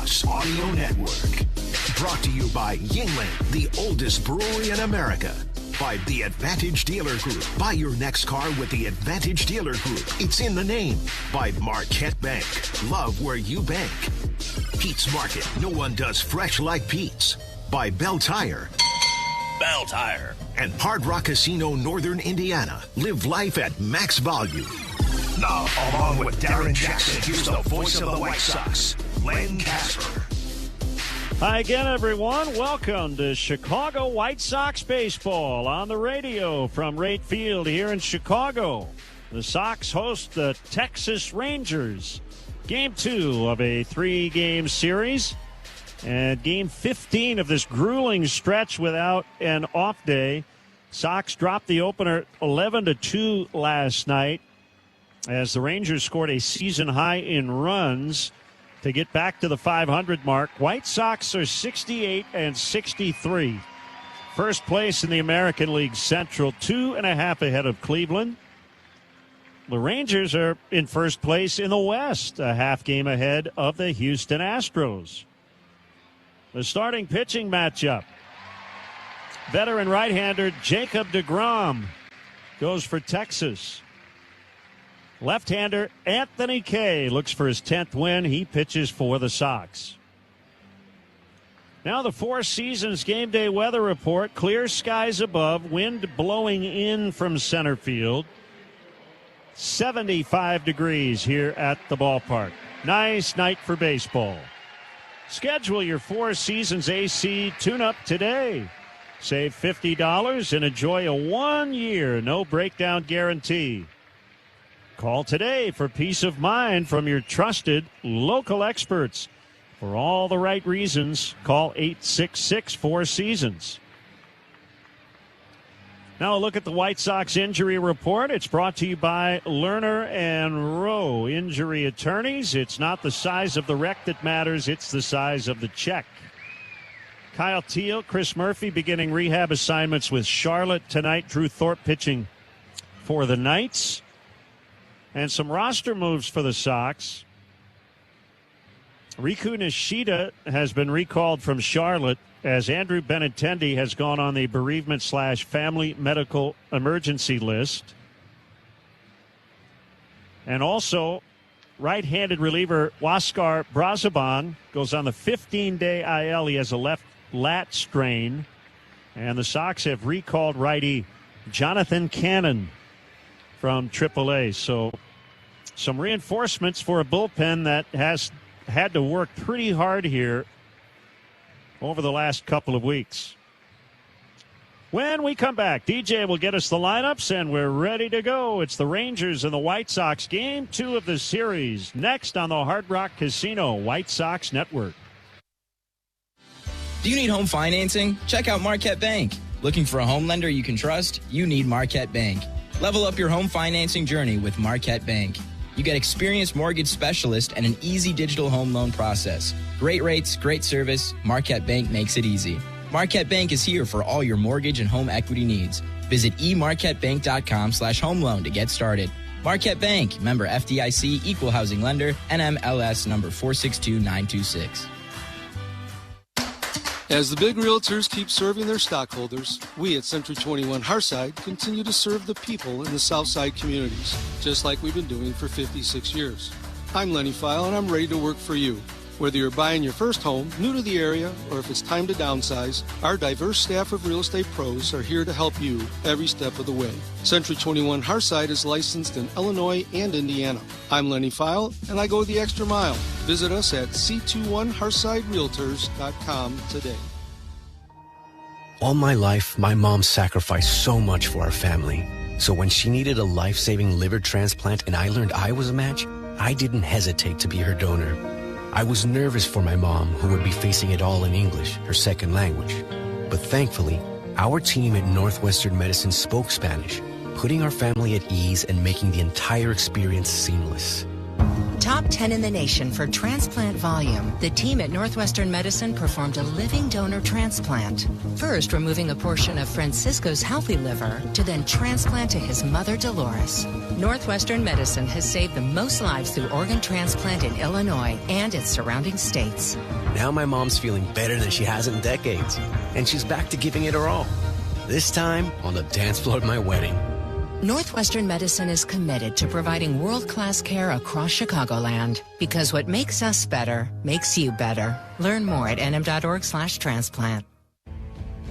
Plus Audio Network. Brought to you by Yingling, the oldest brewery in America. By the Advantage Dealer Group. Buy your next car with the Advantage Dealer Group. It's in the name. By Marquette Bank. Love where you bank. Pete's Market. No one does fresh like Pete's. By Bell Tire. Bell Tire. And Hard Rock Casino, Northern Indiana. Live life at max value. Now, along with Darren Jackson, here's the voice of the White Sox, Len Casper. Hi again, everyone. Welcome to Chicago White Sox baseball on the radio from Wright Field here in Chicago. The Sox host the Texas Rangers. Game 2 of a 3-game series. And game 15 of this grueling stretch without an off day. Sox dropped the opener 11-2 last night as the Rangers scored a season high in runs to get back to the 500 mark. White Sox are 68 and 63. First place in the American League Central, 2.5 ahead of Cleveland. The Rangers are in first place in the West, a half game ahead of the Houston Astros. The starting pitching matchup. Veteran right-hander Jacob deGrom goes for Texas. Left-hander Anthony Kay looks for his 10th win. He pitches for the Sox. Now the Four Seasons game day weather report. Clear skies above, wind blowing in from center field. 75 degrees here at the ballpark. Nice night for baseball. Schedule your Four Seasons AC tune-up today. Save $50 and enjoy a 1-year no breakdown guarantee. Call today for peace of mind from your trusted local experts. For all the right reasons, call 866-4Seasons. Now a look at the White Sox injury report. It's brought to you by Lerner and Rowe Injury Attorneys. It's not the size of the wreck that matters, it's the size of the check. Kyle Teal, Chris Murphy beginning rehab assignments with Charlotte tonight. Drew Thorpe pitching for the Knights. And some roster moves for the Sox. Riku Nishida has been recalled from Charlotte as Andrew Benintendi has gone on the bereavement/family medical emergency list. And also, right-handed reliever Huáscar Brazoban goes on the 15-day IL. He has a left lat strain. And the Sox have recalled righty Jonathan Cannon from AAA. So some reinforcements for a bullpen that has had to work pretty hard here over the last couple of weeks. When we come back, DJ will get us the lineups, and we're ready to go. It's the Rangers and the White Sox, game 2 of the series, next on the Hard Rock Casino White Sox Network. Do you need home financing? Check out Marquette Bank. Looking for a home lender you can trust? You need Marquette Bank. Level up your home financing journey with Marquette Bank. You get experienced mortgage specialists and an easy digital home loan process. Great rates, great service. Marquette Bank makes it easy. Marquette Bank is here for all your mortgage and home equity needs. Visit emarquettebank.com/home loan to get started. Marquette Bank, member FDIC, equal housing lender, NMLS number 462926. As the big realtors keep serving their stockholders, we at Century 21 Hearthside continue to serve the people in the Southside communities, just like we've been doing for 56 years. I'm Lenny File, and I'm ready to work for you. Whether you're buying your first home, new to the area, or if it's time to downsize, our diverse staff of real estate pros are here to help you every step of the way. Century 21 Hearthside is licensed in Illinois and Indiana. I'm Lenny File, and I go the extra mile. Visit us at c21hearthsiderealtors.com today. All my life, my mom sacrificed so much for our family. So when she needed a life-saving liver transplant and I learned I was a match, I didn't hesitate to be her donor. I was nervous for my mom, who would be facing it all in English, her second language. But thankfully, our team at Northwestern Medicine spoke Spanish, putting our family at ease and making the entire experience seamless. Top 10 in the nation for transplant volume, the team at Northwestern Medicine performed a living donor transplant. First, removing a portion of Francisco's healthy liver to then transplant to his mother, Dolores. Northwestern Medicine has saved the most lives through organ transplant in Illinois and its surrounding states. Now my mom's feeling better than she has in decades, and she's back to giving it her all. This time on the dance floor at my wedding. Northwestern Medicine is committed to providing world-class care across Chicagoland, because what makes us better makes you better. Learn more at nm.org/transplant.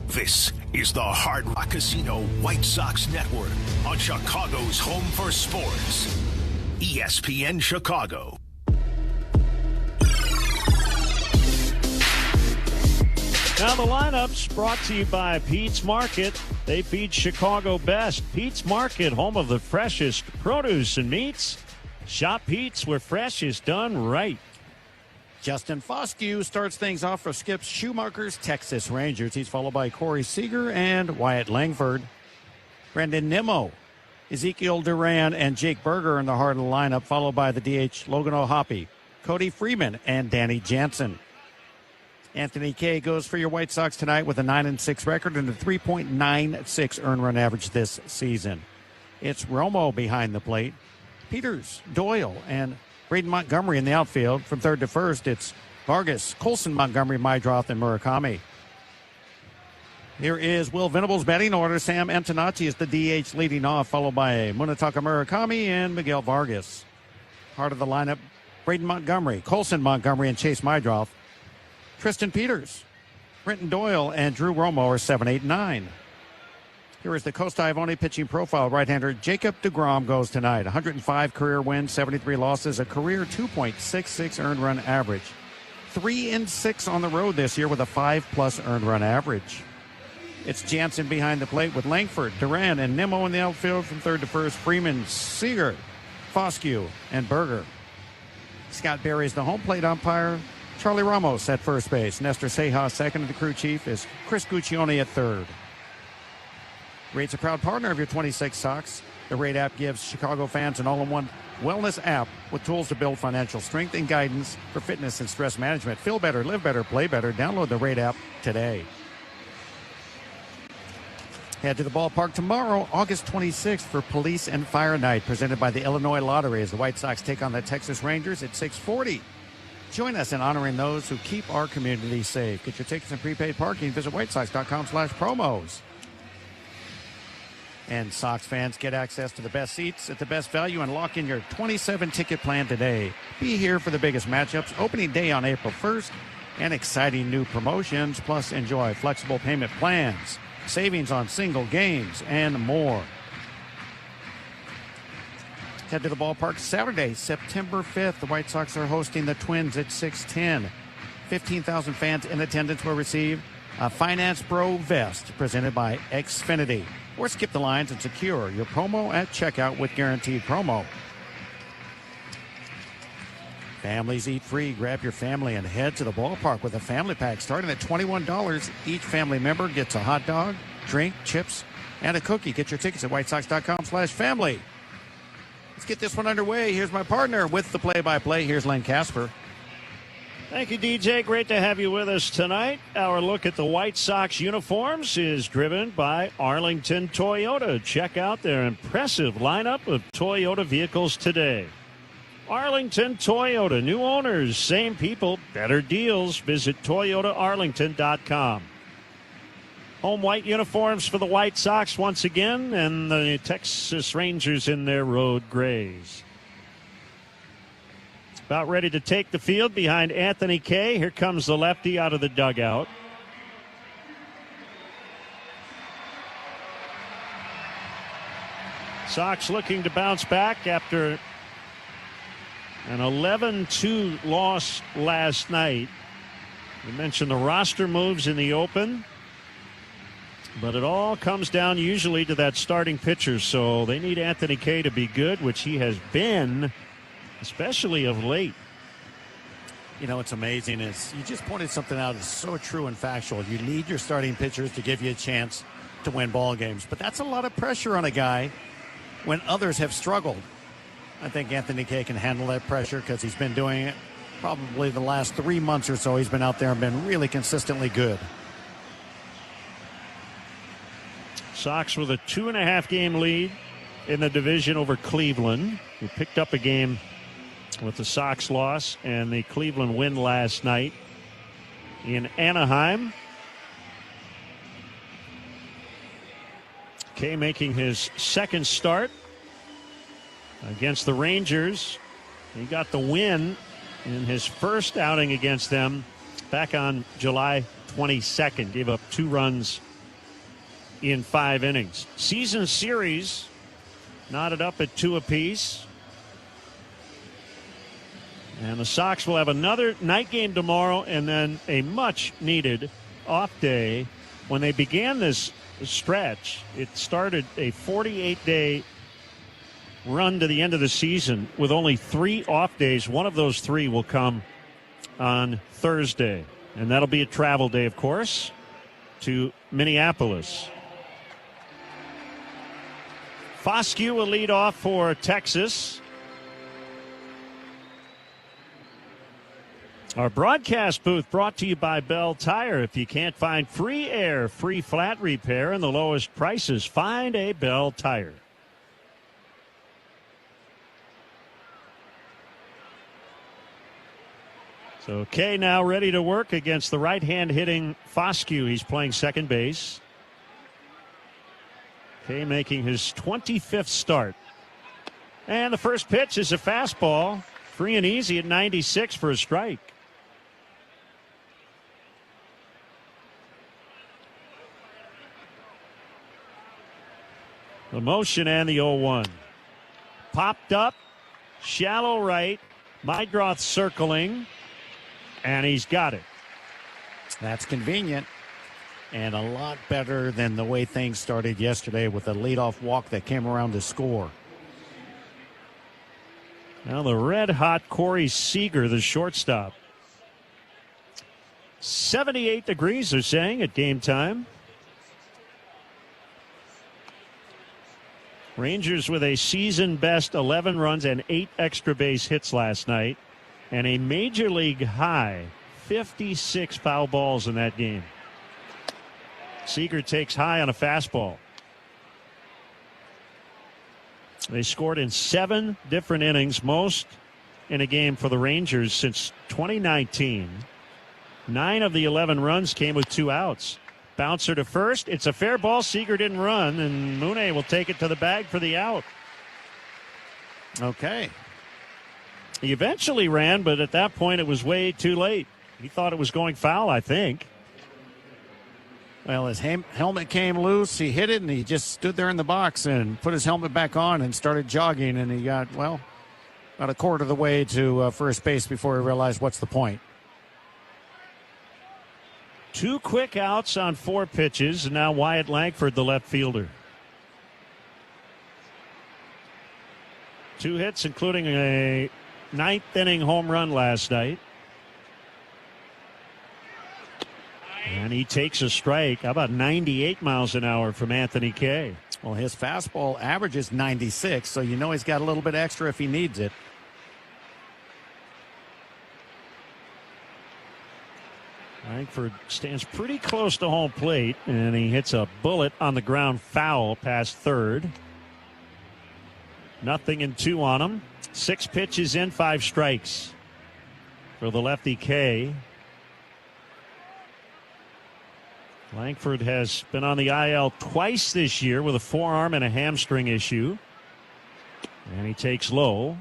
This is the Hard Rock Casino White Sox Network on Chicago's home for sports. ESPN Chicago. Now the lineup's brought to you by Pete's Market. They feed Chicago best. Pete's Market, home of the freshest produce and meats. Shop Pete's, where fresh is done right. Justin Foscue starts things off for Skip Schumacher's Texas Rangers. He's followed by Corey Seager and Wyatt Langford. Brendan Nimmo, Ezekiel Duran, and Jake Berger in the heart of the lineup, followed by the DH Logan O'Hoppe, Cody Freeman, and Danny Jansen. Anthony Kay goes for your White Sox tonight with a 9-6 record and a 3.96 earned run average this season. It's Romo behind the plate, Peters, Doyle, and Braden Montgomery in the outfield. From third to first, it's Vargas, Colson, Montgomery, Mydroth, and Murakami. Here is Will Venable's batting order. Sam Antonacci is the DH leading off, followed by Munetaka Murakami and Miguel Vargas. Heart of the lineup, Braden Montgomery, Colson Montgomery, and Chase Mydroth. Tristan Peters, Brenton Doyle, and Drew Romo are 7, 8, 9. Here is the Costa Ivone pitching profile. Right-hander Jacob deGrom goes tonight. 105 career wins, 73 losses, a career 2.66 earned run average. 3-6 on the road this year with a 5+ earned run average. It's Jansen behind the plate with Langford, Duran, and Nimmo in the outfield. From third to first, Freeman, Seager, Foscue, and Berger. Scott Berry is the home plate umpire. Charlie Ramos at first base. Nestor Sejas second, and the crew chief is Chris Guccione at third. Rate's a proud partner of your 26 Sox. The Rate app gives Chicago fans an all-in-one wellness app with tools to build financial strength and guidance for fitness and stress management. Feel better, live better, play better. Download the Rate app today. Head to the ballpark tomorrow, August 26th, for Police and Fire Night, presented by the Illinois Lottery, as the White Sox take on the Texas Rangers at 6:40. Join us in honoring those who keep our community safe. Get your tickets and prepaid parking. Visit whitesox.com/promos. And Sox fans, get access to the best seats at the best value and lock in your 27 ticket plan today. Be here for the biggest matchups, opening day on April 1st, and exciting new promotions. Plus, enjoy flexible payment plans, savings on single games, and more. Head to the ballpark Saturday, September 5th. The White Sox are hosting the Twins at 6:10. 15,000 fans in attendance will receive a Finance Pro vest presented by Xfinity. Or skip the lines and secure your promo at checkout with Guaranteed Promo. Families eat free. Grab your family and head to the ballpark with a family pack starting at $21. Each family member gets a hot dog, drink, chips, and a cookie. Get your tickets at whitesox.com/family. Let's get this one underway. Here's my partner with the play-by-play. Here's Len Casper. Thank you, DJ. Great to have you with us tonight. Our look at the White Sox uniforms is driven by Arlington Toyota. Check out their impressive lineup of Toyota vehicles today. Arlington Toyota, new owners, same people, better deals. Visit ToyotaArlington.com. Home white uniforms for the White Sox once again, and the Texas Rangers in their road grays. About ready to take the field behind Anthony Kay. Here comes the lefty out of the dugout. Sox looking to bounce back after an 11-2 loss last night. We mentioned the roster moves in the open, but it all comes down usually to that starting pitcher. So they need Anthony Kay to be good, which he has been, especially of late. You know, what's amazing is you just pointed something out that's so true and factual. You need your starting pitchers to give you a chance to win ball games. But that's a lot of pressure on a guy when others have struggled. I think Anthony Kay can handle that pressure because he's been doing it probably the last 3 months or so. He's been out there and been really consistently good. Sox with a 2.5 game lead in the division over Cleveland. We picked up a game with the Sox loss and the Cleveland win last night in Anaheim. Kay making his second start against the Rangers. He got the win in his first outing against them back on July 22nd. Gave up 2 runs in 5 innings. Season series knotted up at 2 apiece. And the Sox will have another night game tomorrow and then a much-needed off day. When they began this stretch, it started a 48-day run to the end of the season with only 3 off days. One of those 3 will come on Thursday. And that'll be a travel day, of course, to Minneapolis. Foscue will lead off for Texas. Our broadcast booth brought to you by Bell Tire. If you can't find free air, free flat repair, and the lowest prices, find a Bell Tire. So Kay now ready to work against the right-hand hitting Foscue. He's playing second base. Kay making his 25th start. And the first pitch is a fastball. Free and easy at 96 for a strike. The motion and the 0-1. Popped up, shallow right. Mydroth circling, and he's got it. That's convenient and a lot better than the way things started yesterday with a leadoff walk that came around to score. Now the red-hot Corey Seager, the shortstop. 78 degrees, they're saying, at game time. Rangers with a season-best 11 runs and 8 extra base hits last night. And a major league high 56 foul balls in that game. Seager takes high on a fastball. They scored in 7 different innings, most in a game for the Rangers since 2019. 9 of the 11 runs came with 2 outs. Bouncer to first. It's a fair ball. Seager didn't run, and Mune will take it to the bag for the out. Okay. He eventually ran, but at that point it was way too late. He thought it was going foul, I think. Well, his helmet came loose. He hit it, and he just stood there in the box and put his helmet back on and started jogging. And he got, well, about a quarter of the way to first base before he realized what's the point. 2 quick outs on 4 pitches, and now Wyatt Langford, the left fielder. 2 hits, including a 9th inning home run last night. And he takes a strike. How about 98 miles an hour from Anthony Kay? Well, his fastball averages 96, so you know he's got a little bit extra if he needs it. Langford stands pretty close to home plate, and he hits a bullet on the ground foul past third. 0-2 on him. 6 pitches in, 5 strikes for the lefty Kay. Langford has been on the IL twice this year with a forearm and a hamstring issue. And he takes low.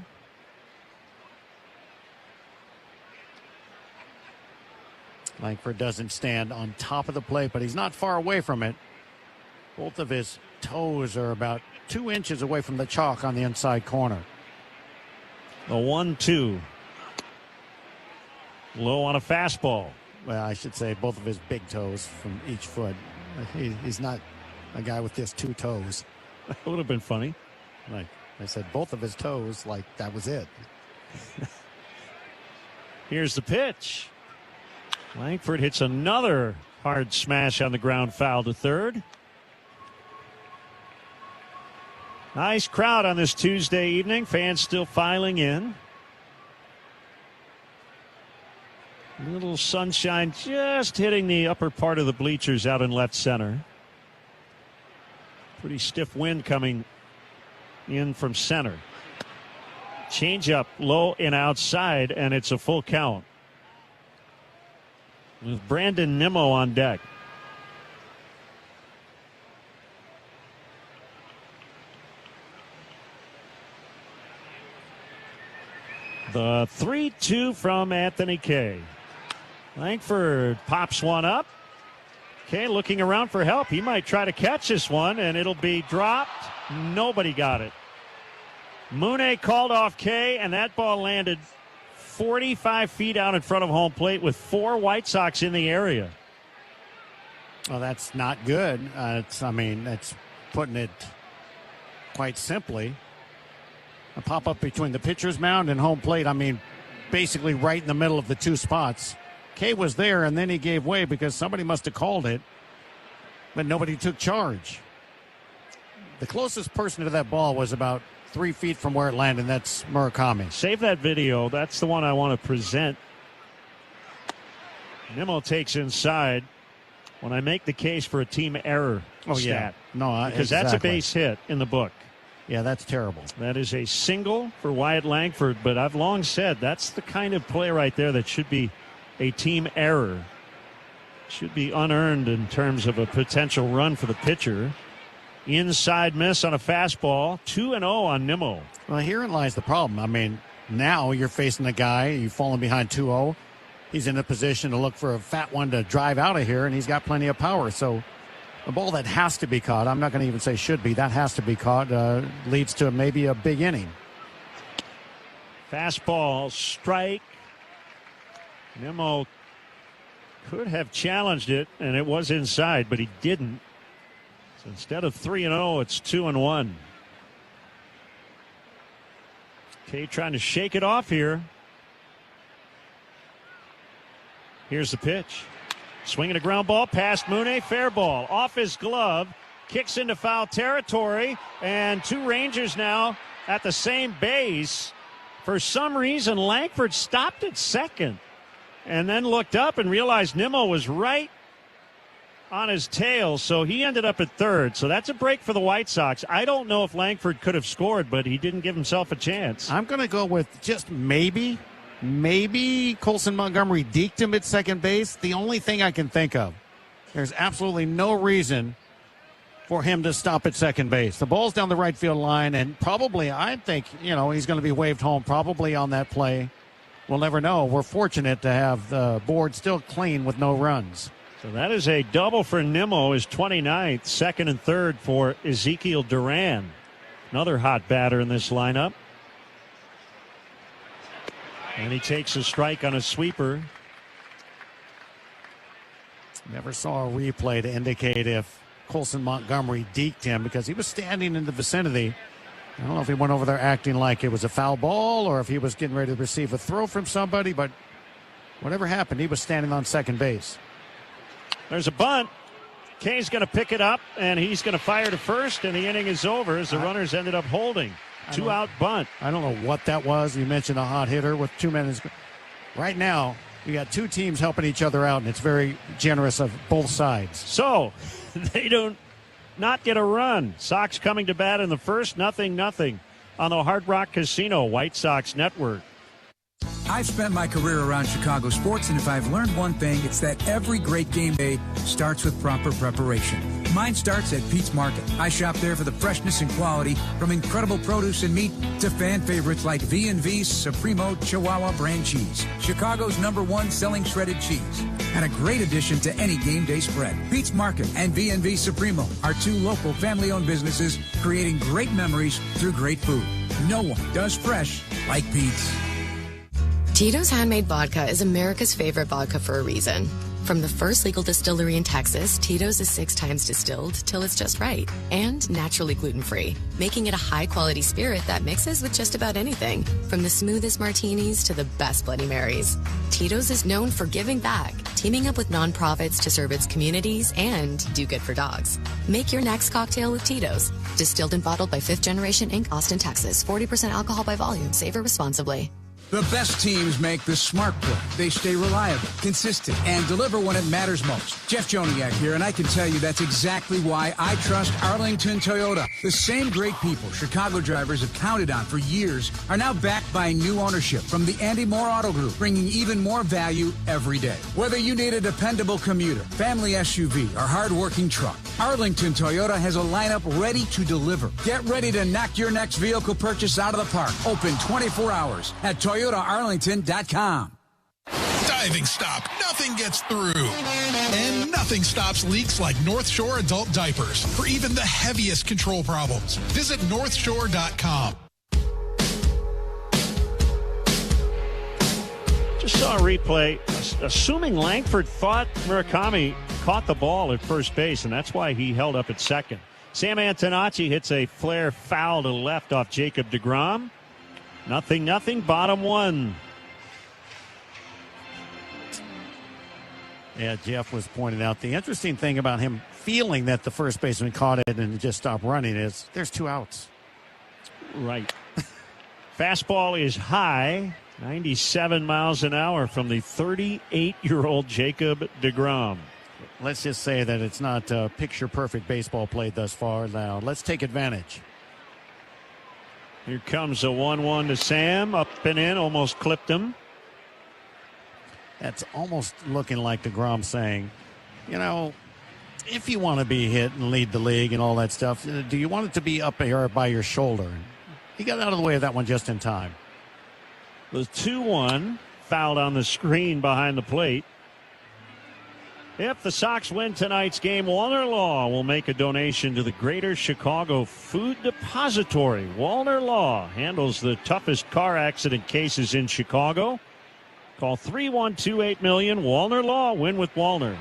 Langford doesn't stand on top of the plate, but he's not far away from it. Both of his toes are about 2 inches away from the chalk on the inside corner. The 1-2. Low on a fastball. Well, I should say both of his big toes from each foot. He's not a guy with just 2 toes. That would have been funny. Like I said, both of his toes, like that was it. Here's the pitch. Langford hits another hard smash on the ground foul to third. Nice crowd on this Tuesday evening. Fans still filing in. A little sunshine just hitting the upper part of the bleachers out in left center. Pretty stiff wind coming in from center. Change up low and outside, and it's a full count. With Brandon Nimmo on deck. The 3-2 from Anthony Kay. Langford pops one up. Kay looking around for help. He might try to catch this one, and it'll be dropped. Nobody got it. Mooney called off Kay, and that ball landed 45 feet out in front of home plate with 4 White Sox in the area. Well, that's not good. That's putting it quite simply. A pop-up between the pitcher's mound and home plate. Basically right in the middle of the 2 spots. Kay was there, and then he gave way because somebody must have called it, but nobody took charge. The closest person to that ball was about 3 feet from where it landed, and that's Murakami. Save that video. That's the one I want to present. Nimmo takes inside when I make the case for a team error stat. Yeah. No, because that's a base hit in the book. Yeah, that's terrible. That is a single for Wyatt Langford, but I've long said that's the kind of play right there that should be a team error. Should be unearned in terms of a potential run for the pitcher. Inside miss on a fastball. 2-0 on Nimmo. Well, herein lies the problem. Now you're facing a guy, you've fallen behind 2-0. He's in a position to look for a fat one to drive out of here, and he's got plenty of power. So a ball that has to be caught, I'm not going to even say should be, that has to be caught, leads to maybe a big inning. Fastball, strike. Nimmo could have challenged it, and it was inside, but he didn't. So instead of 3-0, it's 2-1. Kay trying to shake it off here. Here's the pitch. Swinging a ground ball past Mooney. Fair ball. Off his glove. Kicks into foul territory. And 2 Rangers now at the same base. For some reason, Langford stopped at second. And then looked up and realized Nimmo was right on his tail. So he ended up at third. So that's a break for the White Sox. I don't know if Langford could have scored, but he didn't give himself a chance. I'm going to go with just maybe Colson Montgomery deked him at second base. The only thing I can think of. There's absolutely no reason for him to stop at second base. The ball's down the right field line, and probably, I think, he's going to be waved home probably on that play. We'll never know. We're fortunate to have the board still clean with no runs. So that is a double for Nimmo, his 29th, second and third for Ezekiel Duran. Another hot batter in this lineup. And he takes a strike on a sweeper. Never saw a replay to indicate if Colson Montgomery deked him because he was standing in the vicinity. I don't know if he went over there acting like it was a foul ball or if he was getting ready to receive a throw from somebody, but whatever happened, he was standing on second base. There's a bunt. Kay's going to pick it up, and he's going to fire to first, and the inning is over as the runners ended up holding. 2-out bunt. I don't know what that was. You mentioned a hot hitter with 2 minutes. Right now, you got 2 teams helping each other out, and it's very generous of both sides. So they don't not get a run. Sox coming to bat in the first, 0-0 on the Hard Rock Casino White Sox Network. I've spent my career around Chicago sports, and if I've learned one thing, it's that every great game day starts with proper preparation. Mine starts at Pete's Market. I shop there for the freshness and quality, from incredible produce and meat to fan favorites like V&V's Supremo Chihuahua brand cheese, Chicago's #1 selling shredded cheese, and a great addition to any game day spread. Pete's Market and V&V Supremo are 2 local family-owned businesses creating great memories through great food. No one does fresh like Pete's. Tito's Handmade Vodka is America's favorite vodka for a reason. From the first legal distillery in Texas, Tito's is 6 times distilled till it's just right and naturally gluten-free, making it a high-quality spirit that mixes with just about anything, from the smoothest martinis to the best Bloody Marys. Tito's is known for giving back. teaming up with nonprofits to serve its communities and do good for dogs. Make your next cocktail with Tito's. Distilled and bottled by Fifth Generation Inc., Austin, Texas. 40% alcohol by volume. Savor responsibly. The best teams make the smart play. They stay reliable, consistent, and deliver when it matters most. Jeff Joniak here, and I can tell you that's exactly why I trust Arlington Toyota. The same great people Chicago drivers have counted on for years are now backed by new ownership from the Andy Moore Auto Group, bringing even more value every day. Whether you need a dependable commuter, family SUV, or hard-working truck, Arlington Toyota has a lineup ready to deliver. Get ready to knock your next vehicle purchase out of the park. Open 24 hours at ToyotaArlington.com. Diving stop. Nothing gets through. And nothing stops leaks like North Shore adult diapers for even the heaviest control problems. Visit NorthShore.com. Just saw a replay. Assuming Langford thought Murakami caught the ball at first base, and that's why he held up at second. Sam Antonacci hits a flare foul to left off Jacob deGrom. 0-0, bottom one. Yeah, Jeff was pointing out the interesting thing about him feeling that the first baseman caught it and just stopped running is there's 2 outs. Right. Fastball is high, 97 miles an hour from the 38-year-old Jacob deGrom. Let's just say that it's not picture-perfect baseball played thus far. Now, let's take advantage. Here comes a 1-1 to Sam. Up and in, almost clipped him. That's almost looking like deGrom saying, you know, if you want to be hit and lead the league and all that stuff, do you want it to be up here by your shoulder? He got out of the way of that one just in time. The 2-1 fouled on the screen behind the plate. If the Sox win tonight's game, Walner Law will make a donation to the Greater Chicago Food Depository. Walner Law handles the toughest car accident cases in Chicago. Call 312-8000000. Walner Law. Win with Walner.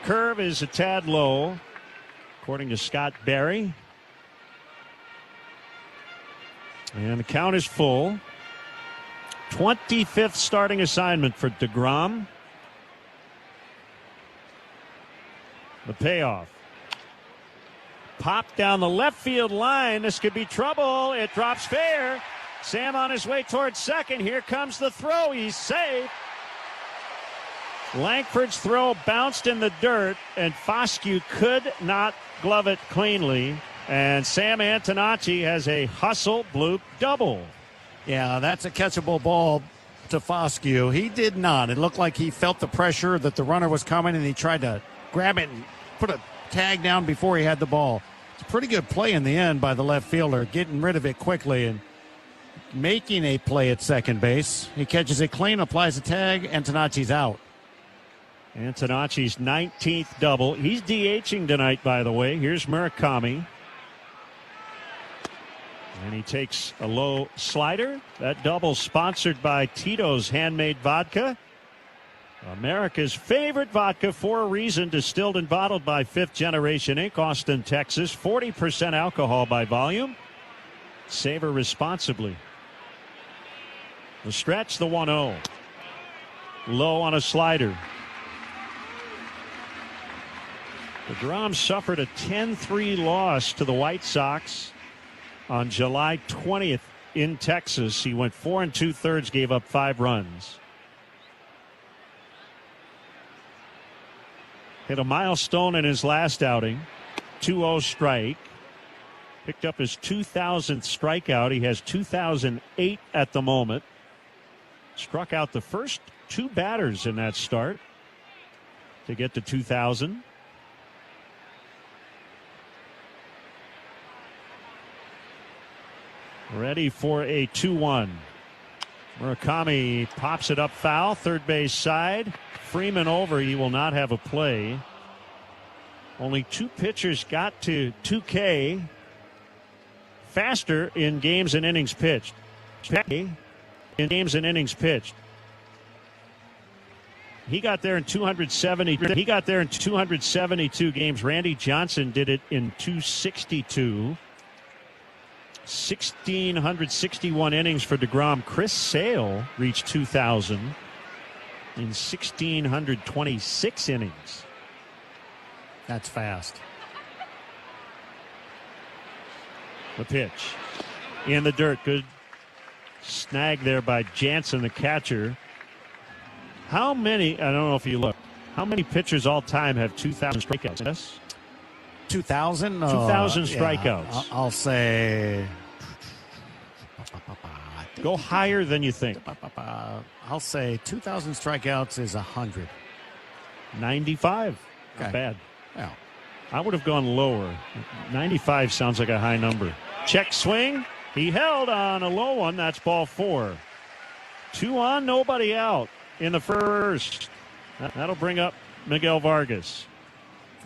Curve is a tad low, according to Scott Berry. And the count is full. 25th starting assignment for deGrom. The payoff. Pop down the left field line. This could be trouble. It drops fair. Sam on his way towards second. Here comes the throw. He's safe. Langford's throw bounced in the dirt, and Foscue could not glove it cleanly. And Sam Antonacci has a hustle bloop double. Yeah, that's a catchable ball to Foscue. He did not. It looked like he felt the pressure that the runner was coming, and he tried to grab it and put a tag down before he had the ball. It's a pretty good play in the end by the left fielder, getting rid of it quickly and making a play at second base. He catches it clean, applies a tag, Antonacci's out. Antonacci's 19th double. He's DHing tonight, by the way. Here's Murakami. And he takes a low slider. That double sponsored by Tito's Handmade Vodka. America's favorite vodka for a reason, distilled and bottled by Fifth Generation Inc., Austin, Texas. 40% alcohol by volume. Savor responsibly. The stretch, the 1-0. Low on a slider. deGrom suffered a 10-3 loss to the White Sox on July 20th in Texas. He went 4 2/3, gave up 5 runs. Hit a milestone in his last outing. 2-0 strike. Picked up his 2,000th strikeout. He has 2,008 at the moment. Struck out the first 2 batters in that start to get to 2,000. Ready for a 2-1. Murakami pops it up foul, third base side. Freeman over. He will not have a play. Only 2 pitchers got to 2K faster in games and innings pitched. In games and innings pitched. He got there in 270. He got there in 272 games. Randy Johnson did it in 262. 1,661 innings for deGrom. Chris Sale reached 2,000. in 1,626 innings. That's fast. The pitch in the dirt. Good snag there by Jansen, the catcher. How many, I don't know if you look, how many pitchers all time have 2,000 strikeouts? Yes? 2,000? 2,000 strikeouts. Yeah, I'll say. Go higher than you think. I'll say 2,000 strikeouts is 100. 95. Okay. Not bad. Yeah. I would have gone lower. 95 sounds like a high number. Check swing. He held on a low one. That's ball 4. 2 on, nobody out in the first. That'll bring up Miguel Vargas.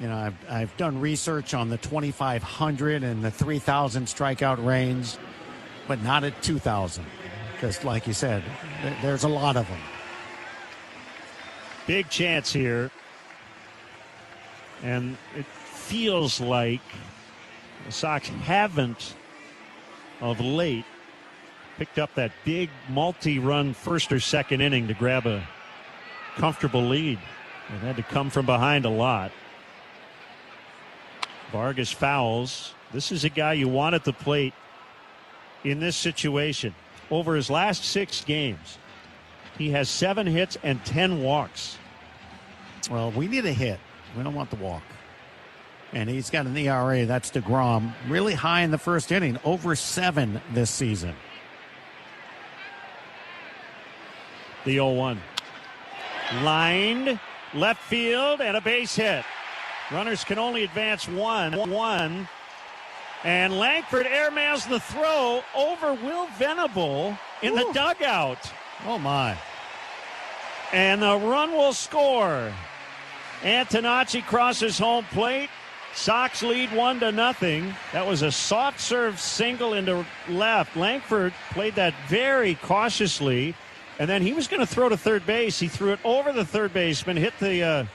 You know, I've done research on the 2,500 and the 3,000 strikeout range, but not at 2,000. Because, like you said, there's a lot of them. Big chance here. And it feels like the Sox haven't, of late, picked up that big multi-run first or second inning to grab a comfortable lead. It had to come from behind a lot. Vargas fouls. This is a guy you want at the plate in this situation. Over his last 6 games, he has 7 hits and 10 walks. Well, we need a hit. We don't want the walk. And he's got an ERA, that's DeGrom, really high in the first inning, over 7 this season. The 0-1. Lined, left field, and a base hit. Runners can only advance 1. And Langford airmails the throw over Will Venable in the dugout. Oh, my. And the run will score. Antonacci crosses home plate. Sox lead 1-0. That was a soft serve single into left. Langford played that very cautiously. And then he was going to throw to third base. He threw it over the third baseman, hit the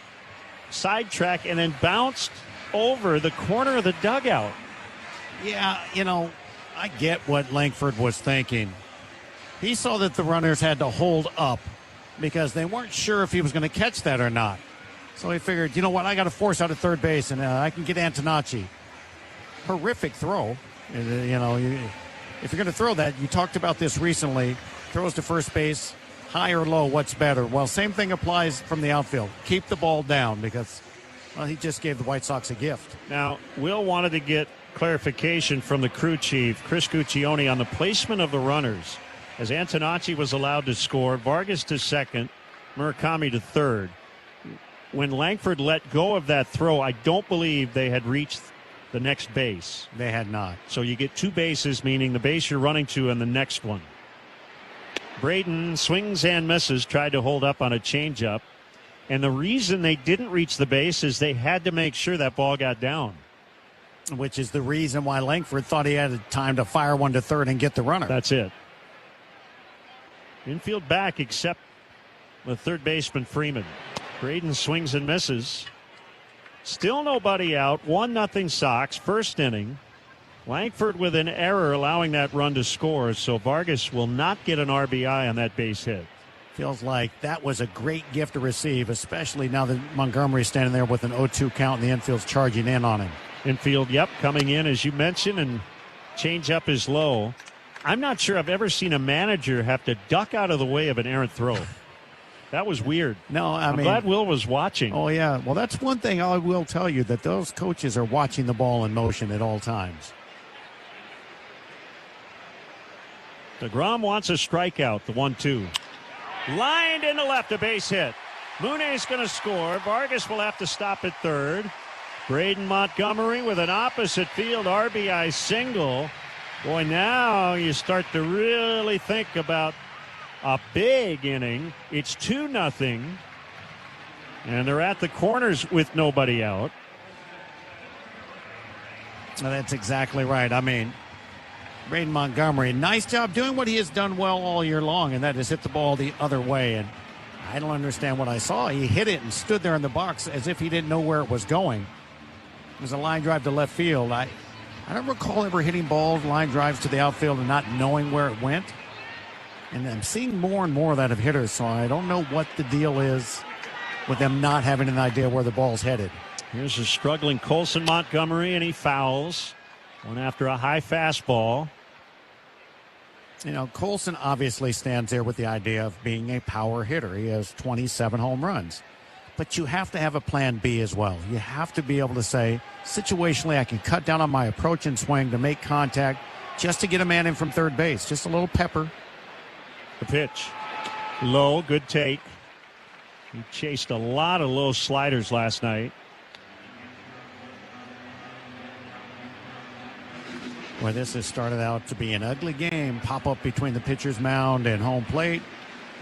side track, and then bounced over the corner of the dugout. Yeah, you know, I get what Langford was thinking. He saw that the runners had to hold up because they weren't sure if he was going to catch that or not. So he figured, you know what, I got to force out at third base, and I can get Antonacci. Horrific throw. You know, if you're going to throw that, you talked about this recently, throws to first base, high or low, what's better? Well, same thing applies from the outfield. Keep the ball down because, well, he just gave the White Sox a gift. Now, Will wanted to get clarification from the crew chief, Chris Guccione, on the placement of the runners. As Antonacci was allowed to score, Vargas to second, Murakami to third. When Langford let go of that throw, I don't believe they had reached the next base. They had not. So you get 2 bases, meaning the base you're running to and the next one. Braden swings and misses, tried to hold up on a changeup. And the reason they didn't reach the base is they had to make sure that ball got down. Which is the reason why Langford thought he had time to fire one to third and get the runner. That's it. Infield back except the third baseman Freeman. Braden swings and misses. Still nobody out. 1-0 Sox. First inning. Langford with an error allowing that run to score. So Vargas will not get an RBI on that base hit. Feels like that was a great gift to receive, especially now that Montgomery's standing there with an 0-2 count and the infield's charging in on him. Infield, yep, coming in as you mentioned, and changeup is low. I'm not sure I've ever seen a manager have to duck out of the way of an errant throw. That was weird. No, I'm glad Will was watching. Oh, yeah. Well, that's one thing I will tell you, that those coaches are watching the ball in motion at all times. DeGrom wants a strikeout, the 1-2. Lined into left, a base hit. Mune's going to score. Vargas will have to stop at third. Braden Montgomery with an opposite field RBI single. Boy, now you start to really think about a big inning. It's 2-0. And they're at the corners with nobody out. That's exactly right. I mean, Braden Montgomery, nice job doing what he has done well all year long, and that is hit the ball the other way. And I don't understand what I saw. He hit it and stood there in the box as if he didn't know where it was going. It was a line drive to left field. I don't recall ever hitting balls, line drives to the outfield and not knowing where it went. And I'm seeing more and more of that of hitters, so I don't know what the deal is with them not having an idea where the ball's headed. Here's a struggling Colson Montgomery, and he fouls. One after a high fastball. You know, Colson obviously stands there with the idea of being a power hitter. He has 27 home runs. But you have to have a plan B as well. You have to be able to say, situationally, I can cut down on my approach and swing to make contact just to get a man in from third base. Just a little pepper. The pitch. Low, good take. He chased a lot of low sliders last night. Well, this has started out to be an ugly game. Pop up between the pitcher's mound and home plate.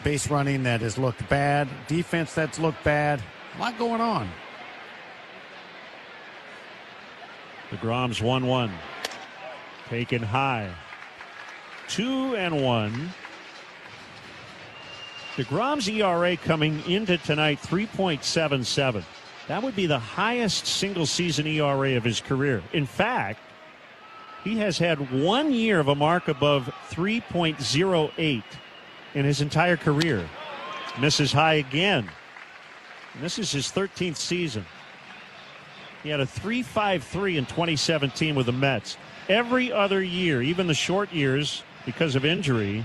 Base running that has looked bad. Defense that's looked bad. A lot going on. DeGrom's 1-1. Taken high. 2-1. DeGrom's ERA coming into tonight 3.77. That would be the highest single season ERA of his career. In fact, he has had 1 year of a mark above 3.08 in his entire career. Misses high again. And this is his 13th season. He had a 3.53 in 2017 with the Mets. Every other year, even the short years, because of injury,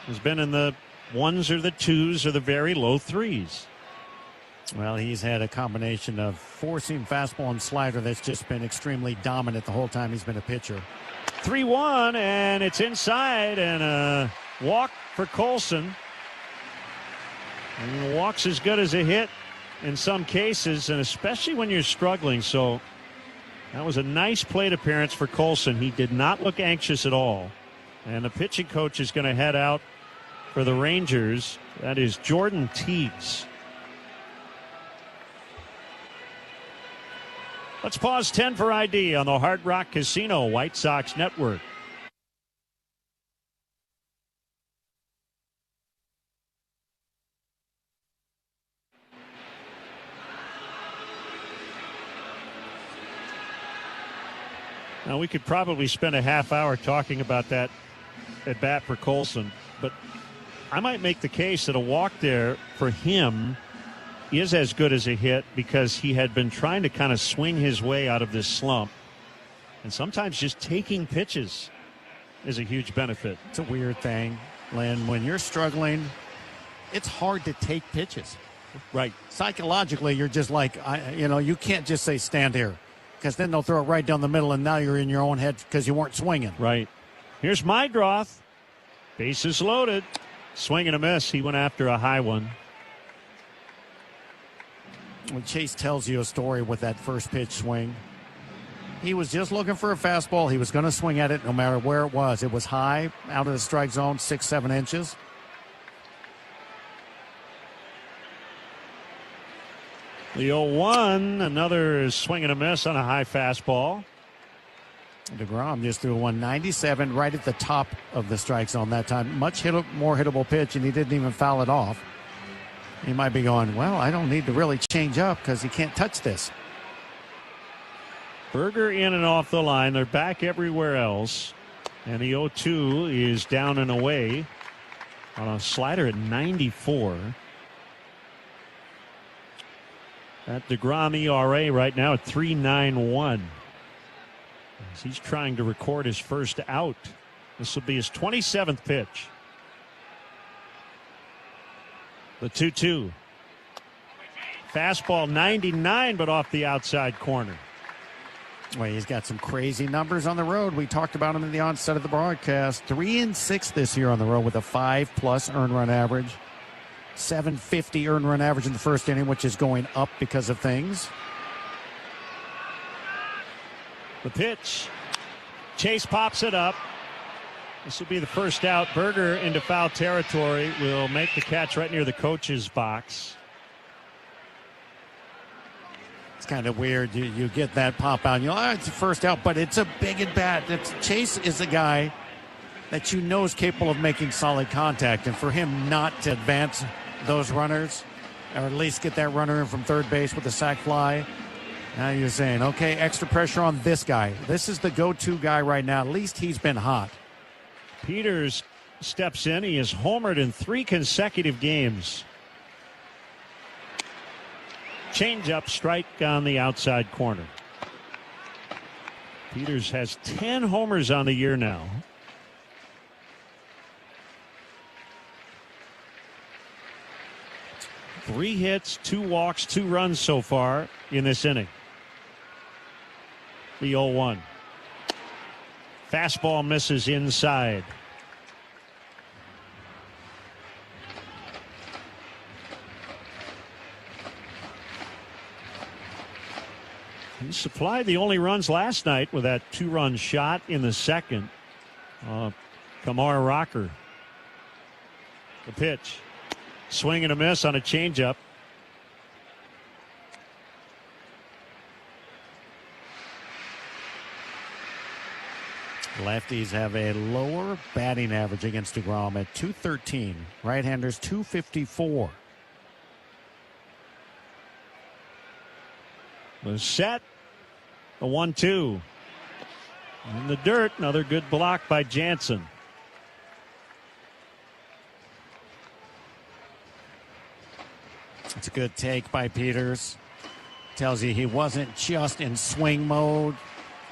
has been in the 1s or the 2s or the very low 3s. Well, he's had a combination of four-seam fastball and slider that's just been extremely dominant the whole time he's been a pitcher. 3-1, and it's inside, and a walk for Colson. And a walk's as good as a hit in some cases, and especially when you're struggling. So that was a nice plate appearance for Colson. He did not look anxious at all. And the pitching coach is going to head out for the Rangers. That is Jordan Teagues. Let's pause 10 for ID on the Hard Rock Casino White Sox Network. Now, we could probably spend a half hour talking about that at bat for Colson, but I might make the case that a walk there for him is as good as a hit because he had been trying to kind of swing his way out of this slump. And sometimes just taking pitches is a huge benefit. It's a weird thing, Lynn. When you're struggling, it's hard to take pitches. Right. Psychologically, you're just like, you can't just say stand here because then they'll throw it right down the middle and now you're in your own head because you weren't swinging. Right. Here's Mydroth. Bases loaded. Swing and a miss. He went after a high one. When Chase tells you a story with that first pitch swing, he was just looking for a fastball. He was going to swing at it no matter where it was. It was high, out of the strike zone, 6-7 inches. The 0-1, another swing and a miss on a high fastball. DeGrom just threw a 197 right at the top of the strike zone that time. Much more hittable pitch, and he didn't even foul it off. He might be going, well, I don't need to really change up because he can't touch this. Berger in and off the line. They're back everywhere else. And the 0-2 is down and away on a slider at 94. That DeGrom ERA right now at 3.91. As he's trying to record his first out. This will be his 27th pitch. The 2-2. Fastball 99, but off the outside corner. Well, he's got some crazy numbers on the road. We talked about him in the onset of the broadcast. 3-6 this year on the road with a 5+ earned run average. 750 earned run average in the first inning, which is going up because of things. The pitch. Chase pops it up. This will be the first out. Berger into foul territory will make the catch right near the coach's box. It's kind of weird. You get that pop out. It's the first out, but it's a big at bat. Chase is a guy that is capable of making solid contact, and for him not to advance those runners, or at least get that runner in from third base with a sac fly, now you're saying, okay, extra pressure on this guy. This is the go-to guy right now. At least he's been hot. Peters steps in. He has homered in 3 consecutive games. Change-up strike on the outside corner. Peters has 10 homers on the year now. Three hits, 2 walks, 2 runs so far in this inning. The 0-1. Fastball misses inside. He supplied the only runs last night with that 2-run shot in the second. Kamar Rocker. The pitch. Swing and a miss on a changeup. Lefties have a lower batting average against DeGrom at .213. Right-handers .254. The set. The 1-2. In the dirt, another good block by Jansen. It's a good take by Peters. Tells you he wasn't just in swing mode.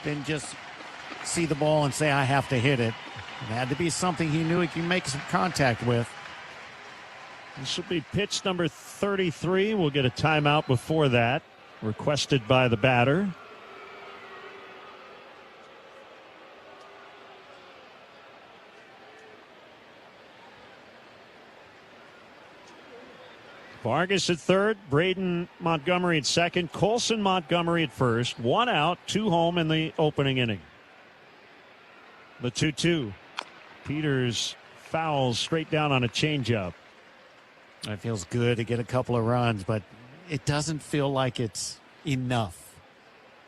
Didn't just see the ball and say, I have to hit it. It had to be something he knew he could make some contact with. This will be pitch number 33. We'll get a timeout before that, requested by the batter. Vargas at third, Braden Montgomery at second, Colson Montgomery at first. 1 out, 2 home in the opening inning. The 2-2. Peters fouls straight down on a changeup. It feels good to get a couple of runs, but it doesn't feel like it's enough.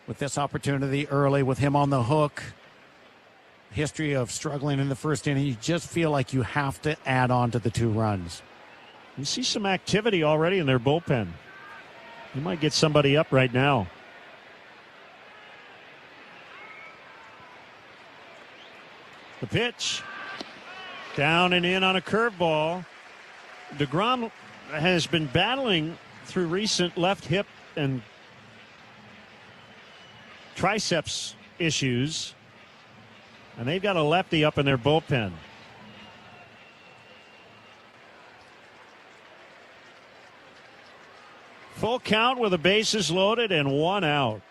With this opportunity early, with him on the hook, history of struggling in the first inning, you just feel like you have to add on to the 2 runs. You see some activity already in their bullpen. You might get somebody up right now. The pitch. Down and in on a curveball. DeGrom has been battling through recent left hip and triceps issues. And they've got a lefty up in their bullpen. Full count with the bases loaded and 1 out.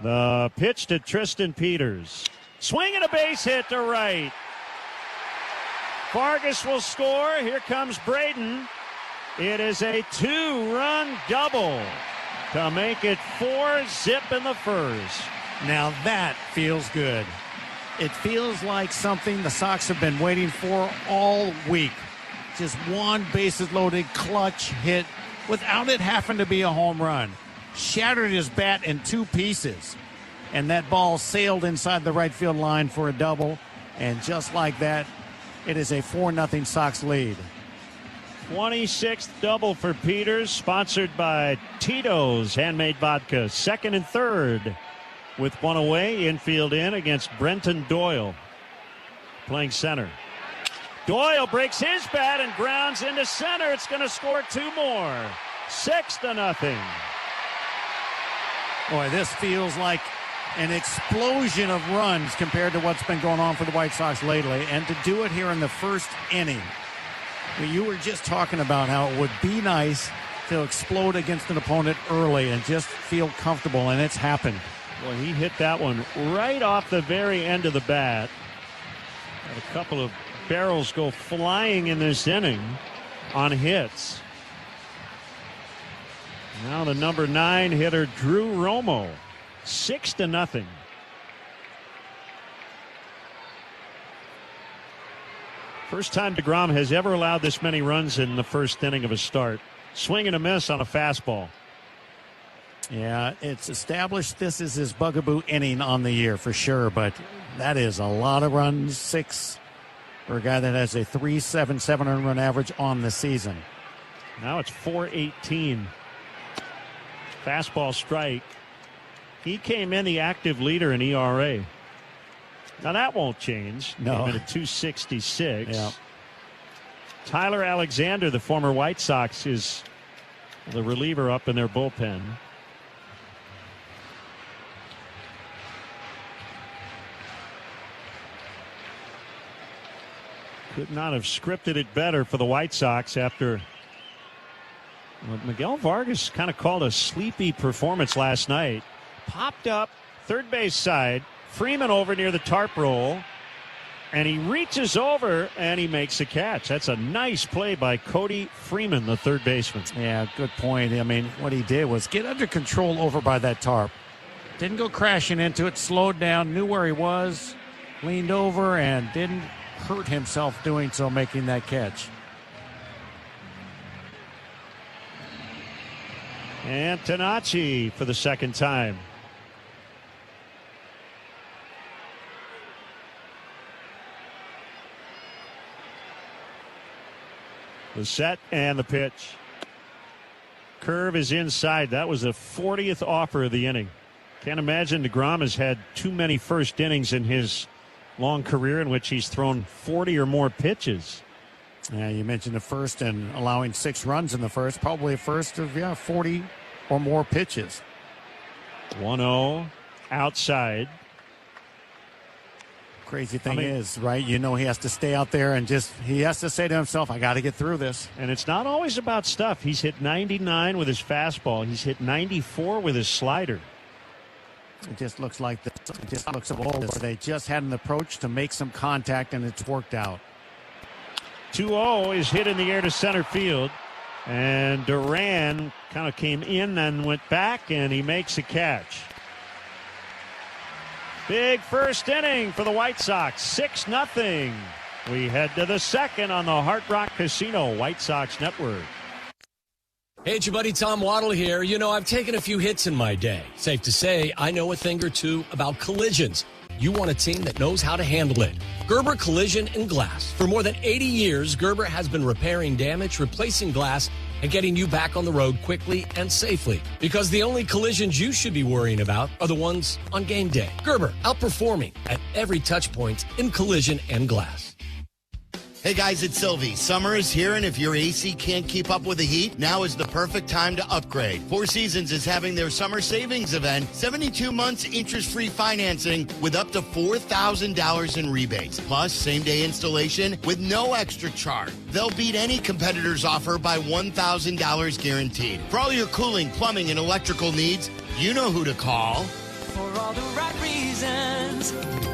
The pitch to Tristan Peters. Swing and a base hit to right. Vargas will score. Here comes Braden. It is a 2-run double to make it 4-zip in the first. Now that feels good. It feels like something the Sox have been waiting for all week. Just one bases loaded clutch hit without it having to be a home run. Shattered his bat in 2 pieces. And that ball sailed inside the right field line for a double. And just like that, it is a 4-0 Sox lead. 26th double for Peters, sponsored by Tito's Handmade Vodka. Second and third with 1 away. Infield in against Brenton Doyle. Playing center. Doyle breaks his bat and grounds into center. It's going to score 2 more. 6-0. Boy, this feels like an explosion of runs compared to what's been going on for the White Sox lately. And to do it here in the first inning. You were just talking about how it would be nice to explode against an opponent early and just feel comfortable, and it's happened. Well, he hit that one right off the very end of the bat. Had a couple of barrels go flying in this inning on hits. Now the number 9 hitter, Drew Romo. 6-0. First time DeGrom has ever allowed this many runs in the first inning of a start. Swing and a miss on a fastball. Yeah, it's established this is his bugaboo inning on the year for sure, but that is a lot of runs. 6 for a guy that has a 3.77 earned run average on the season. Now it's 4-18. Fastball strike. He came in the active leader in ERA. Now that won't change. No. At 266. Yeah. Tyler Alexander, the former White Sox, is the reliever up in their bullpen. Could not have scripted it better for the White Sox after what Miguel Vargas kind of called a sleepy performance last night. Popped up third base side, Freeman over near the tarp roll, and he reaches over and he makes a catch. That's a nice play by Cody Freeman, the third baseman. Yeah, good point. I mean, what he did was get under control over by that tarp. Didn't go crashing into it, slowed down, knew where he was, leaned over, and didn't hurt himself doing so, making that catch. And Tanacci for the second time. The set and the pitch. Curve is inside. That was the 40th offer of the inning. Can't imagine DeGrom has had too many first innings in his long career in which he's thrown 40 or more pitches. Yeah, you mentioned the first and allowing 6 runs in the first. Probably a first of 40 or more pitches. 1-0 outside. Crazy thing is, right, you know he has to stay out there and he has to say to himself, I got to get through this. And it's not always about stuff. He's hit 99 with his fastball. He's hit 94 with his slider. It just looks like this. It just looks old. They just had an approach to make some contact, and it's worked out. 2-0 is hit in the air to center field. And Duran kind of came in and went back, and he makes a catch. Big first inning for the White Sox, 6-0. We head to the second on the Hard Rock Casino White Sox Network. Hey, it's your buddy Tom Waddle here. You know, I've taken a few hits in my day. Safe to say, I know a thing or two about collisions. You want a team that knows how to handle it. Gerber Collision and Glass. For more than 80 years, Gerber has been repairing damage, replacing glass, and getting you back on the road quickly and safely. Because the only collisions you should be worrying about are the ones on game day. Gerber, outperforming at every touch point in collision and glass. Hey guys, it's Sylvie. Summer is here, and if your AC can't keep up with the heat, now is the perfect time to upgrade. Four Seasons is having their summer savings event, 72 months interest-free financing with up to $4,000 in rebates, plus same-day installation with no extra charge. They'll beat any competitor's offer by $1,000 guaranteed. For all your cooling, plumbing, and electrical needs, you know who to call. For all the right reasons,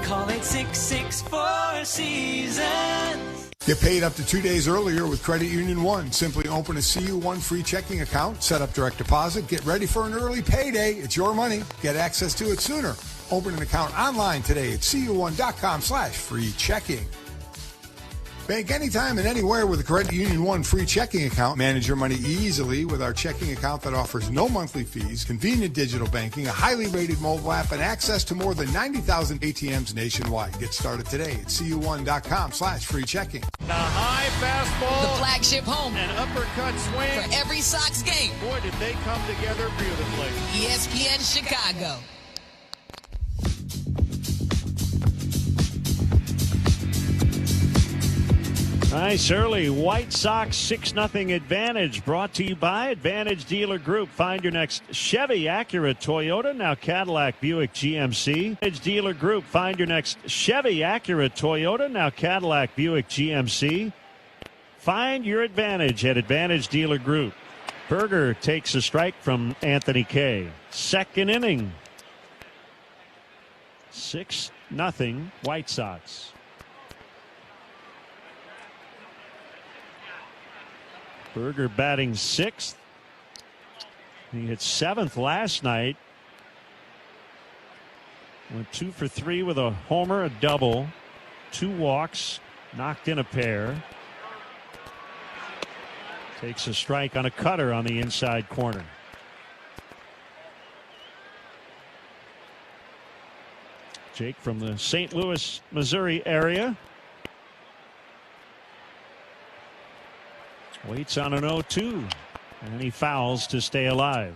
call 866-4 Seasons. Get paid up to 2 days earlier with Credit Union One. Simply open a CU1 free checking account, set up direct deposit, get ready for an early payday. It's your money. Get access to it sooner. Open an account online today at cu1.com/free checking. Bank anytime and anywhere with a Credit Union One free checking account. Manage your money easily with our checking account that offers no monthly fees, convenient digital banking, a highly rated mobile app, and access to more than 90,000 ATMs nationwide. Get started today at cu1.com/free checking. The high fastball. The flagship home. An uppercut swing. For every Sox game. Boy, did they come together beautifully. ESPN Chicago. Nice early White Sox 6-0 advantage, brought to you by Advantage Dealer Group. Find your next Chevy, Acura, Toyota, now Cadillac, Buick, GMC. Advantage Dealer Group. Find your next Chevy, Acura, Toyota, now Cadillac, Buick, GMC. Find your advantage at Advantage Dealer Group. Berger takes a strike from Anthony Kay. Second inning. 6-0 White Sox. Berger batting 6th. He hit 7th last night. Went 2 for 3 with a homer, a double, 2 walks, knocked in a pair. Takes a strike on a cutter on the inside corner. Jake from the St. Louis, Missouri area. Waits on an 0-2, and he fouls to stay alive.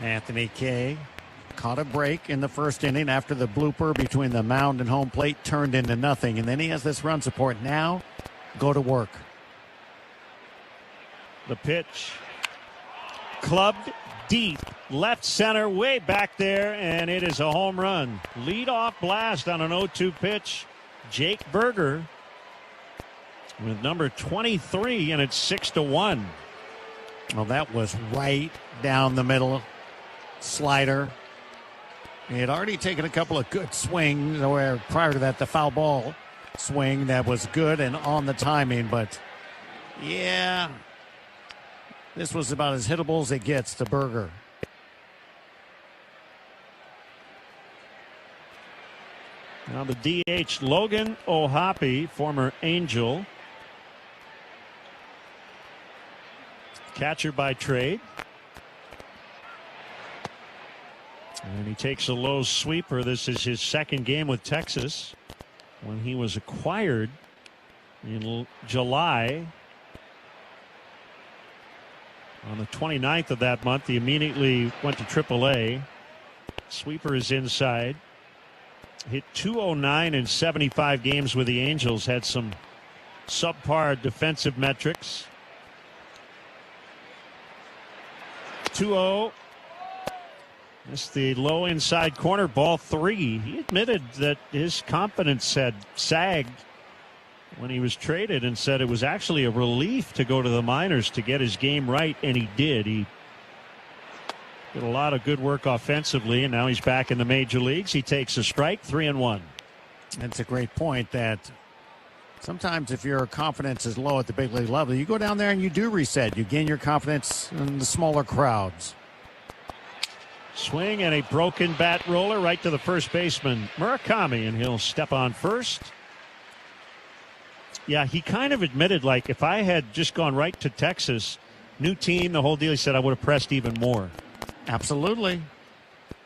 Anthony Kay caught a break in the first inning after the blooper between the mound and home plate turned into nothing. And then he has this run support. Now, go to work. The pitch. Clubbed deep. Left center, way back there, and it is a home run. Lead-off blast on an 0-2 pitch. Jake Berger with number 23, and it's 6-1. Well, that was right down the middle. Slider. He had already taken a couple of good swings, where prior to that, the foul ball swing that was good and on the timing. But, yeah, this was about as hittable as it gets to Berger. Now the DH, Logan O'Hoppe, former Angel. Catcher by trade. And he takes a low sweeper. This is his second game with Texas. When he was acquired in July, on the 29th of that month, he immediately went to AAA. Sweeper is inside. Hit .209 in 75 games with the Angels. Had some subpar defensive metrics. 2-0. Missed the low inside corner, ball 3. He admitted that his confidence had sagged when he was traded and said it was actually a relief to go to the minors to get his game right, and he did. He did a lot of good work offensively, and now he's back in the major leagues. He takes a strike, 3-1. That's a great point, that sometimes if your confidence is low at the big league level, you go down there and you do reset. You gain your confidence in the smaller crowds. Swing and a broken bat roller right to the first baseman, Murakami, and he'll step on first. Yeah, he kind of admitted, like, if I had just gone right to Texas, new team, the whole deal, he said I would have pressed even more. Absolutely.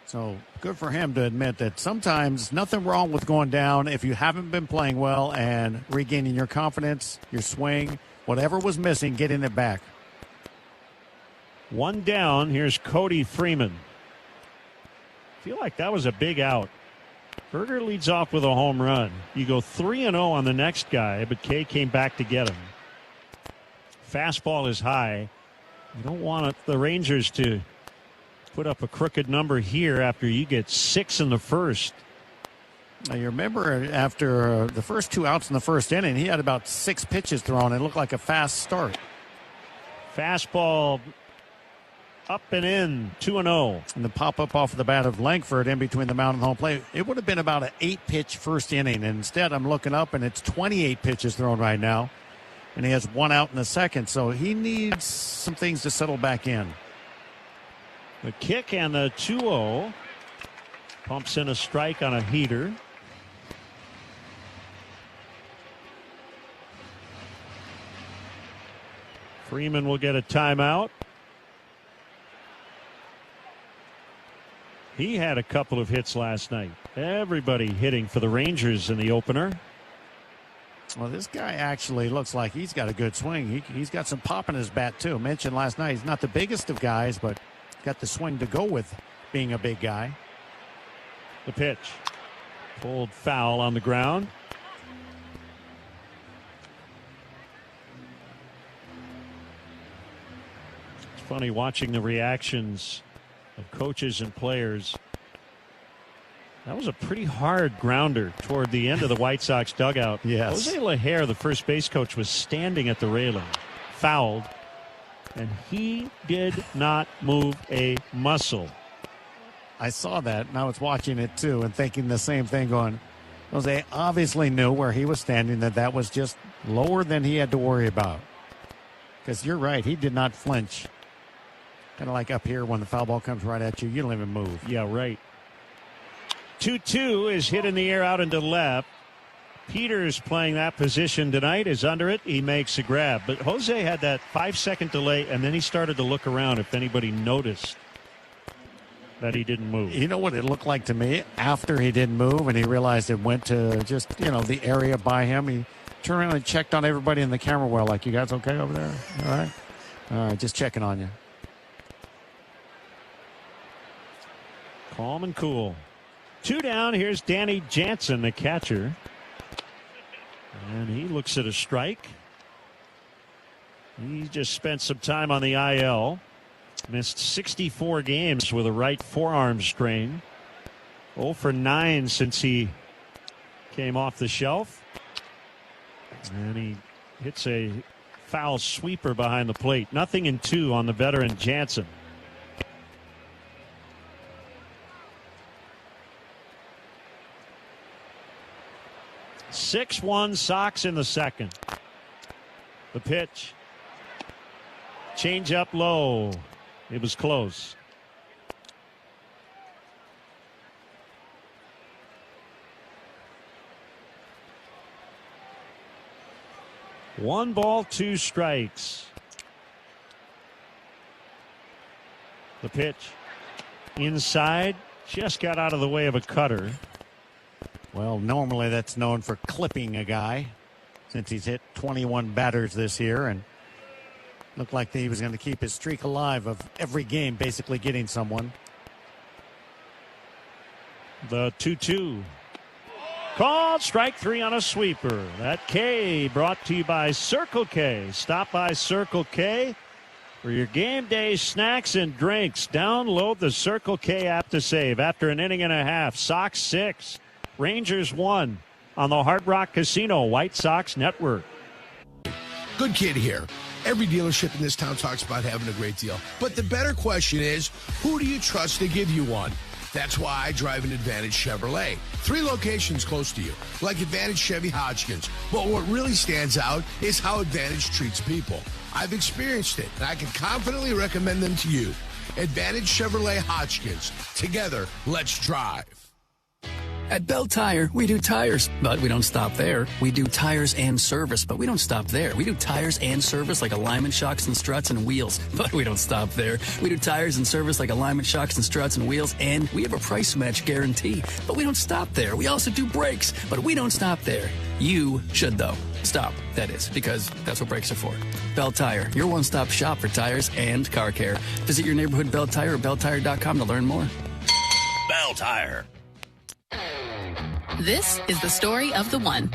So good for him to admit that sometimes nothing wrong with going down if you haven't been playing well and regaining your confidence, your swing, whatever was missing, getting it back. One down. Here's Cody Freeman. Feel like that was a big out. Berger leads off with a home run. You go 3-0 on the next guy, but Kay came back to get him. Fastball is high. You don't want the Rangers to put up a crooked number here after you get 6 in the first. Now you remember after the first 2 outs in the first inning, he had about 6 pitches thrown. It looked like a fast start. Fastball up and in, 2-0. And the pop-up off of the bat of Langford in between the mound and home plate. It would have been about an 8-pitch first inning. And instead, I'm looking up, and it's 28 pitches thrown right now. And he has 1 out in the second. So he needs some things to settle back in. The kick and the 2-0. Pumps in a strike on a heater. Freeman will get a timeout. He had a couple of hits last night. Everybody hitting for the Rangers in the opener. Well, this guy actually looks like he's got a good swing. He's got some pop in his bat, too. Mentioned last night, he's not the biggest of guys, but got the swing to go with being a big guy. The pitch. Pulled foul on the ground. It's funny watching the reactions of coaches and players. That was a pretty hard grounder toward the end of the White Sox dugout. Yes. Jose Lajer, the first base coach, was standing at the railing, fouled, and he did not move a muscle. I saw that, and I was watching it too and thinking the same thing, going, Jose obviously knew where he was standing, that was just lower than he had to worry about. Because you're right, he did not flinch. Kind of like up here when the foul ball comes right at you, you don't even move. Yeah, right. 2-2 is hit in the air out into left. Peters playing that position tonight is under it. He makes a grab. But Jose had that 5-second delay, and then he started to look around if anybody noticed that he didn't move. You know what it looked like to me? After he didn't move and he realized it went to just, the area by him, he turned around and checked on everybody in the camera well, like, you guys okay over there? All right? All right, just checking on you. Calm and cool. 2 down. Here's Danny Jansen, the catcher. And he looks at a strike. He just spent some time on the IL. Missed 64 games with a right forearm strain. 0 for 9 since he came off the shelf. And he hits a foul sweeper behind the plate. 0-2 on the veteran Jansen. Six-1 Sox in the second. The pitch. Change up low. It was close. One ball, 2 strikes. The pitch. Inside. Just got out of the way of a cutter. Well, normally that's known for clipping a guy, since he's hit 21 batters this year and looked like he was going to keep his streak alive of every game basically getting someone. The 2-2. Called strike 3 on a sweeper. That K brought to you by Circle K. Stop by Circle K for your game day snacks and drinks. Download the Circle K app to save. After an inning and a half, Sox 6, Rangers 1 on the Hard Rock Casino White Sox Network. Good kid here. Every dealership in this town talks about having a great deal. But the better question is, who do you trust to give you one? That's why I drive an Advantage Chevrolet. 3 locations close to you, like Advantage Chevy Hodgkins. But what really stands out is how Advantage treats people. I've experienced it, and I can confidently recommend them to you. Advantage Chevrolet Hodgkins. Together, let's drive. At Bell Tire, we do tires, but we don't stop there. We do tires and service, but we don't stop there. We do tires and service like alignment shocks and struts and wheels, but we don't stop there. We do tires and service like alignment shocks and struts and wheels, and we have a price match guarantee, but we don't stop there. We also do brakes, but we don't stop there. You should, though. Stop, that is, because that's what brakes are for. Bell Tire, your one-stop shop for tires and car care. Visit your neighborhood Bell Tire or belltire.com to learn more. Bell Tire. This is the story of the one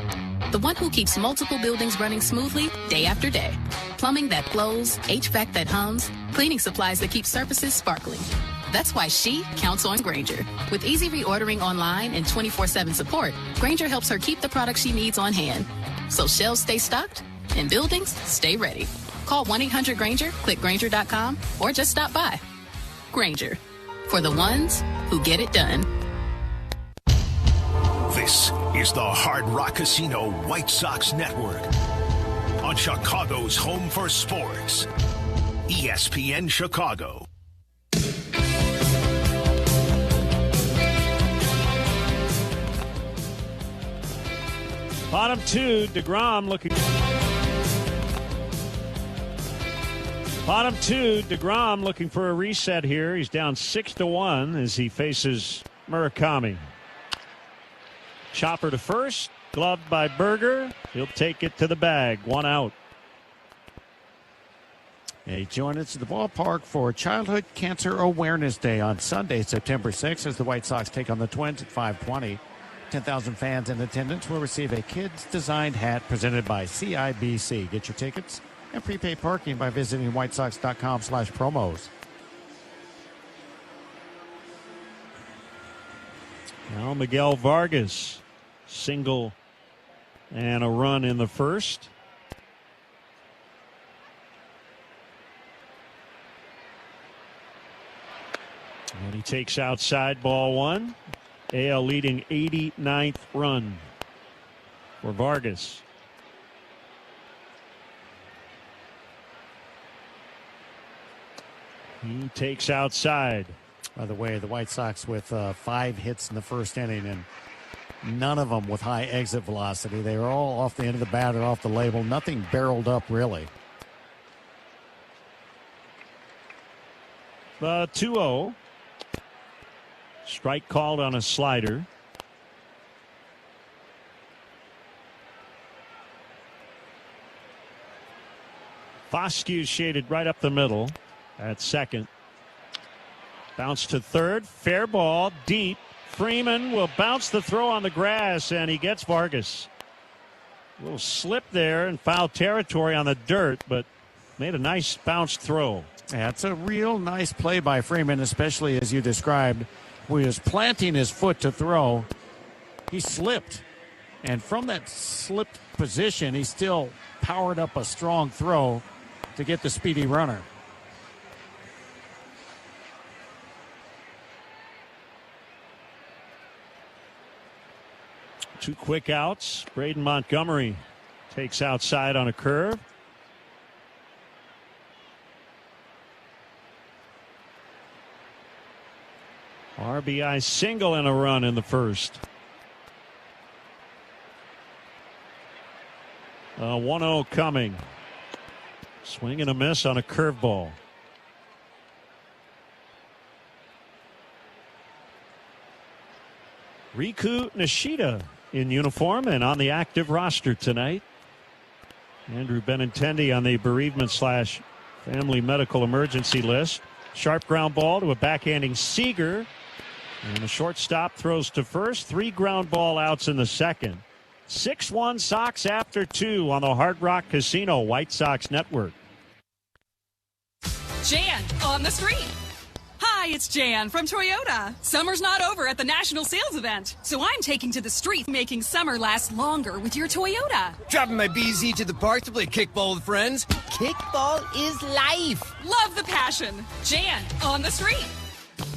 who keeps multiple buildings running smoothly day after day. Plumbing that flows, HVAC that hums, cleaning supplies that keep surfaces sparkling. That's why she counts on Grainger. With easy reordering online and 24/7 support, Grainger helps her keep the products she needs on hand. So shelves stay stocked and buildings stay ready. Call 1-800-GRAINGER, click Grainger.com, or just stop by. Grainger, for the ones who get it done. This is the Hard Rock Casino White Sox Network on Chicago's home for sports, ESPN Chicago. Bottom 2, DeGrom looking. Bottom 2, DeGrom looking for a reset here. He's down 6-1 as he faces Murakami. Chopper to first, gloved by Berger. He'll take it to the bag. 1 out. Hey, join us at the ballpark for Childhood Cancer Awareness Day on Sunday, September 6th, as the White Sox take on the Twins at 5:20. 10,000 fans in attendance will receive a kids-designed hat presented by CIBC. Get your tickets and prepaid parking by visiting whitesox.com/promos. Now Miguel Vargas, single and a run in the first. And he takes outside, ball 1. AL leading 89th run for Vargas. He takes outside. By the way, the White Sox with 5 hits in the first inning, and none of them with high exit velocity. They were all off the end of the bat or off the label. Nothing barreled up, really. The 2-0. Strike called on a slider. Foscue shaded right up the middle at second. Bounce to third. Fair ball. Deep. Freeman will bounce the throw on the grass, and he gets Vargas. A little slip there in foul territory on the dirt, but made a nice bounce throw. Yeah, it's a real nice play by Freeman, especially as you described, where he was planting his foot to throw. He slipped, and from that slipped position, he still powered up a strong throw to get the speedy runner. Two quick outs. Braden Montgomery takes outside on a curve. RBI single and a run in the first. 1-0 coming. Swing and a miss on a curveball. Riku Nishida in uniform and on the active roster tonight. Andrew Benintendi on the bereavement/family medical emergency list. Sharp ground ball to a backhanding Seager. And the shortstop throws to first. 3 ground ball outs in the second. 6-1 Sox after 2 on the Hard Rock Casino White Sox Network. Jan on the street. Hi, it's Jan from Toyota. Summer's not over at the National Sales Event, so I'm taking to the street making summer last longer with your Toyota. Dropping my BZ to the park to play kickball with friends. Kickball is life. Love the passion. Jan on the street.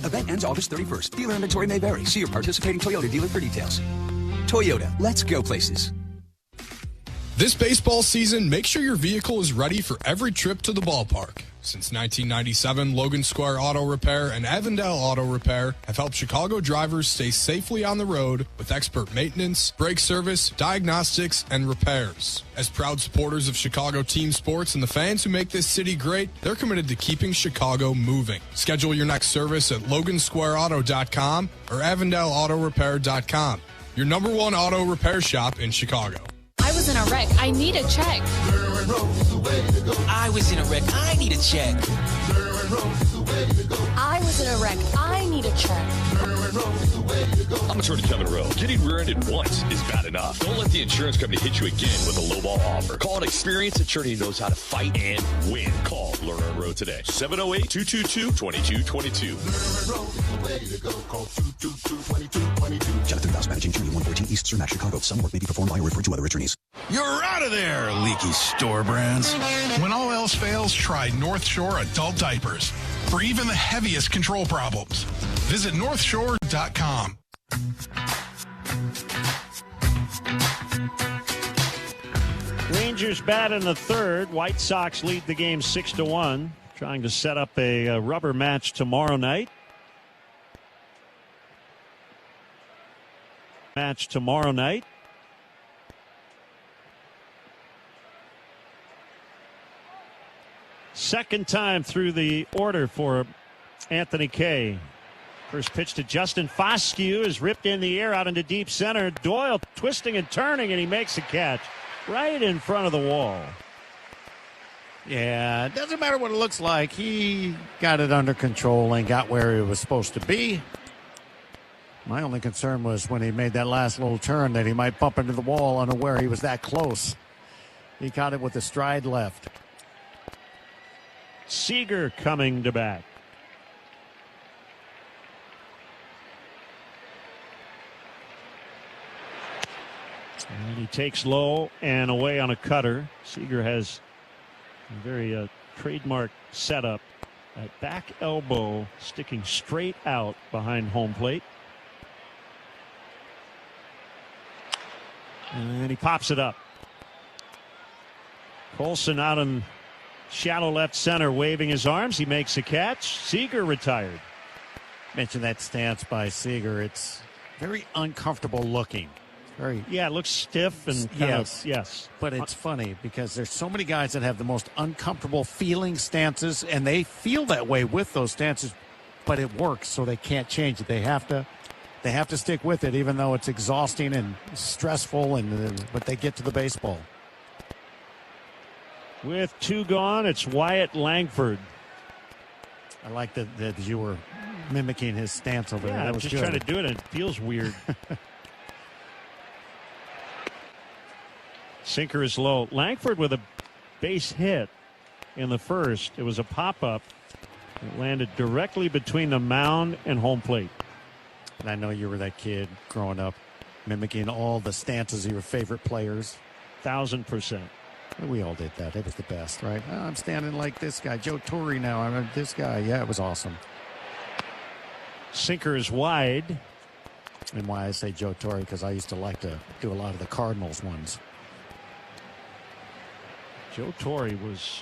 Event ends August 31st. Dealer inventory may vary. See your participating Toyota dealer for details. Toyota, let's go places. This baseball season, make sure your vehicle is ready for every trip to the ballpark. Since 1997, Logan Square Auto Repair and Avondale Auto Repair have helped Chicago drivers stay safely on the road with expert maintenance, brake service, diagnostics, and repairs. As proud supporters of Chicago team sports and the fans who make this city great, they're committed to keeping Chicago moving. Schedule your next service at LoganSquareAuto.com or AvondaleAutoRepair.com. Your number one auto repair shop in Chicago. I was in a wreck. I need a check. I was in a wreck. I need a check. I was in a wreck. I need a check. I'm attorney Kevin Rowe. Getting rear-ended once is bad enough. Don't let the insurance company hit you again with a lowball offer. Call an experienced attorney who knows how to fight and win. Call Lerner and Rowe today. 708-222-2222. Jonathan Voss, managing attorney, 114 East Cermak, Chicago. Some work may be performed by or referred to other attorneys. You're out of there, leaky store brands. When all else fails, try North Shore Adult Diapers for even the heaviest control problems. Visit northshore.com. Rangers bat in the third. White Sox lead the game 6-1. Trying to set up a rubber match tomorrow night. Second time through the order for Anthony Kay. First pitch to Justin Foscue is ripped in the air out into deep center. Doyle twisting and turning, and he makes a catch right in front of the wall. Yeah, it doesn't matter what it looks like. He got it under control and got where he was supposed to be. My only concern was when he made that last little turn that he might bump into the wall unaware he was that close. He caught it with a stride left. Seager coming to bat. And he takes low and away on a cutter. Seager has a very trademark setup. That back elbow sticking straight out behind home plate. And he pops it up. Colson out in shallow left center, waving his arms. He makes a catch. Seager retired. Mentioned that stance by Seager. It's very uncomfortable looking. It looks stiff and yes. But it's funny because there's so many guys that have the most uncomfortable feeling stances, and they feel that way with those stances, but it works, so they can't change it. They have to stick with it, even though it's exhausting and stressful, but they get to the baseball. With 2 gone, it's Wyatt Langford. I like that you were mimicking his stance over there. Yeah, That I'm was just good. trying to do it, and it feels weird. Sinker is low. Langford with a base hit in the first. It was a pop-up. It landed directly between the mound and home plate. And I know you were that kid growing up, mimicking all the stances of your favorite players. 1,000%. We all did that. It was the best, right? Oh, I'm standing like this guy, Joe Torre now. I'm this guy. Yeah, it was awesome. Sinker is wide. And why I say Joe Torre, because I used to like to do a lot of the Cardinals ones. Joe Torre was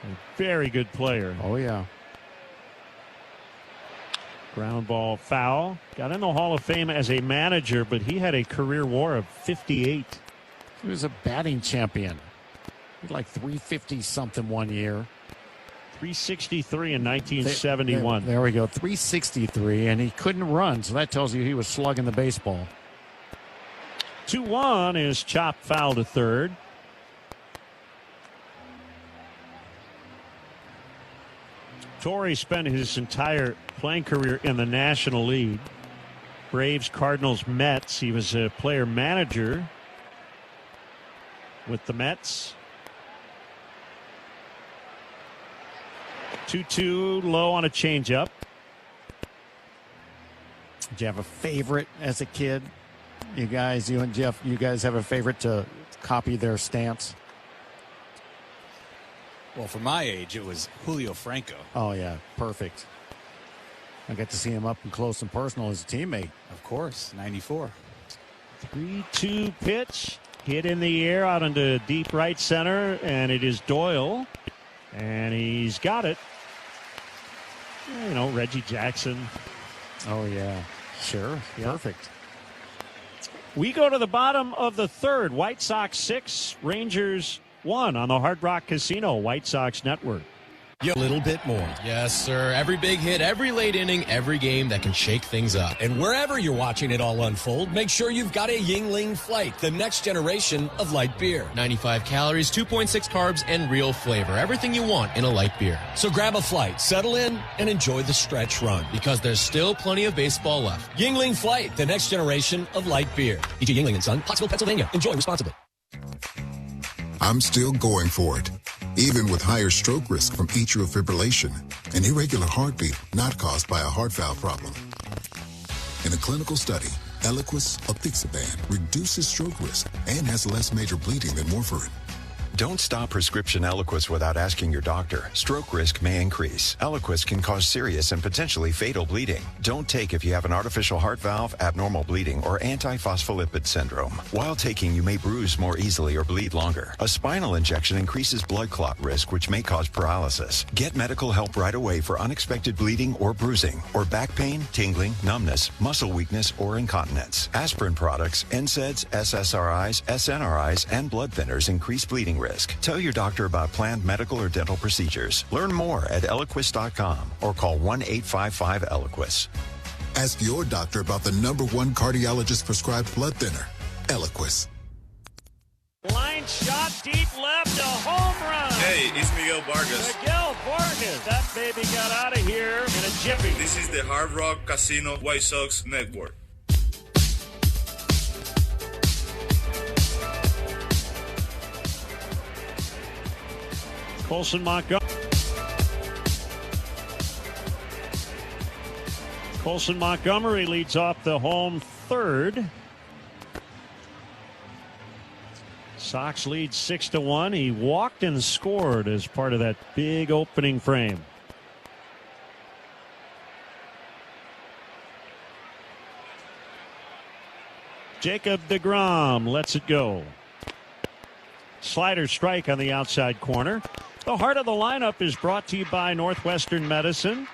a very good player. Oh, yeah. Ground ball foul. Got in the Hall of Fame as a manager, but he had a career WAR of 58. He was a batting champion. He had like 350 something one year. 363 in 1971. There we go. 363, and he couldn't run, so that tells you he was slugging the baseball. 2-1 is chopped foul to third. Torre spent his entire playing career in the National League. Braves, Cardinals, Mets. He was a player manager with the Mets. 2-2 low on a changeup. Did you have a favorite as a kid? You guys, you and Jeff, you guys have a favorite to copy their stance? Well, for my age, it was Julio Franco. Oh, yeah. Perfect. I got to see him up and close and personal as a teammate. Of course. 94. 3-2 pitch. Hit in the air out into deep right center, and it is Doyle. And he's got it. You know, Reggie Jackson. Oh, yeah. Sure. Yeah. Perfect. We go to the bottom of the third. White Sox 6, Rangers 1 on the Hard Rock Casino White Sox Network. A little bit more. Yes, sir. Every big hit, every late inning, every game that can shake things up. And wherever you're watching it all unfold, make sure you've got a Yingling Flight, the next generation of light beer. 95 calories, 2.6 carbs, and real flavor. Everything you want in a light beer. So grab a flight, settle in, and enjoy the stretch run. Because there's still plenty of baseball left. Yingling Flight, the next generation of light beer. E.G. Yingling & Son, Pottsville, Pennsylvania. Enjoy responsibly. I'm still going for it, even with higher stroke risk from atrial fibrillation, an irregular heartbeat not caused by a heart valve problem. In a clinical study, Eliquis apixaban reduces stroke risk and has less major bleeding than warfarin. Don't stop prescription Eliquis without asking your doctor. Stroke risk may increase. Eliquis can cause serious and potentially fatal bleeding. Don't take if you have an artificial heart valve, abnormal bleeding, or antiphospholipid syndrome. While taking, you may bruise more easily or bleed longer. A spinal injection increases blood clot risk, which may cause paralysis. Get medical help right away for unexpected bleeding or bruising, or back pain, tingling, numbness, muscle weakness, or incontinence. Aspirin products, NSAIDs, SSRIs, SNRIs, and blood thinners increase bleeding risk. Tell your doctor about planned medical or dental procedures. Learn more at Eliquis.com or call 1-855-ELIQUIS. Ask your doctor about the #1 cardiologist prescribed blood thinner, Eliquis. Line shot deep left, a home run. Hey, it's Miguel Vargas. Miguel Vargas. That baby got out of here in a jiffy. This is the Hard Rock Casino White Sox Network. Colson Montgomery leads off the home third. Sox lead 6-1. He walked and scored as part of that big opening frame. Jacob deGrom lets it go. Slider strike on the outside corner. The heart of the lineup is brought to you by Northwestern Medicine,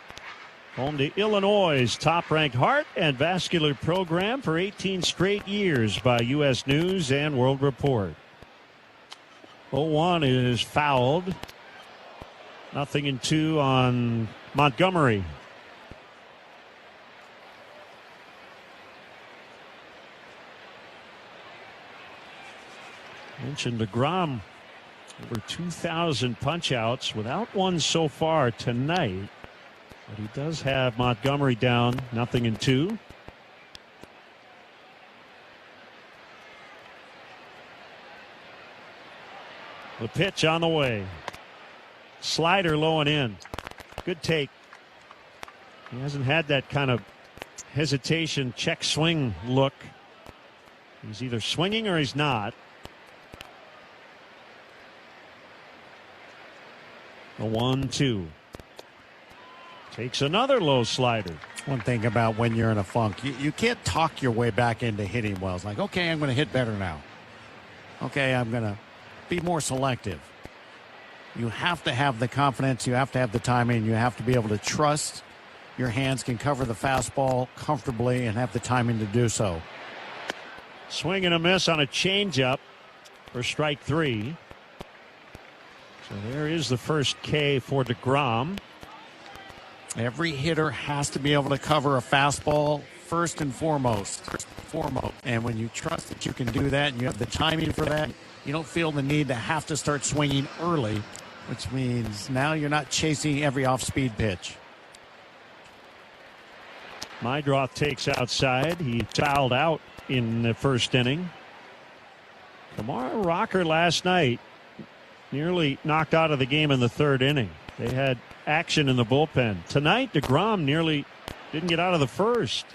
home to Illinois' top-ranked heart and vascular program for 18 straight years by U.S. News and World Report. 0-1 is fouled. 0-2 on Montgomery. Mentioned deGrom, over 2,000 punch-outs without one so far tonight. But he does have Montgomery down 0-2. The pitch on the way. Slider low and in. Good take. He hasn't had that kind of hesitation, check swing look. He's either swinging or he's not. The 1-2. Takes another low slider. One thing about when you're in a funk, you can't talk your way back into hitting well. It's like, okay, I'm going to hit better now. Okay, I'm going to be more selective. You have to have the confidence. You have to have the timing. You have to be able to trust your hands can cover the fastball comfortably and have the timing to do so. Swing and a miss on a changeup for strike 3. So there is the first K for DeGrom. Every hitter has to be able to cover a fastball first and foremost. And when you trust that you can do that and you have the timing for that, you don't feel the need to have to start swinging early, which means now you're not chasing every off-speed pitch. Meidroth takes outside. He fouled out in the first inning. Kamara Rocker last night nearly knocked out of the game in the third inning. They had action in the bullpen. Tonight, DeGrom nearly didn't get out of the first.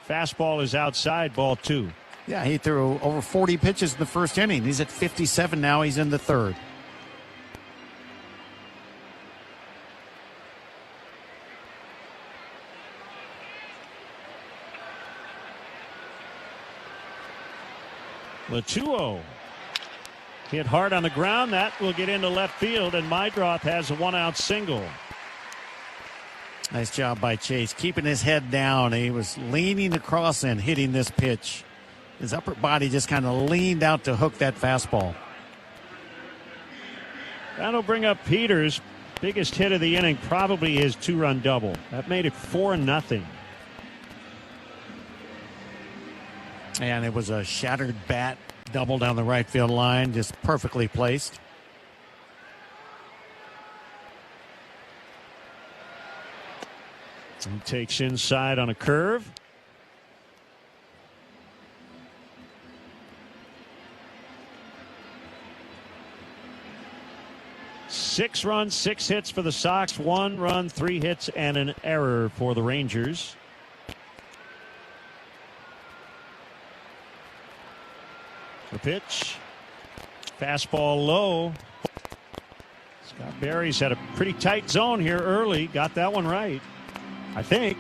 Fastball is outside, ball 2. Yeah, he threw over 40 pitches in the first inning. He's at 57 now. He's in the third. The 2-0. Hit hard on the ground. That will get into left field, and Meidroth has a 1-out single. Nice job by Chase, keeping his head down. He was leaning across and hitting this pitch. His upper body just kind of leaned out to hook that fastball. That'll bring up Peters. Biggest hit of the inning, probably his 2-run double. That made it 4-0. And it was a shattered bat double down the right field line, just perfectly placed. He takes inside on a curve. Six runs, 6 hits for the Sox, 1 run, 3 hits, and an error for the Rangers. The pitch. Fastball low. Scott Barry's had a pretty tight zone here early. Got that one right, I think.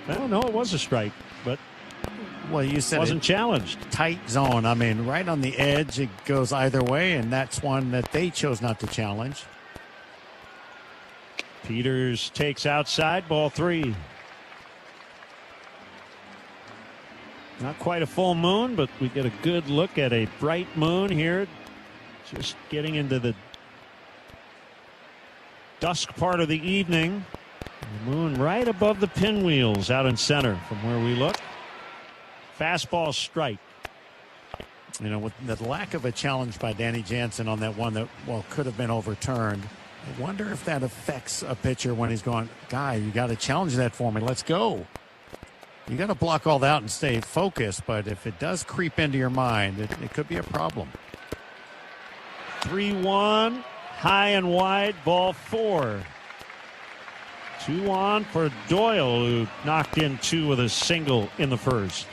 I don't know. It was a strike, but well, you said wasn't challenged. Tight zone. I mean, right on the edge. It goes either way, and that's one that they chose not to challenge. Peters takes outside, ball 3. Not quite a full moon, but we get a good look at a bright moon here. Just getting into the dusk part of the evening. The moon right above the pinwheels out in center from where we look. Fastball strike. You know, with the lack of a challenge by Danny Jansen on that one that, well, could have been overturned. I wonder if that affects a pitcher when he's going, guy, you got to challenge that for me. Let's go. You got to block all that out and stay focused, but if it does creep into your mind, it could be a problem. 3-1, high and wide, ball 4. 2 on for Doyle, who knocked in 2 with a single in the first.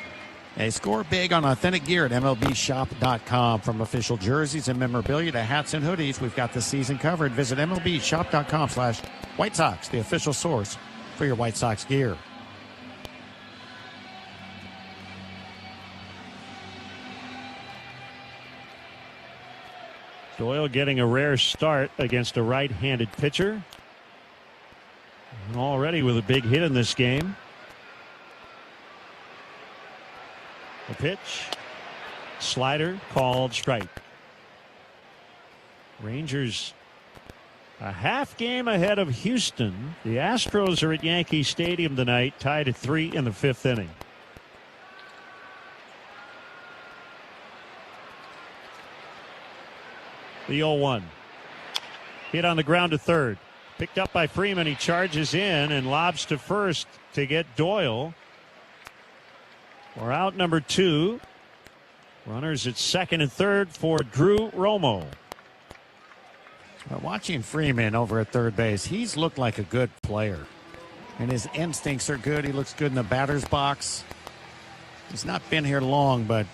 Hey, score big on authentic gear at MLBshop.com. From official jerseys and memorabilia to hats and hoodies, we've got the season covered. Visit MLBshop.com/White Sox, the official source for your White Sox gear. Doyle getting a rare start against a right-handed pitcher. And already with a big hit in this game. The pitch. Slider called strike. Rangers a half game ahead of Houston. The Astros are at Yankee Stadium tonight, tied at 3 in the 5th inning. The 0-1. Hit on the ground to third. Picked up by Freeman. He charges in and lobs to first to get Doyle. We're out number 2. Runners at second and third for Drew Romo. Watching Freeman over at third base, he's looked like a good player. And his instincts are good. He looks good in the batter's box. He's not been here long, but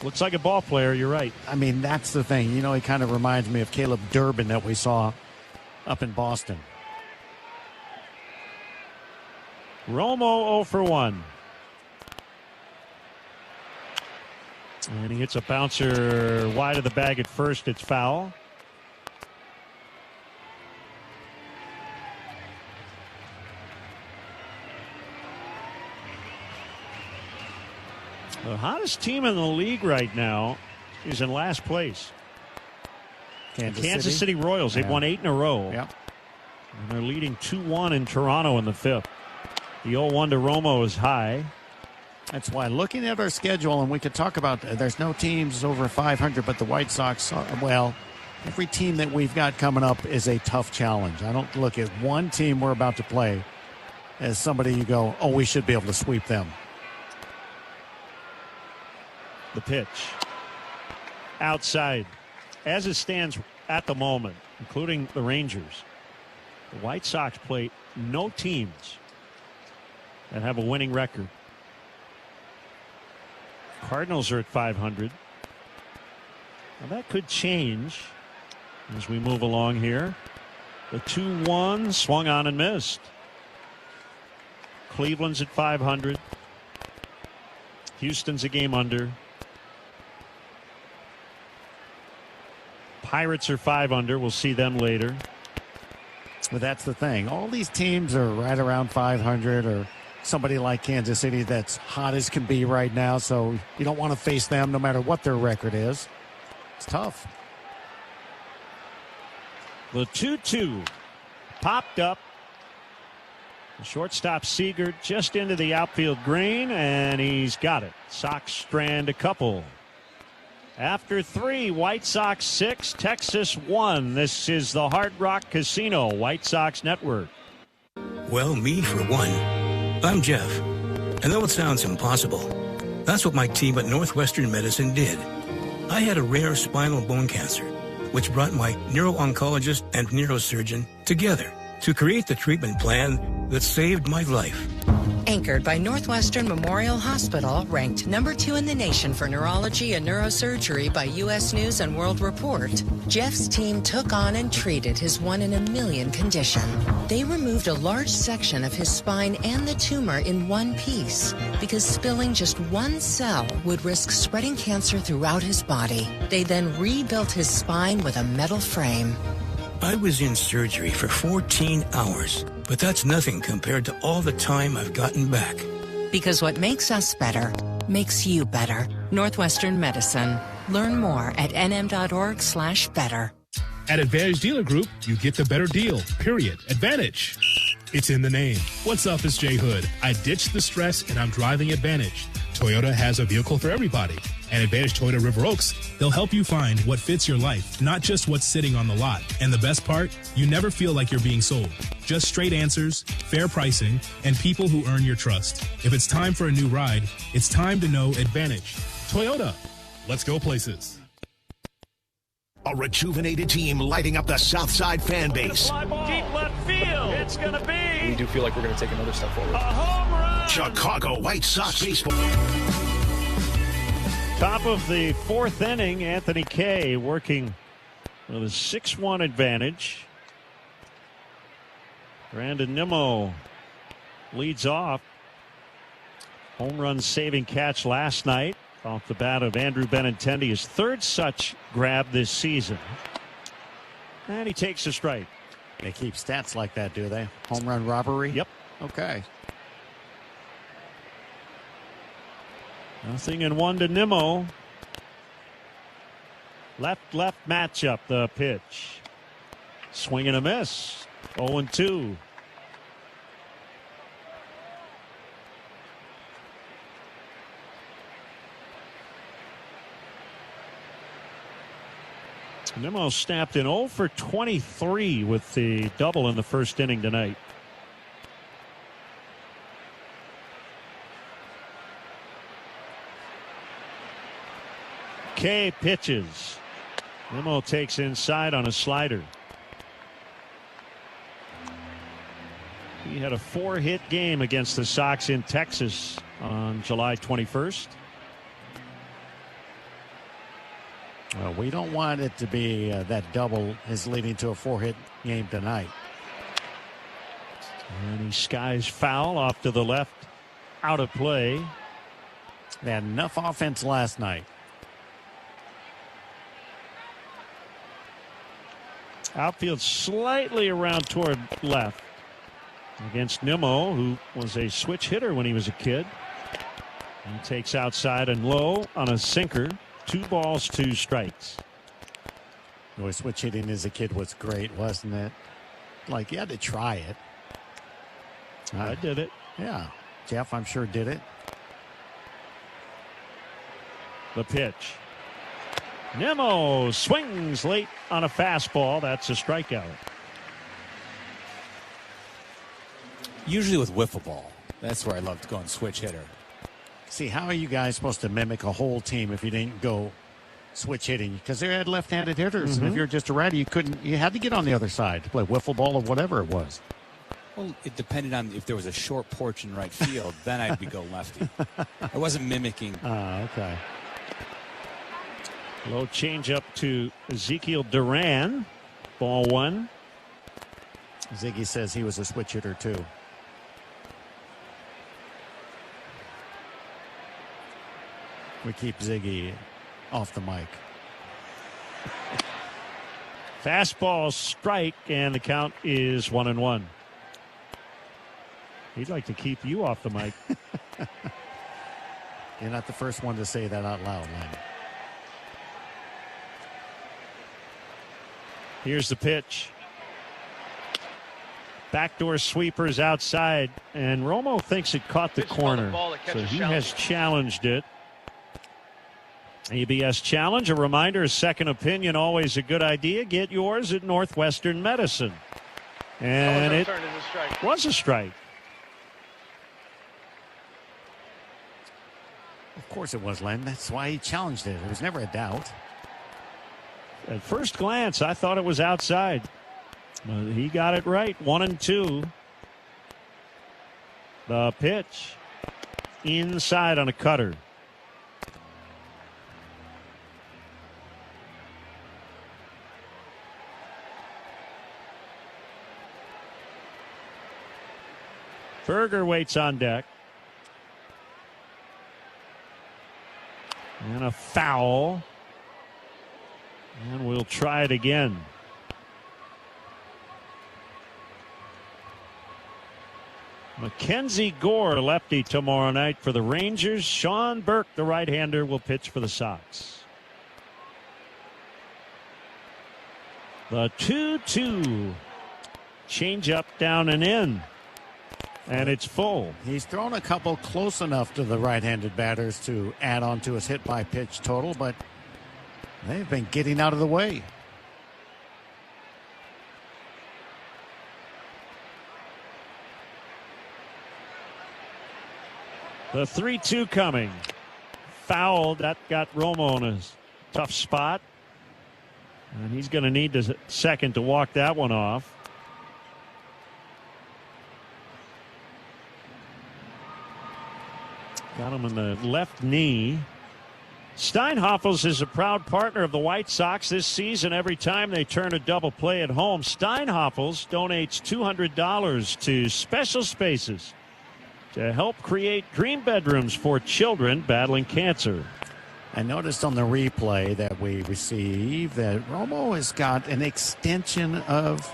looks like a ball player. You're right. I mean, that's the thing. You know, he kind of reminds me of Caleb Durbin that we saw up in Boston. Romo 0 for 1. And he hits a bouncer wide of the bag at first. It's foul. The hottest team in the league right now is in last place. Kansas City Royals. They've won 8 in a row. Yep. And they're leading 2-1 in Toronto in the 5th. The 0-1 to Romo is high. That's why looking at our schedule, and we could talk about, there's no teams over 500, but the White Sox are, well, every team that we've got coming up is a tough challenge. I don't look at one team we're about to play as somebody you go, oh, we should be able to sweep them. The pitch. Outside. As it stands at the moment, including the Rangers, the White Sox play no teams that have a winning record. Cardinals are at 500. Now that could change as we move along here. The 2-1 swung on and missed. Cleveland's at 500. Houston's a game under. Pirates are 5 under. We'll see them later. But that's the thing. All these teams are right around 500, or somebody like Kansas City that's hot as can be right now. So you don't want to face them no matter what their record is. It's tough. The 2-2 popped up. The shortstop Seager just into the outfield green, and he's got it. Sox strand a couple. After 3, White Sox 6, Texas 1. This is the Hard Rock Casino White Sox Network. Well, me for one. I'm Jeff. I know it sounds impossible. That's what my team at Northwestern Medicine did. I had a rare spinal bone cancer, which brought my neuro-oncologist and neurosurgeon together to create the treatment plan that saved my life. Anchored by Northwestern Memorial Hospital, ranked number 2 in the nation for neurology and neurosurgery by U.S. News and World Report, Jeff's team took on and treated his 1 in a million condition. They removed a large section of his spine and the tumor in one piece because spilling just one cell would risk spreading cancer throughout his body. They then rebuilt his spine with a metal frame. I was in surgery for 14 hours, but that's nothing compared to all the time I've gotten back. Because what makes us better makes you better. Northwestern Medicine. Learn more at nm.org/better. At Advantage Dealer Group, you get the better deal, period. Advantage. It's in the name. What's up, it's Jay Hood. I ditched the stress and I'm driving Advantage. Toyota has a vehicle for everybody. And Advantage Toyota River Oaks, they'll help you find what fits your life, not just what's sitting on the lot. And the best part, you never feel like you're being sold. Just straight answers, fair pricing, and people who earn your trust. If it's time for a new ride, it's time to know Advantage. Toyota, let's go places. A rejuvenated team lighting up the Southside fan base. Fly ball. Deep left field. It's going to be. We do feel like we're going to take another step forward. A home run. Chicago White Sox baseball. Top of the 4th inning, Anthony Kay working with a 6-1 advantage. Brandon Nimmo leads off. Home run saving catch last night off the bat of Andrew Benintendi, his 3rd such grab this season. And he takes a strike. They keep stats like that, do they? Home run robbery? Yep. Okay. 0-1 to Nimmo. Left matchup, the pitch. Swing and a miss. 0-2. Nimmo snapped in 0 for 23 with the double in the first inning tonight. Kay pitches. Nimmo takes inside on a slider. He had a 4-hit game against the Sox in Texas on July 21st. Well, we don't want it to be that double is leading to a 4-hit game tonight. And he skies foul off to the left, out of play. They had enough offense last night. Outfield slightly around toward left against Nimmo, who was a switch hitter when he was a kid. He takes outside and low on a sinker. 2 balls, 2 strikes. Boy, switch hitting as a kid was great, wasn't it? Like, you had to try it. I did it. Yeah. Jeff, I'm sure, did it. The pitch. Nimmo swings late on a fastball. That's a strikeout. Usually with wiffle ball. That's where I loved going switch hitter. See, how are you guys supposed to mimic a whole team if you didn't go switch hitting? Because they had left-handed hitters, and if you're just a righty, you couldn't. You had to get on the other side to play wiffle ball or whatever it was. Well, it depended on if there was a short porch in right field, then I'd be go lefty. I wasn't mimicking. Okay. Low changeup to Ezekiel Duran. Ball 1. Ziggy says he was a switch hitter too. We keep Ziggy off the mic. Fastball strike, and the count is 1-1. He'd like to keep you off the mic. You're not the first one to say that out loud, man. Here's the pitch. Backdoor sweepers outside, and Romo thinks it caught the corner. So he has challenged it. ABS challenge. A reminder, a second opinion, always a good idea. Get yours at Northwestern Medicine. And it was a strike. Of course it was, Len. That's why he challenged it. There was never a doubt. At first glance, I thought it was outside. He got it right. 1-2. The pitch. Inside on a cutter. Berger waits on deck. And a foul. And we'll try it again. Mackenzie Gore, lefty tomorrow night for the Rangers. Sean Burke, the right-hander, will pitch for the Sox. The 2-2. Change up, down and in. And it's full. He's thrown a couple close enough to the right-handed batters to add on to his hit by pitch total, but they've been getting out of the way. The 3-2 coming. Foul. That got Romo in a tough spot. And he's going to need the second to walk that one off. Got him in the left knee. Steinhoffels is a proud partner of the White Sox this season. Every time they turn a double play at home, Steinhoffels donates $200 to Special Spaces to help create dream bedrooms for children battling cancer. I noticed on the replay that we received that Romo has got an extension of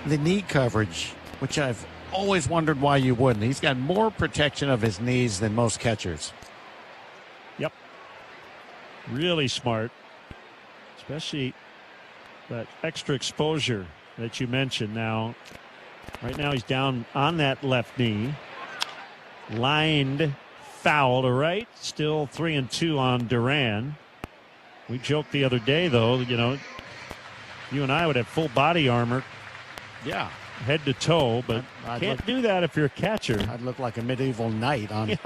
the knee coverage, which I've always wondered why you wouldn't. He's got more protection of his knees than most catchers. Yep. Really smart. Especially that extra exposure that you mentioned. Now, right now he's down on that left knee. Lined foul to right. Still 3-2 on Duran. We joked the other day, though, you know, You and I would have full body armor. Yeah. Head to toe, but can't do that if you're a catcher. I'd look like a medieval knight on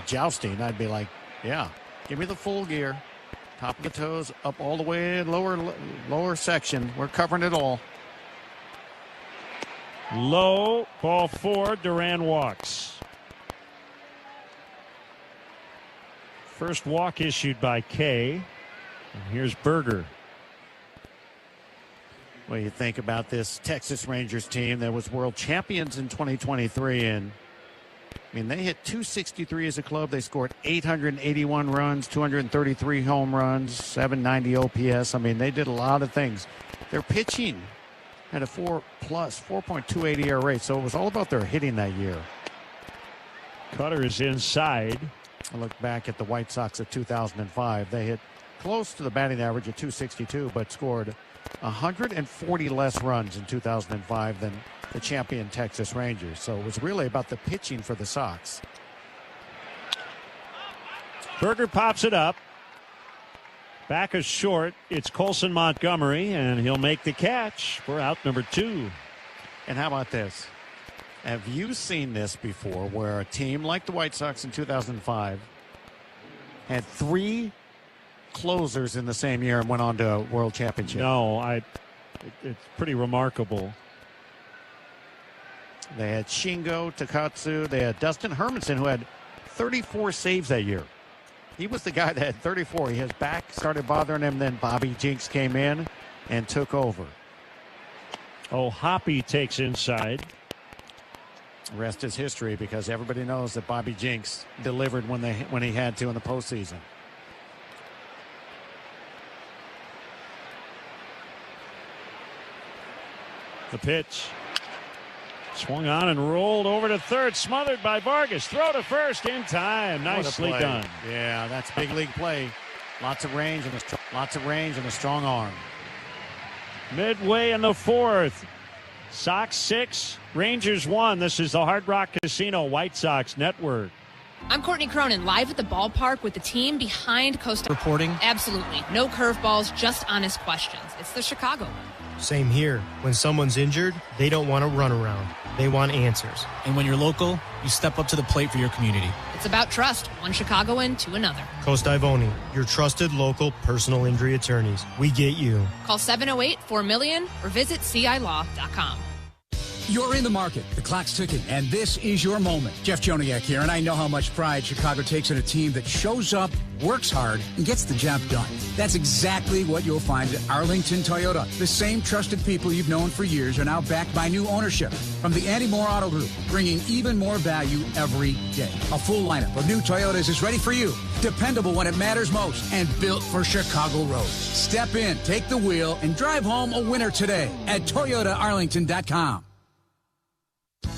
jousting. I'd be like, yeah, give me the full gear. Top of the toes, up all the way, lower section. We're covering it all. Low, ball 4, Duran walks. First walk issued by Kay. And here's Berger. What do you think about this Texas Rangers team that was world champions in 2023? And I mean, they hit 263 as a club. They scored 881 runs, 233 home runs, 790 OPS. I mean, they did a lot of things. Their pitching had a 4.28 ERA, so it was all about their hitting that year. Cutter is inside. I look back at the White Sox of 2005. They hit close to the batting average of 262, but scored 140 less runs in 2005 than the champion Texas Rangers. So it was really about the pitching for the Sox. Berger pops it up. Back is short. It's Colson Montgomery, and he'll make the catch for out number 2. And how about this? Have you seen this before where a team like the White Sox in 2005 had 3 closers in the same year and went on to a world championship? No, it's pretty remarkable. They had Shingo Takatsu. They had Dustin Hermanson, who had 34 saves that year. He was the guy that had 34. His back started bothering him. Then Bobby Jinks came in and took over. Oh, Hoppy takes inside. The rest is history because everybody knows that Bobby Jinks delivered when he had to in the postseason. The pitch. Swung on and rolled over to third. Smothered by Vargas. Throw to first in time. Nicely done. Yeah, that's big league play. Lots of range and a strong arm. Midway in the 4th. Sox 6, Rangers 1. This is the Hard Rock Casino White Sox Network. I'm Courtney Cronin, live at the ballpark with the team behind Costa. Reporting? Absolutely. No curveballs, just honest questions. It's the Chicago one. Same here. When someone's injured, they don't want to run around. They want answers. And when you're local, you step up to the plate for your community. It's about trust, one Chicagoan to another. Costa Ivoni, your trusted local personal injury attorneys. We get you. Call 708-4-MILLION or visit CILaw.com. You're in the market. The clock's ticking, and this is your moment. Jeff Joniak here, and I know how much pride Chicago takes in a team that shows up, works hard, and gets the job done. That's exactly what you'll find at Arlington Toyota. The same trusted people you've known for years are now backed by new ownership. From the Andy Moore Auto Group, bringing even more value every day. A full lineup of new Toyotas is ready for you. Dependable when it matters most, and built for Chicago roads. Step in, take the wheel, and drive home a winner today at ToyotaArlington.com.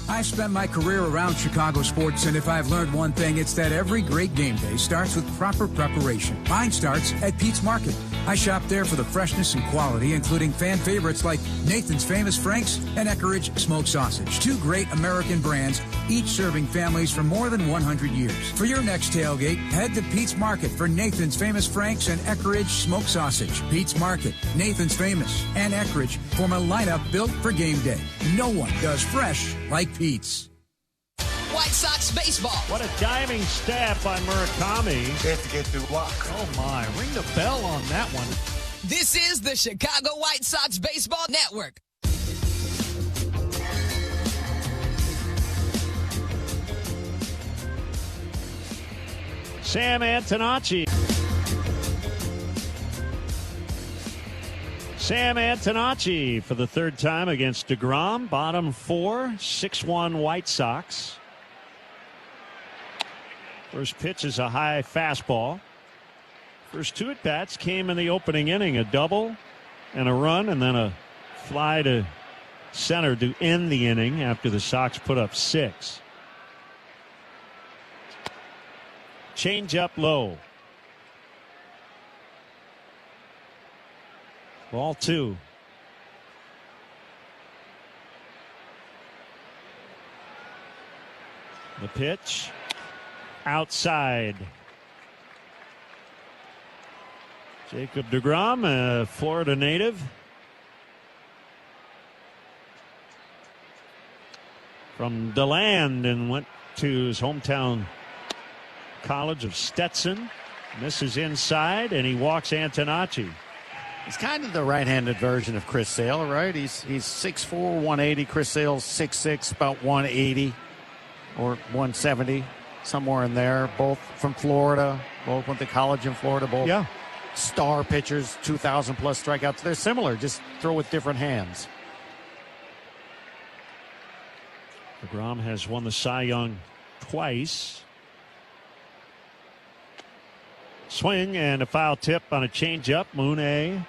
I've spent my career around Chicago sports, and if I've learned one thing, it's that every great game day starts with proper preparation. Mine starts at Pete's Market. I shop there for the freshness and quality, including fan favorites like Nathan's Famous Franks and Eckeridge Smoked Sausage. 2 great American brands, each serving families for more than 100 years. For your next tailgate, head to Pete's Market for Nathan's Famous Franks and Eckeridge Smoked Sausage. Pete's Market, Nathan's Famous, and Eckeridge form a lineup built for game day. No one does fresh like Pete's. White Sox baseball. What a diving stab by Murakami. They have to get through block. Oh, my. Ring the bell on that one. This is the Chicago White Sox Baseball Network. Sam Antonacci. Sam Antonacci for the 3rd time against DeGrom. Bottom 4, 6-1 White Sox. First pitch is a high fastball. First 2 at-bats came in the opening inning. A double and a run, and then a fly to center to end the inning after the Sox put up 6. Change up low. Ball 2. The pitch outside. Jacob deGrom, a Florida native, from DeLand and went to his hometown college of Stetson. Misses inside, and he walks Antonacci. He's kind of the right-handed version of Chris Sale, right? He's 6'4", 180. Chris Sale's 6'6", about 180 or 170, somewhere in there. Both from Florida. Both went to college in Florida. Both star pitchers, 2,000-plus strikeouts. They're similar, just throw with different hands. DeGrom has won the Cy Young twice. Swing and a foul tip on a changeup. Mooney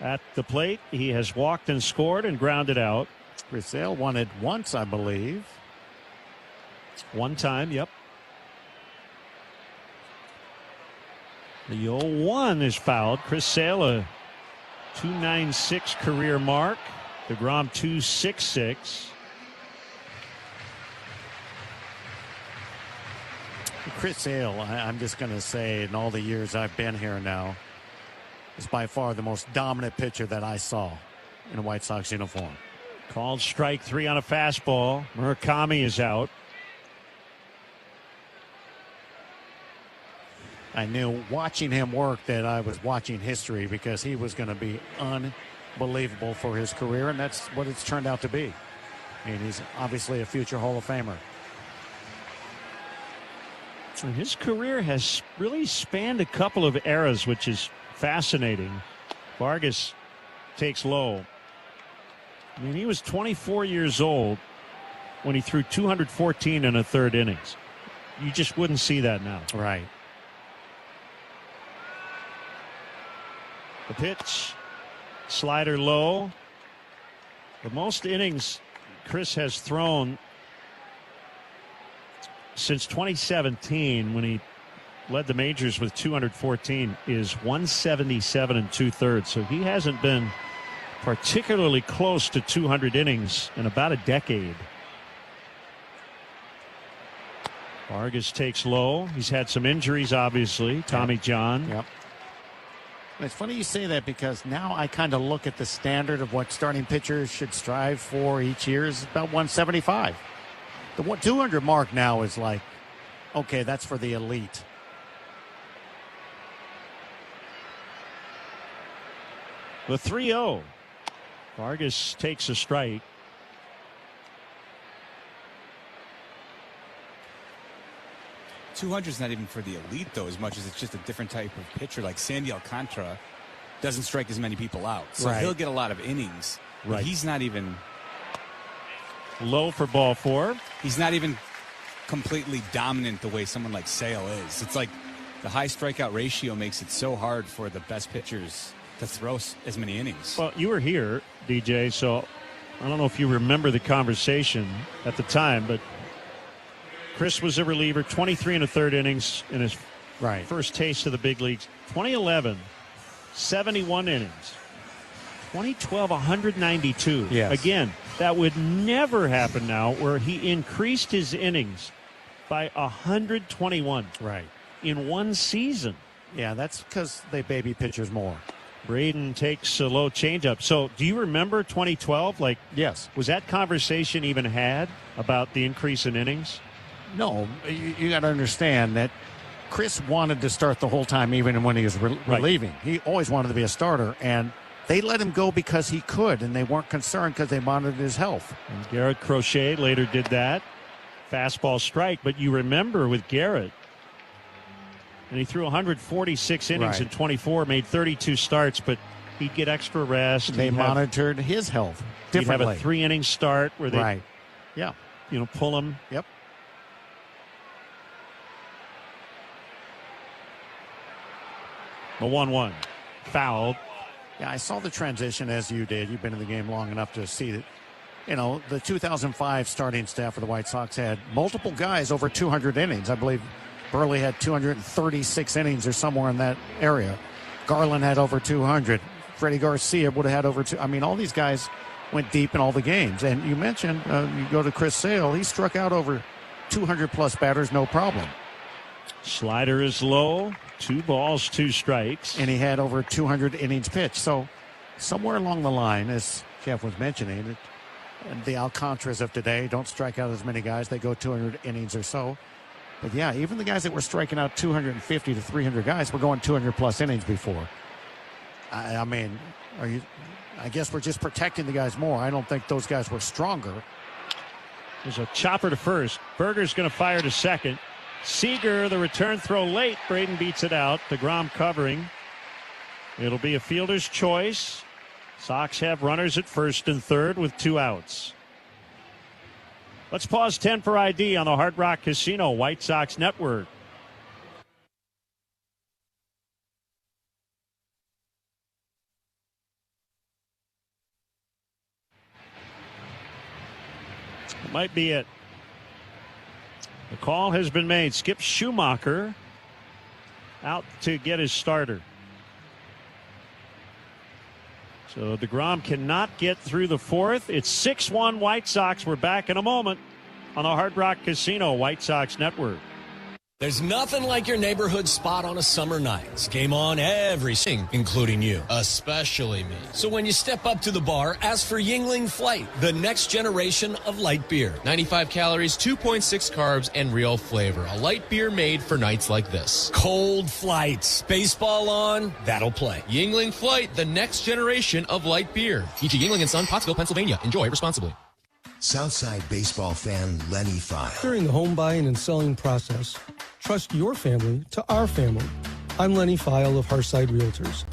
at the plate. He has walked and scored and grounded out. Chris Sale won it once, I believe. One time, yep. The 0-1 is fouled. Chris Sale, a 2.96 career mark. DeGrom 2.66. Chris Sale, I'm just going to say, in all the years I've been here now, is by far the most dominant pitcher that I saw in a White Sox uniform. Called strike 3 on a fastball. Murakami is out. I knew watching him work that I was watching history, because he was going to be unbelievable for his career, and that's what it's turned out to be. I mean, he's obviously a future Hall of Famer. His career has really spanned a couple of eras, which is fascinating. Vargas takes low. I mean, he was 24 years old when he threw 214 in a third innings. You just wouldn't see that now. Right. The pitch, slider low. The most innings Chris has thrown since 2017, when he led the majors with 214, is 177 2/3. So he hasn't been particularly close to 200 innings in about a decade. Vargas takes low. He's had some injuries, obviously. Tommy John. Yep. It's funny you say that, because now I kind of look at the standard of what starting pitchers should strive for each year is about 175. The 200 mark now is like, okay, that's for the elite. The 3-0. Vargas takes a strike. .200 is not even for the elite, though, as much as it's just a different type of pitcher. Like Sandy Alcantara doesn't strike as many people out, so he'll get a lot of innings. Right. But he's not even low for ball 4. He's not even completely dominant the way someone like Sale is. It's like the high strikeout ratio makes it so hard for the best pitchers to throw as many innings. Well, you were here, DJ, so I don't know if you remember the conversation at the time, but Chris was a reliever, 23 1/3 innings in his first taste of the big leagues. 2011, 71 innings. 2012, 192. Yes. Again, that would never happen now, where he increased his innings by 121 in one season. Yeah, that's because they baby pitchers more. Braden takes a low changeup. So do you remember 2012? Like, yes. Was that conversation even had about the increase in innings? No, you got to understand that Chris wanted to start the whole time, even when he was relieving. He always wanted to be a starter, and they let him go because he could, and they weren't concerned because they monitored his health. And Garrett Crochet later did that. Fastball strike, but you remember with Garrett, and he threw 146 innings in 24, made 32 starts, but he'd get extra rest. They monitored his health differently. He'd have a 3-inning start where they, pull him. Yep. A 1-1. Fouled. Yeah, I saw the transition as you did. You've been in the game long enough to see that. You know, the 2005 starting staff for the White Sox had multiple guys over 200 innings. I believe Burley had 236 innings or somewhere in that area. Garland had over 200. Freddie Garcia would have had over 200. I mean, all these guys went deep in all the games. And you mentioned, you go to Chris Sale, he struck out over 200-plus batters, no problem. Slider is low. 2 balls, 2 strikes. And he had over 200 innings pitched. So somewhere along the line, as Jeff was mentioning, the Alcantara's of today don't strike out as many guys. They go 200 innings or so. But, yeah, even the guys that were striking out 250 to 300 guys were going 200-plus innings before. I mean, I guess we're just protecting the guys more. I don't think those guys were stronger. There's a chopper to first. Berger's going to fire to second. Seager, the return throw late. Braden beats it out. DeGrom covering. It'll be a fielder's choice. Sox have runners at first and third with 2 outs. Let's pause 10 for ID on the Hard Rock Casino White Sox Network. It might be it. The call has been made. Skip Schumacher out to get his starter. So DeGrom cannot get through the fourth. It's 6-1 White Sox. We're back in a moment on the Hard Rock Casino White Sox Network. There's nothing like your neighborhood spot on a summer night. It's game on every sing, including you. Especially me. So when you step up to the bar, ask for Yingling Flight, the next generation of light beer. 95 calories, 2.6 carbs, and real flavor. A light beer made for nights like this. Cold flights. Baseball on, that'll play. Yingling Flight, the next generation of light beer. E.G. Yingling & Son, Pottsville, Pennsylvania. Enjoy responsibly. Southside baseball fan Lenny File. During the home buying and selling process, trust your family to our family. I'm Lenny File of Hearthside Realtors.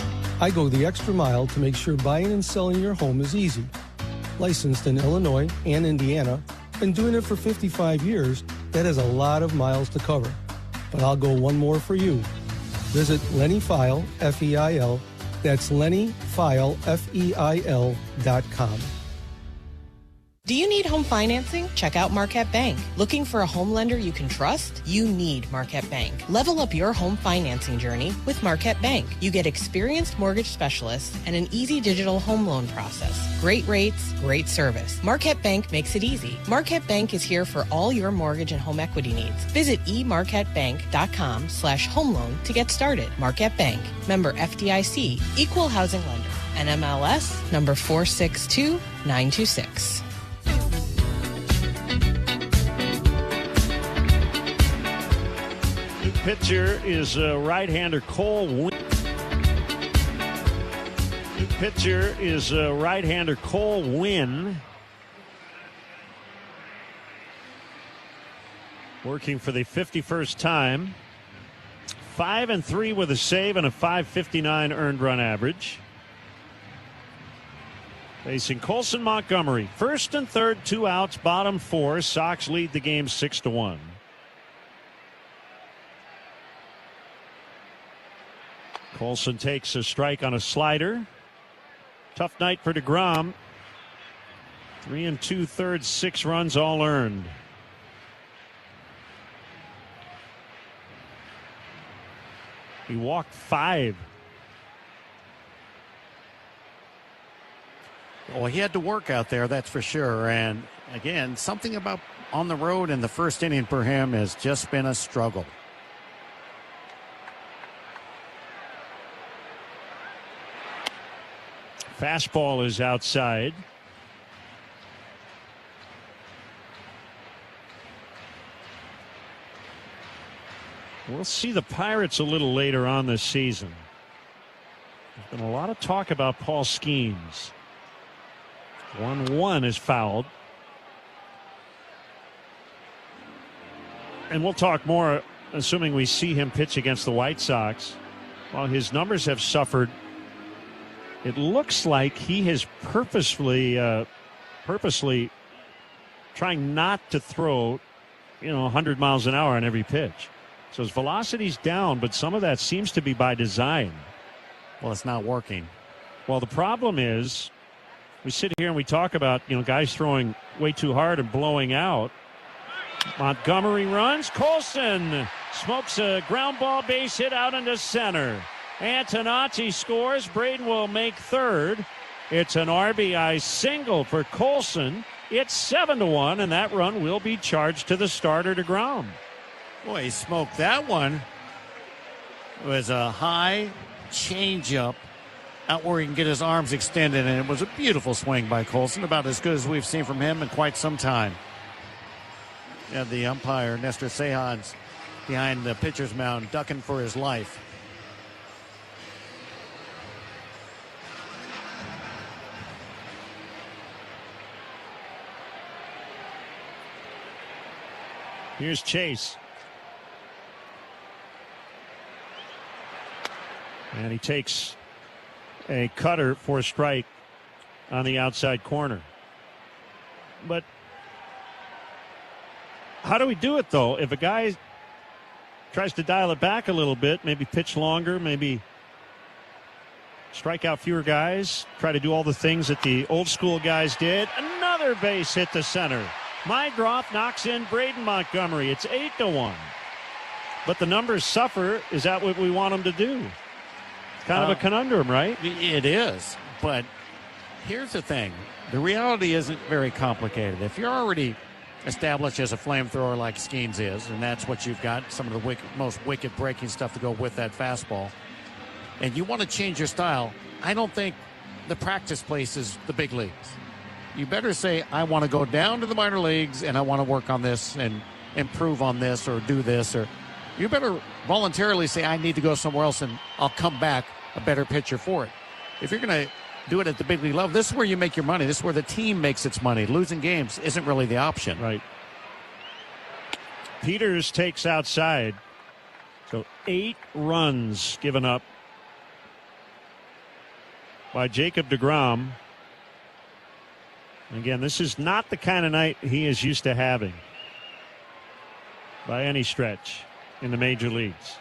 I go the extra mile to make sure buying and selling your home is easy. Licensed in Illinois and Indiana, and doing it for 55 years, that is a lot of miles to cover. But I'll go one more for you. Visit Lenny File, F-E-I-L. That's LennyFile, F-E-I-L.com. Do you need home financing? Check out Marquette Bank. Looking for a home lender you can trust? You need Marquette Bank. Level up your home financing journey with Marquette Bank. You get experienced mortgage specialists and an easy digital home loan process. Great rates, great service. Marquette Bank makes it easy. Marquette Bank is here for all your mortgage and home equity needs. Visit emarquettebank.com/home loan to get started. Marquette Bank. Member FDIC. Equal housing lender. NMLS number 462926. Pitcher is right-hander Cole Winn. Pitcher is right-hander Cole Winn. Working for the 51st time. 5-3 with a save and a .559 earned run average. Facing Colson Montgomery. First and third, 2 outs, bottom 4. Sox lead the game 6-1. Colson takes a strike on a slider. Tough night for DeGrom. 3 2/3, 6 runs all earned. He walked 5. Well, he had to work out there, that's for sure. And again, something about on the road in the first inning for him has just been a struggle. Fastball is outside. We'll see the Pirates a little later on this season. There's been a lot of talk about Paul Skeens. 1-1 is fouled. And we'll talk more, assuming we see him pitch against the White Sox. While his numbers have suffered, it looks like he has purposely trying not to throw, 100 miles an hour on every pitch. So his velocity's down, but some of that seems to be by design. Well, it's not working. Well, the problem is we sit here and we talk about, guys throwing way too hard and blowing out. Montgomery runs. Colson smokes a ground ball base hit out into center. Antonacci scores. Braden will make third. It's an RBI single for Colson. It's 7-1, and that run will be charged to the starter DeGrom. Boy, he smoked that one. It was a high changeup out where he can get his arms extended, and it was a beautiful swing by Colson, about as good as we've seen from him in quite some time. Yeah, the umpire, Nestor Sejans, behind the pitcher's mound, ducking for his life. Here's Chase. And he takes a cutter for a strike on the outside corner. But how do we do it, though? If a guy tries to dial it back a little bit, maybe pitch longer, maybe strike out fewer guys, try to do all the things that the old school guys did. Another base hit to center. Mydroth knocks in Braden Montgomery. It's 8-1. But the numbers suffer. Is that what we want them to do? It's kind of a conundrum, right? It is. But here's the thing. The reality isn't very complicated. If you're already established as a flamethrower like Skeens is, and that's what you've got, some of the most wicked breaking stuff to go with that fastball, and you want to change your style, I don't think the practice place is the big leagues. You better say, I want to go down to the minor leagues and I want to work on this and improve on this or do this. Or you better voluntarily say, I need to go somewhere else and I'll come back a better pitcher for it. If you're going to do it at the big league level, this is where you make your money. This is where the team makes its money. Losing games isn't really the option. Right. Peters takes outside. So 8 runs given up by Jacob deGrom. Again, this is not the kind of night he is used to having by any stretch in the major leagues.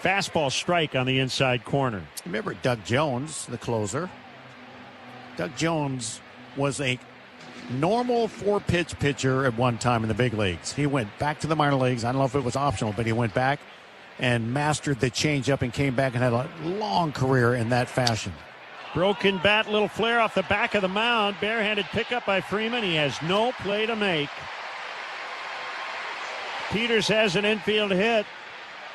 Fastball strike on the inside corner. Remember Doug Jones, the closer. Doug Jones was a normal 4-pitch pitcher at one time in the big leagues. He went back to the minor leagues. I don't know if it was optional, but he went back and mastered the changeup and came back and had a long career in that fashion. Broken bat, little flare off the back of the mound. Barehanded pickup by Freeman. He has no play to make. Peters has an infield hit.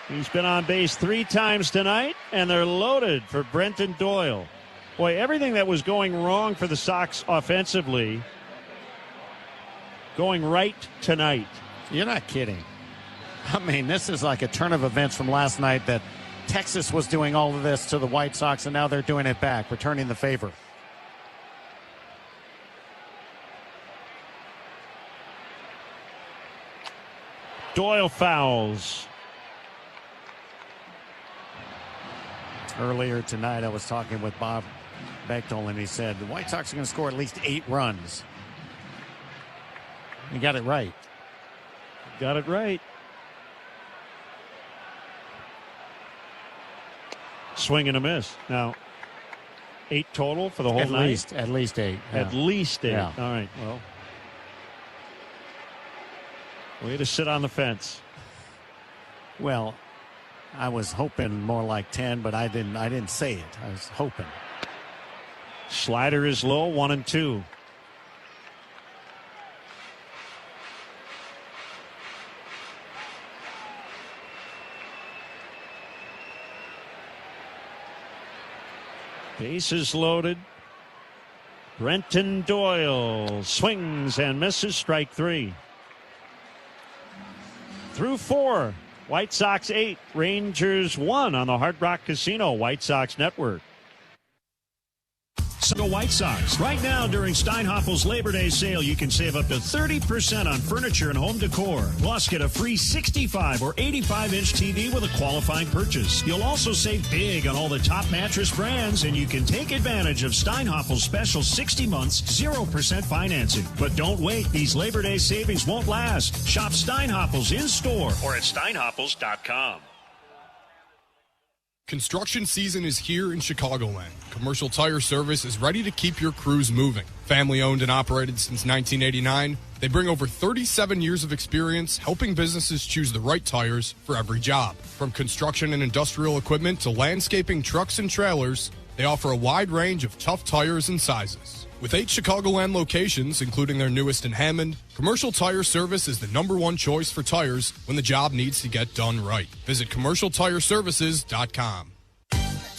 He's been on base 3 times tonight, and they're loaded for Brenton Doyle. Boy, everything that was going wrong for the Sox offensively going right tonight. You're not kidding. I mean, this is like a turn of events from last night that Texas was doing all of this to the White Sox, and now they're doing it back, returning the favor. Doyle fouls. Earlier tonight, I was talking with Bob Bechtel, and he said the White Sox are going to score at least 8 runs. He got it right. Got it right. Swing and a miss. Now, 8 total for the whole night? At least 8. Yeah. At least 8. Yeah. All right, well. Way to sit on the fence. Well, I was hoping more like 10, but I didn't say it. I was hoping. Slider is low, 1-2. Bases loaded. Brenton Doyle swings and misses, strike 3. Through 4. White Sox 8, Rangers 1 on the Hard Rock Casino White Sox Network. So go White Sox. Right now during Steinhaffel's Labor Day sale, you can save up to 30% on furniture and home decor. Plus, get a free 65 or 85-inch TV with a qualifying purchase. You'll also save big on all the top mattress brands, and you can take advantage of Steinhaffel's special 60 months, 0% financing. But don't wait. These Labor Day savings won't last. Shop Steinhaffel's in-store or at steinhaffels.com. Construction season is here in Chicagoland. Commercial Tire Service is ready to keep your crews moving. Family owned and operated since 1989, they bring over 37 years of experience helping businesses choose the right tires for every job. From construction and industrial equipment to landscaping trucks and trailers, they offer a wide range of tough tires and sizes. With 8 Chicagoland locations, including their newest in Hammond, Commercial Tire Service is the #1 choice for tires when the job needs to get done right. Visit CommercialTireServices.com.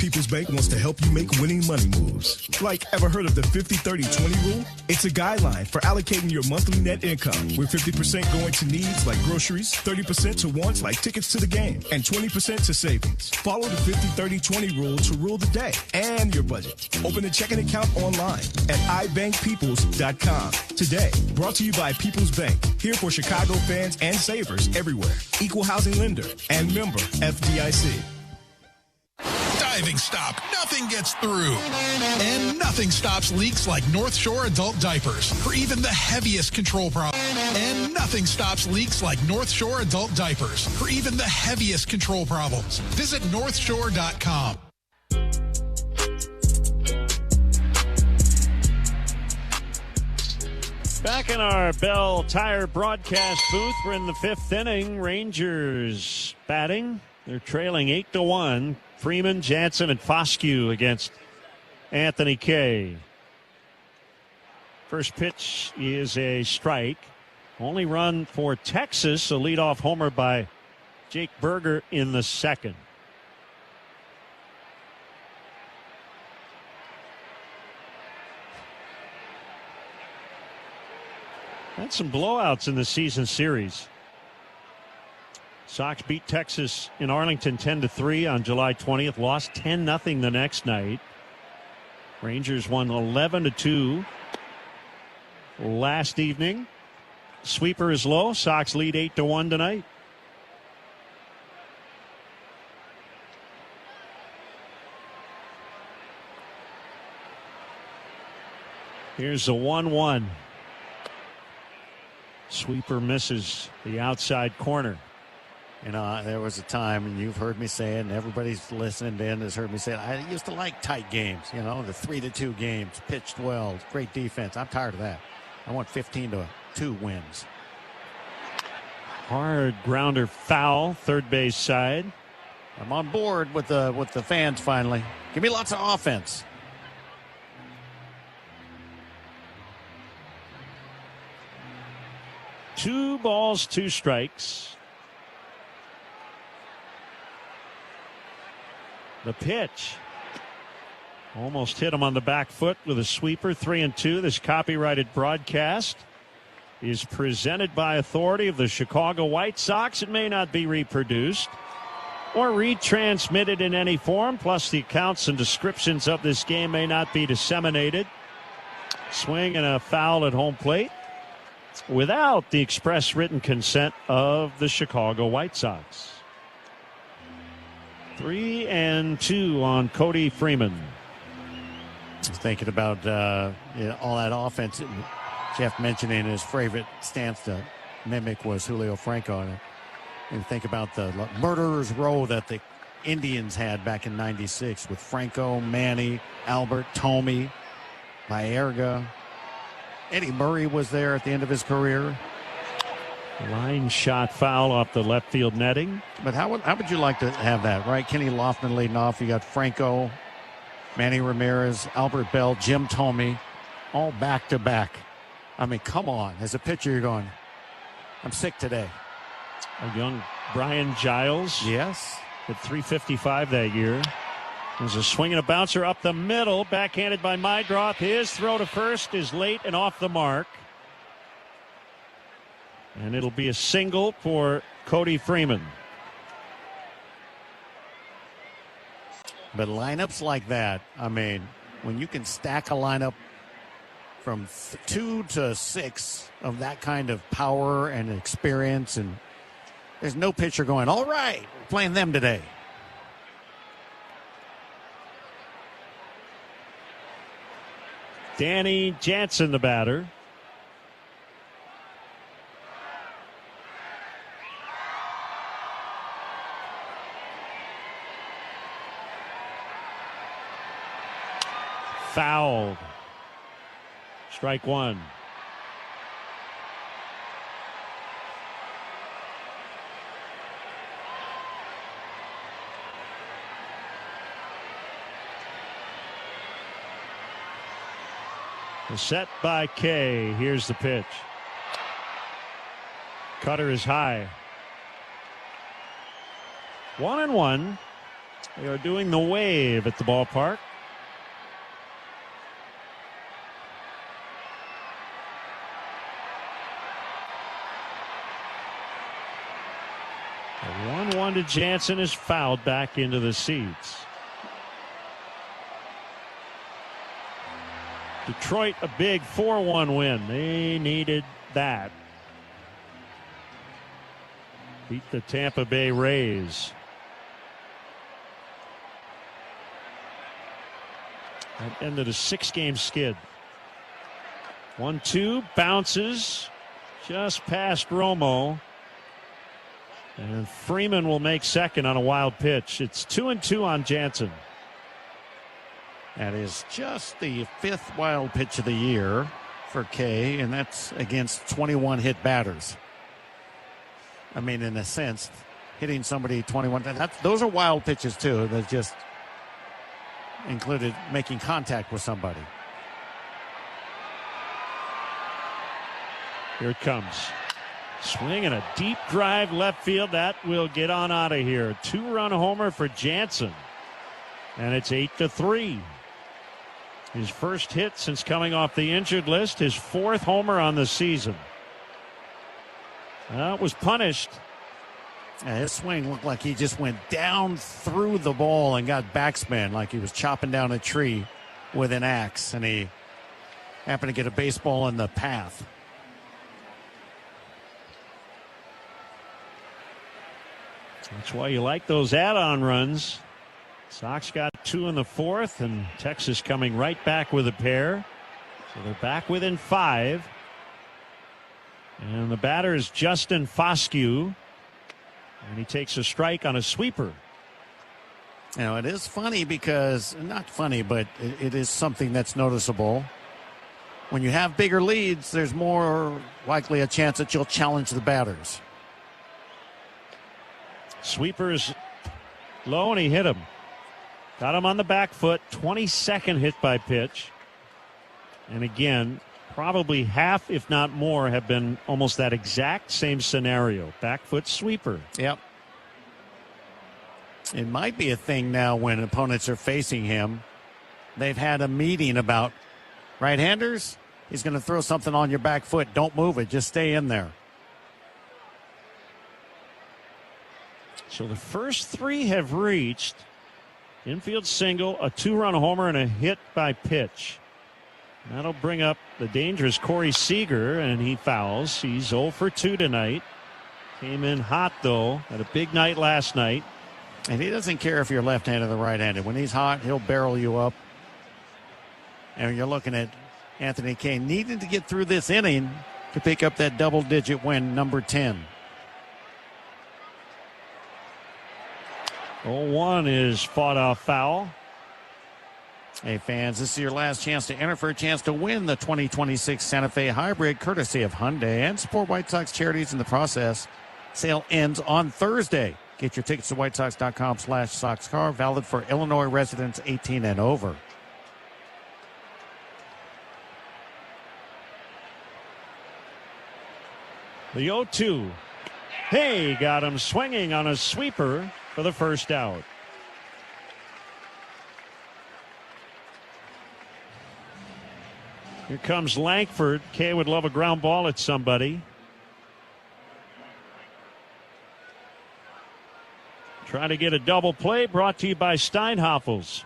People's Bank wants to help you make winning money moves. Like, ever heard of the 50-30-20 rule? It's a guideline for allocating your monthly net income, with 50% going to needs like groceries, 30% to wants like tickets to the game, and 20% to savings. Follow the 50-30-20 rule to rule the day and your budget. Open a checking account online at ibankpeoples.com today. Brought to you by People's Bank, here for Chicago fans and savers everywhere. Equal housing lender and member FDIC. Diving stop. Nothing gets through. And nothing stops leaks like North Shore adult diapers for even the heaviest control problem. And nothing stops leaks like North Shore adult diapers for even the heaviest control problems. Visit northshore.com. Back in our Bell Tire broadcast booth, we're in the fifth inning. Rangers batting. They're trailing 8-1. Freeman, Jansen, and Foscue against Anthony Kay. First pitch is a strike. Only run for Texas, a leadoff homer by Jake Berger in the second. Had some blowouts in the season series. Sox beat Texas in Arlington 10-3 on July 20th. Lost 10-0 the next night. Rangers won 11-2 last evening. Sweeper is low. Sox lead 8-1 tonight. Here's the 1-1. Sweeper misses the outside corner. You know, there was a time, and you've heard me say it, and everybody's listening in has heard me say it. I used to like tight games, you know, the 3-2 games, pitched well, great defense. I'm tired of that. I want 15-2 wins. Hard grounder foul, third base side. I'm on board with the fans finally. Give me lots of offense. Two balls, two strikes. The pitch. Almost hit him on the back foot with a sweeper. 3-2. This copyrighted broadcast is presented by authority of the Chicago White Sox. It may not be reproduced or retransmitted in any form. Plus, the accounts and descriptions of this game may not be disseminated. Swing and a foul at home plate without the express written consent of the Chicago White Sox. 3-2 on Cody Freeman. Just thinking about all that offense. Jeff mentioning his favorite stance to mimic was Julio Franco. And think about the murderer's row that the Indians had back in '96 with Franco, Manny, Albert, Thome, Baerga. Eddie Murray was there at the end of his career. Line shot foul off the left field netting. But how would you like to have that, right? Kenny Lofton leading off. You got Franco, Manny Ramirez, Albert Bell, Jim Thome, all back to back. I mean, come on. As a pitcher, you're going, I'm sick today. A young Brian Giles. Yes. At 355 that year. There's a swing and a bouncer up the middle. Backhanded by Mydroth. His throw to first is late and off the mark. And it'll be a single for Cody Freeman. But lineups like that, I mean, when you can stack a lineup from 2 to 6 of that kind of power and experience, and there's no pitcher going, all right, we're playing them today. Danny Jansen, the batter. Fouled. Strike one. Set by Kay. Here's the pitch. Cutter is high. 1-1. They are doing the wave at the ballpark. The 1-1 to Jansen is fouled back into the seats. Detroit, a big 4-1 win. They needed that. Beat the Tampa Bay Rays. That ended a 6-game skid. 1-2, bounces just past Romo. And Freeman will make second on a wild pitch. It's 2-2 on Jansen. That is just the 5th wild pitch of the year for Kay, and that's against 21 hit batters. I mean, in a sense, hitting somebody 21, those are wild pitches too. That just included making contact with somebody. Here it comes. Swing and a deep drive left field. That will get on out of here. 2-run homer for Jansen. And it's 8-3. His first hit since coming off the injured list. His 4th homer on the season. It was punished. Yeah, his swing looked like he just went down through the ball and got backspin, like he was chopping down a tree with an axe, and he happened to get a baseball in the path. That's why you like those add-on runs. Sox got 2 in the 4th, and Texas coming right back with a pair. So they're back within 5. And the batter is Justin Foscue. And he takes a strike on a sweeper. You know, it is funny because, not funny, but it is something that's noticeable. When you have bigger leads, there's more likely a chance that you'll challenge the batters. Sweeper's low, and he hit him. Got him on the back foot. 22nd hit by pitch. And again, probably half, if not more, have been almost that exact same scenario. Back foot sweeper. Yep. It might be a thing now when opponents are facing him. They've had a meeting about right-handers. He's going to throw something on your back foot. Don't move it. Just stay in there. So the first 3 have reached. Infield single, a 2-run homer, and a hit by pitch. That'll bring up the dangerous Corey Seager, and he fouls. He's 0 for 2 tonight. Came in hot, though, had a big night last night. And he doesn't care if you're left-handed or right-handed. When he's hot, he'll barrel you up. And you're looking at Anthony Kane needing to get through this inning to pick up that double-digit win, number 10. 0-1 is fought off foul. Hey, fans, this is your last chance to enter for a chance to win the 2026 Santa Fe Hybrid, courtesy of Hyundai, and support White Sox charities in the process. Sale ends on Thursday. Get your tickets to whitesox.com/SoxCar, valid for Illinois residents 18 and over. The 0-2. Hey, got him swinging on a sweeper for the first out. Here comes Langford. Kay would love a ground ball at somebody. Trying to get a double play, brought to you by Steinhoffels.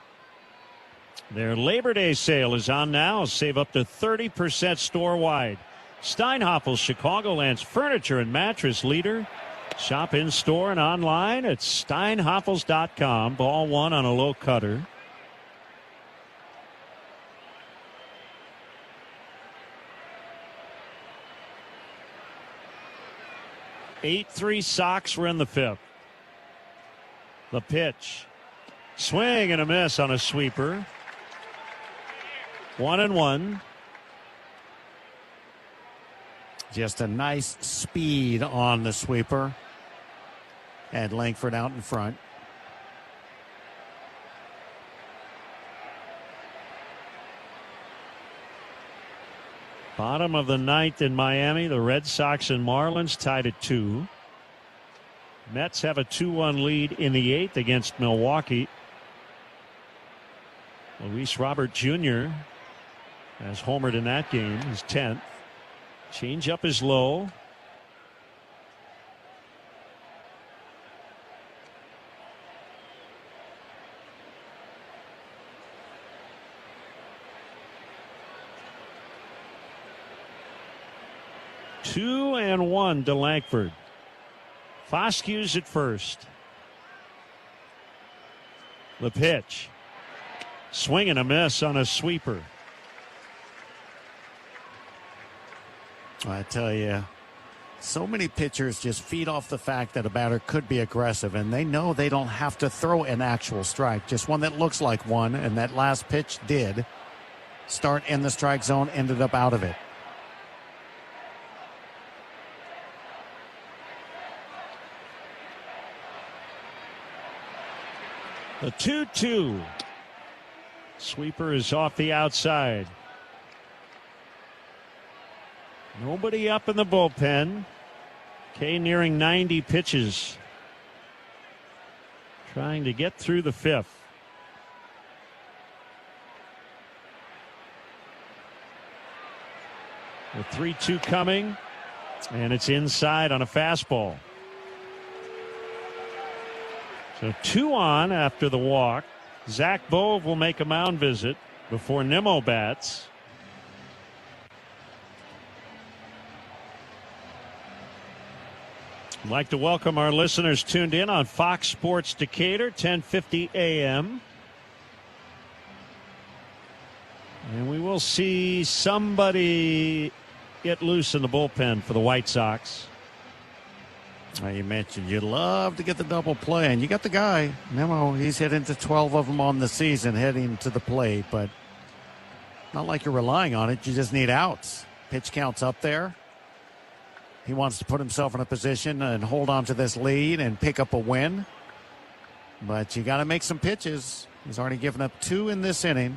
Their Labor Day sale is on now. Save up to 30% store-wide. Steinhoffels, Chicagoland's furniture and mattress leader. Shop in store and online at steinhoffels.com. Ball 1 on a low cutter. Eight 3 Sox were in the 5th. The pitch. Swing and a miss on a sweeper. 1-1. Just a nice speed on the sweeper. Had Langford out in front. Bottom of the 9th in Miami. The Red Sox and Marlins tied at 2. Mets have a 2-1 lead in the 8th against Milwaukee. Luis Robert Jr. has homered in that game, his 10th. Change up is low. Two and one to Langford. Foskew's at first. The pitch. Swing and a miss on a sweeper. I tell you, so many pitchers just feed off the fact that a batter could be aggressive, and they know they don't have to throw an actual strike, just one that looks like one, and that last pitch did start in the strike zone, ended up out of it. The 2-2. Sweeper is off the outside. Nobody up in the bullpen. Kay nearing 90 pitches. Trying to get through the fifth. The 3-2 coming. And it's inside on a fastball. So 2 on after the walk. Zach Bove will make a mound visit before Nimmo bats. I'd like to welcome our listeners tuned in on Fox Sports Decatur, 1050 AM. And we will see somebody get loose in the bullpen for the White Sox. You mentioned you'd love to get the double play, and you got the guy. Nimmo, he's hit into 12 of them on the season heading to the plate, but not like you're relying on it. You just need outs. Pitch count's up there. He wants to put himself in a position and hold on to this lead and pick up a win. But you got to make some pitches. He's already given up 2 in this inning.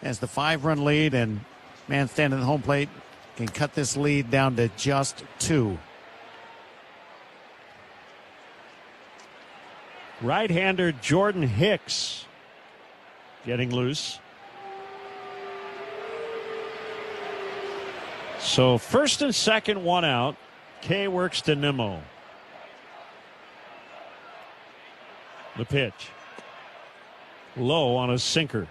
Has the 5-run lead, and man standing at the home plate can cut this lead down to just 2. Right-hander Jordan Hicks getting loose. So first and second, 1 out. Kay works to Nimmo. The pitch. Low on a sinker.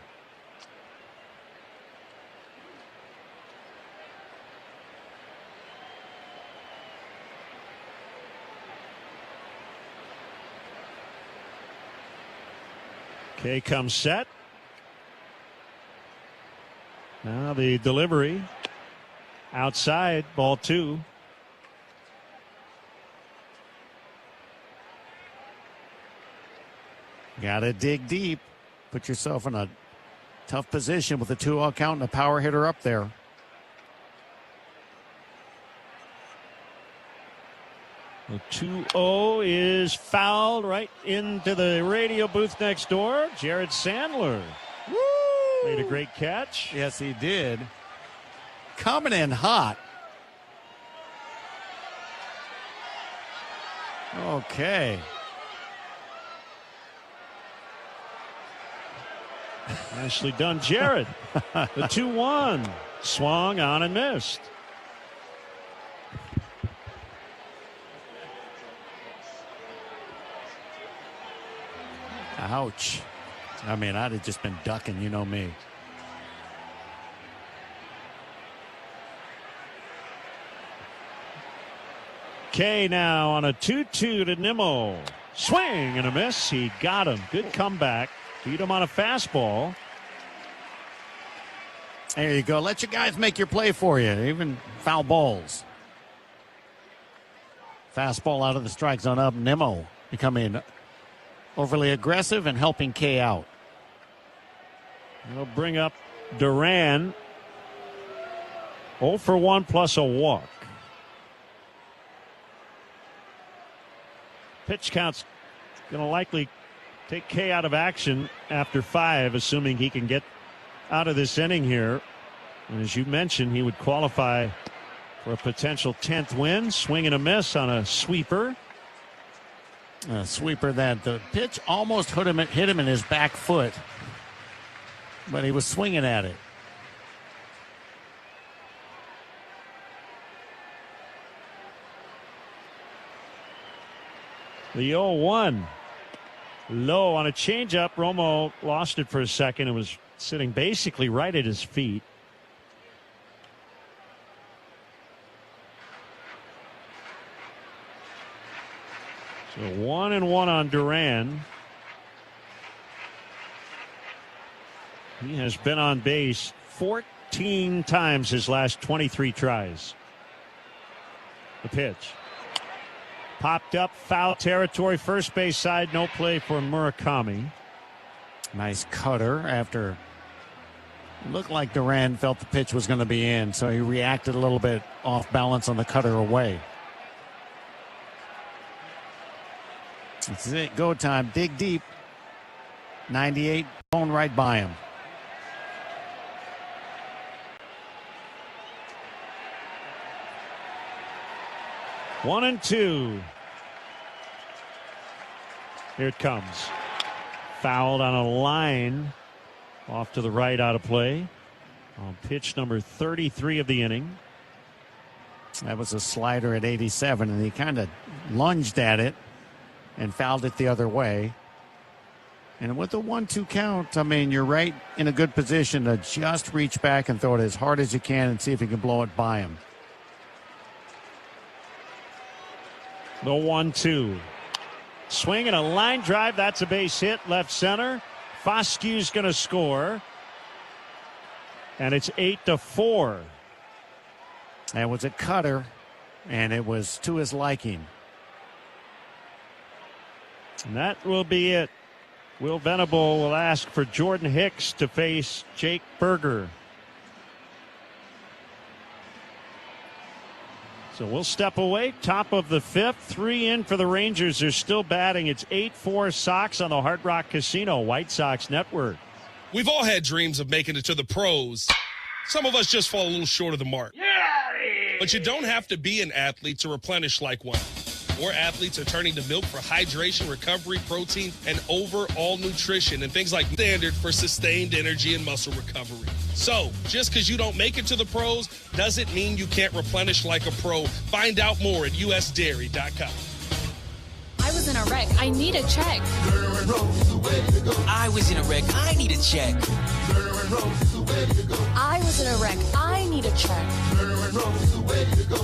Kay comes set. Now the delivery. Outside, ball 2. Got to dig deep. Put yourself in a tough position with a 2-out count and a power hitter up there. The 2-0 is fouled right into the radio booth next door. Jared Sandler made a great catch. Yes, he did. Coming in hot. Okay. Nicely done, Jared. The 2-1. Swung on and missed. Ouch. I mean, I'd have just been ducking, you know me. Kay now on a 2-2 to Nimmo. Swing and a miss. He got him. Good comeback. Beat him on a fastball. There you go. Let your guys make your play for you. Even foul balls. Fastball out of the strike zone up. Nimmo becoming overly aggressive and helping Kay out. We'll bring up Duran. 0 for 1 plus a walk. Pitch count's going to likely take Kay out of action after 5, assuming he can get out of this inning here. And as you mentioned, he would qualify for a potential 10th win. Swing and a miss on a sweeper. A sweeper that the pitch almost hit him in his back foot. but he was swinging at it. The 0-1. Low on a changeup. Romo lost it for a second and was sitting basically right at his feet. So 1-1 on Duran. He has been on base 14 times his last 23 tries. The pitch. Popped up, foul territory, first base side, no play for Murakami. Nice cutter after it looked like Duran felt the pitch was going to be in, so he reacted a little bit off balance on the cutter away. This is it, go time, dig deep. 98, going right by him. One and two. Here it comes. Fouled on a line. Off to the right, out of play. On pitch number 33 of the inning. That was a slider at 87, and he kind of lunged at it and fouled it the other way. And with the 1-2 count, I mean, you're right in a good position to just reach back and throw it as hard as you can and see if you can blow it by him. The 1-2. Swing and a line drive. That's a base hit. Left center. Foskew's going to score. And it's 8-4. That was a cutter, and it was to his liking. And that will be it. Will Venable will ask for Jordan Hicks to face Jake Berger. So we'll step away. Top of the fifth. 3 in for the Rangers. They're still batting. It's 8-4 Sox on the Hard Rock Casino White Sox Network. We've all had dreams of making it to the pros. Some of us just fall a little short of the mark. But you don't have to be an athlete to replenish like one. More athletes are turning to milk for hydration, recovery, protein, and overall nutrition, and things like standard for sustained energy and muscle recovery. So, just because you don't make it to the pros doesn't mean you can't replenish like a pro. Find out more at usdairy.com. I was in a wreck. I need a check. I was in a wreck. I need a check. I was in a wreck. I need a check.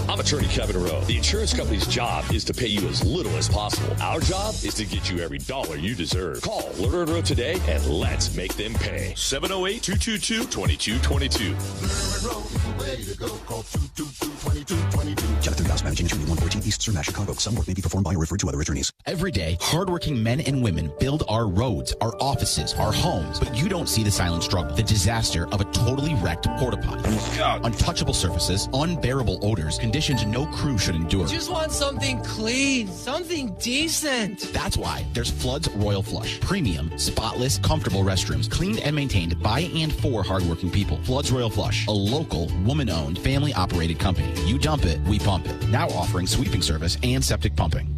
I'm attorney Kevin Rowe. The insurance company's job is to pay you as little as possible. Our job is to get you every dollar you deserve. Call Lerner & Rowe today and let's make them pay. 708-222-2222. Jonathan Goss, managing attorney, 114 East Sir Chicago. Some work may be performed by or referred to other attorneys. Every day, hardworking men and women build our roads, our offices, our homes. But you don't see the silent struggle, the disaster of a totally wrecked porta potty. Untouchable surfaces, unbearable odors, conditions no crew should endure. Just want something clean, something decent. That's why there's Flood's Royal Flush. Premium, spotless, comfortable restrooms, cleaned and maintained by and for hardworking people. Flood's Royal Flush, a local, woman-owned, family-operated company. You dump it, we pump it. Now offering sweeping service and septic pumping.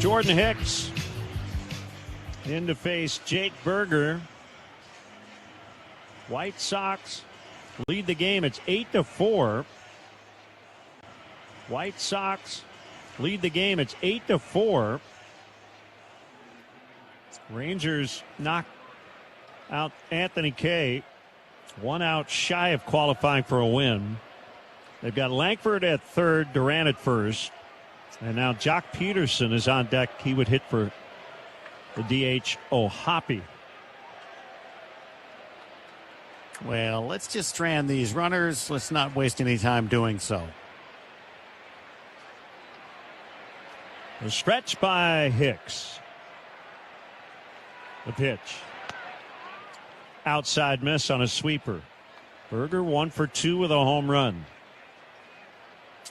Jordan Hicks in to face Jake Berger. White Sox lead the game. It's 8-4. White Sox lead the game. It's 8-4. Rangers knock out Anthony Kay. 1 out shy of qualifying for a win. They've got Langford at third, Duran at first. And now Jock Peterson is on deck. He would hit for the DH O'Hoppe. Well, let's just strand these runners. Let's not waste any time doing so. The stretch by Hicks. The pitch. Outside miss on a sweeper. Berger 1 for 2 with a home run.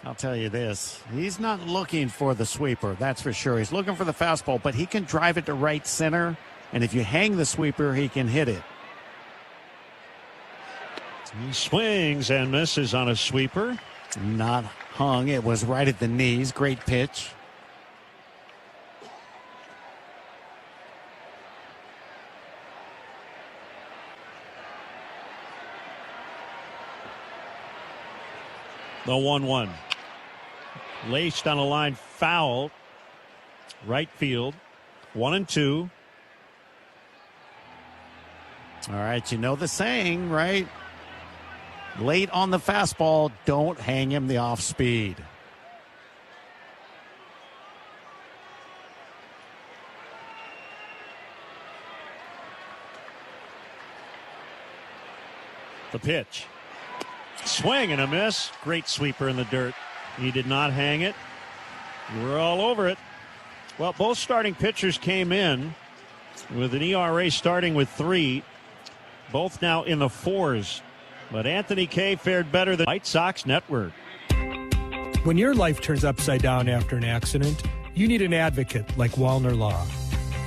I'll tell you this, he's not looking for the sweeper, that's for sure. He's looking for the fastball, but he can drive it to right center, and if you hang the sweeper, he can hit it. He swings and misses on a sweeper. Not hung. It was right at the knees. Great pitch. The 1-1. Laced on a line foul. Right field. 1-2. All right, you know the saying, right? Late on the fastball, don't hang him the off speed. The pitch. Swing and a miss. Great sweeper in the dirt. He did not hang it. We're all over it. Well, both starting pitchers came in with an ERA starting with 3. Both now in the 4s. But Anthony Kay fared better than White Sox Network. When your life turns upside down after an accident, you need an advocate like Wallner Law.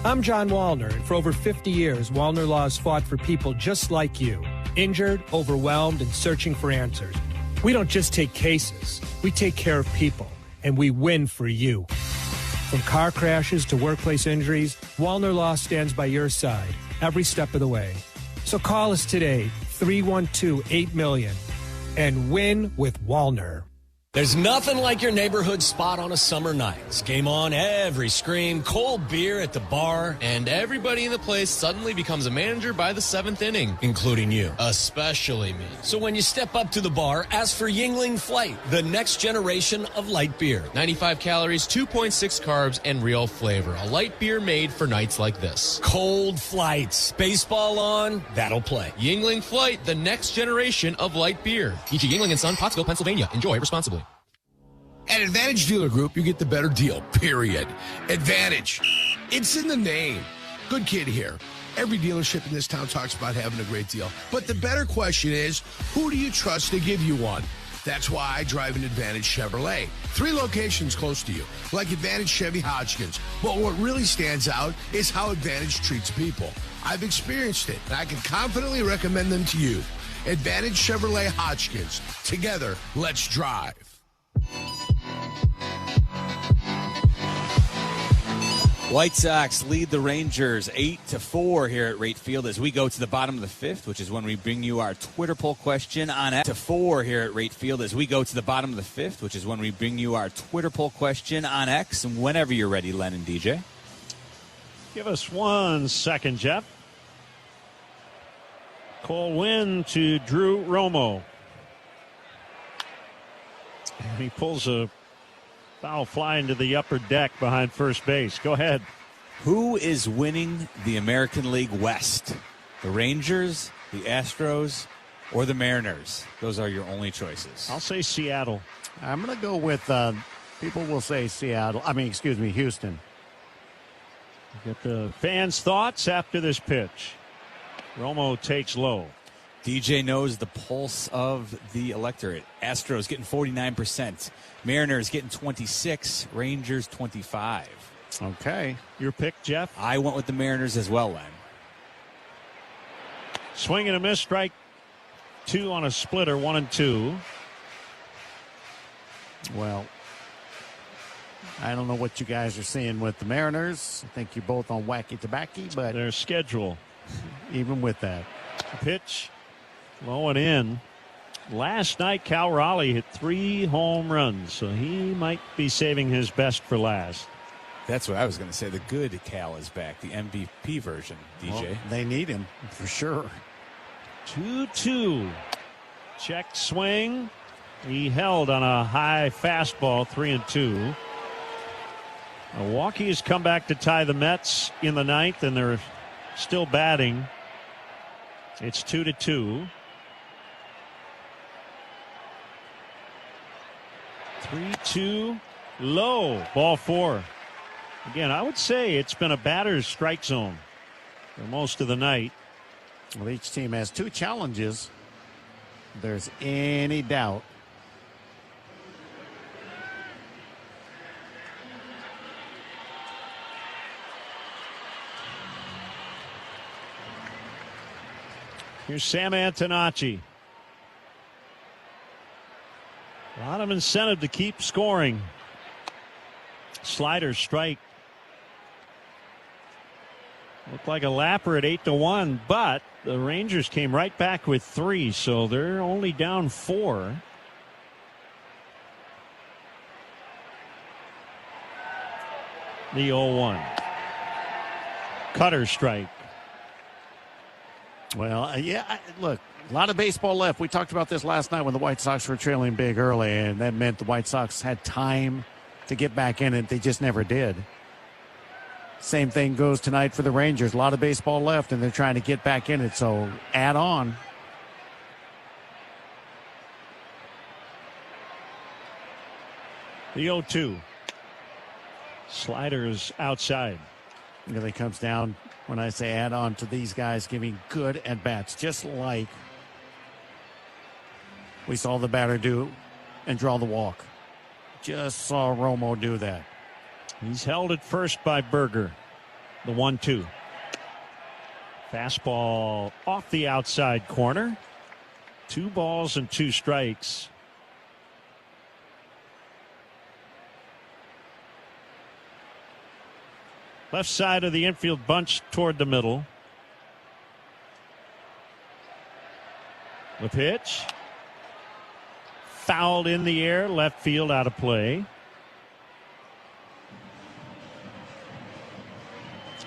I'm John Wallner, and for over 50 years, Wallner Law has fought for people just like you, injured, overwhelmed, and searching for answers. We don't just take cases, we take care of people, and we win for you. From car crashes to workplace injuries, Wallner Law stands by your side every step of the way. So call us today, 312-8-MILLION, and win with Wallner. There's nothing like your neighborhood spot on a summer night. It's game on, every scream, cold beer at the bar, And everybody in the place suddenly becomes a manager by the 7th inning, including you. especially me. So when you step up to the bar, ask for Yingling Flight, the next generation of light beer. 95 calories, 2.6 carbs, and real flavor. A light beer made for nights like this. Cold flights. Baseball on, that'll play. Yingling Flight, the next generation of light beer. E.G. Yingling & Son, Pottsville, Pennsylvania. Enjoy responsibly. At Advantage Dealer Group, you get the better deal, period. Advantage. It's in the name. Good kid here. Every dealership in this town talks about having a great deal. But the better question is, who do you trust to give you one? That's why I drive an Advantage Chevrolet. 3 locations close to you, like Advantage Chevy Hodgkins. But what really stands out is how Advantage treats people. I've experienced it, and I can confidently recommend them to you. Advantage Chevrolet Hodgkins. Together, let's drive. White Sox lead the Rangers 8-4 here at Rate Field as we go to the bottom of the 5th, which is when we bring you our Twitter poll question on X. 4 here at Rate Field as we go to the bottom of the 5th, which is when we bring you our Twitter poll question on X. And whenever you're ready, Len and DJ. Give us 1 second, Jeff. Cole Winn to Drew Romo. And he pulls a foul fly into the upper deck behind first base. Go ahead. Who is winning the American League West? The Rangers, the Astros, or the Mariners? Those are your only choices. I'll say Seattle. I'm going to go with, people will say Houston. Get the fans' thoughts after this pitch. Romo takes low. DJ knows the pulse of the electorate. Astros getting 49%. Mariners getting 26. Rangers 25. Okay. Your pick, Jeff? I went with the Mariners as well, Len. Swing and a miss. Strike 2 on a splitter. 1-2. Well, I don't know what you guys are seeing with the Mariners. I think you're both on wacky tobacco, but their schedule. Even with that. Pitch. Low and in. Last night, Cal Raleigh hit 3 home runs, so he might be saving his best for last. That's what I was going to say. The good Cal is back, the MVP version, DJ. Well, they need him for sure. 2-2. Check swing. He held on a high fastball, 3-2. Milwaukee has come back to tie the Mets in the 9th, and they're still batting. It's 2-2. 3-2 low. Ball 4. Again, I would say it's been a batter's strike zone for most of the night. Well, each team has 2 challenges. If there's any doubt. Here's Sam Antonacci. lot of incentive to keep scoring. Slider strike. Looked like a lapper at 8-1, but the Rangers came right back with 3, so they're only down 4. The 0-1. Cutter strike. Well, look, a lot of baseball left. We talked about this last night when the White Sox were trailing big early, and that meant the White Sox had time to get back in it. They just never did. Same thing goes tonight for the Rangers. A lot of baseball left, and they're trying to get back in it, so add on. The 0-2. Sliders outside. It really comes down when I say add on to these guys giving good at-bats, just like we saw the batter do and draw the walk. Just saw Romo do that. He's held at first by Berger. The 1-2. Fastball off the outside corner. 2 balls and 2 strikes. Left side of the infield bunch toward the middle. The pitch. Fouled in the air. Left field out of play.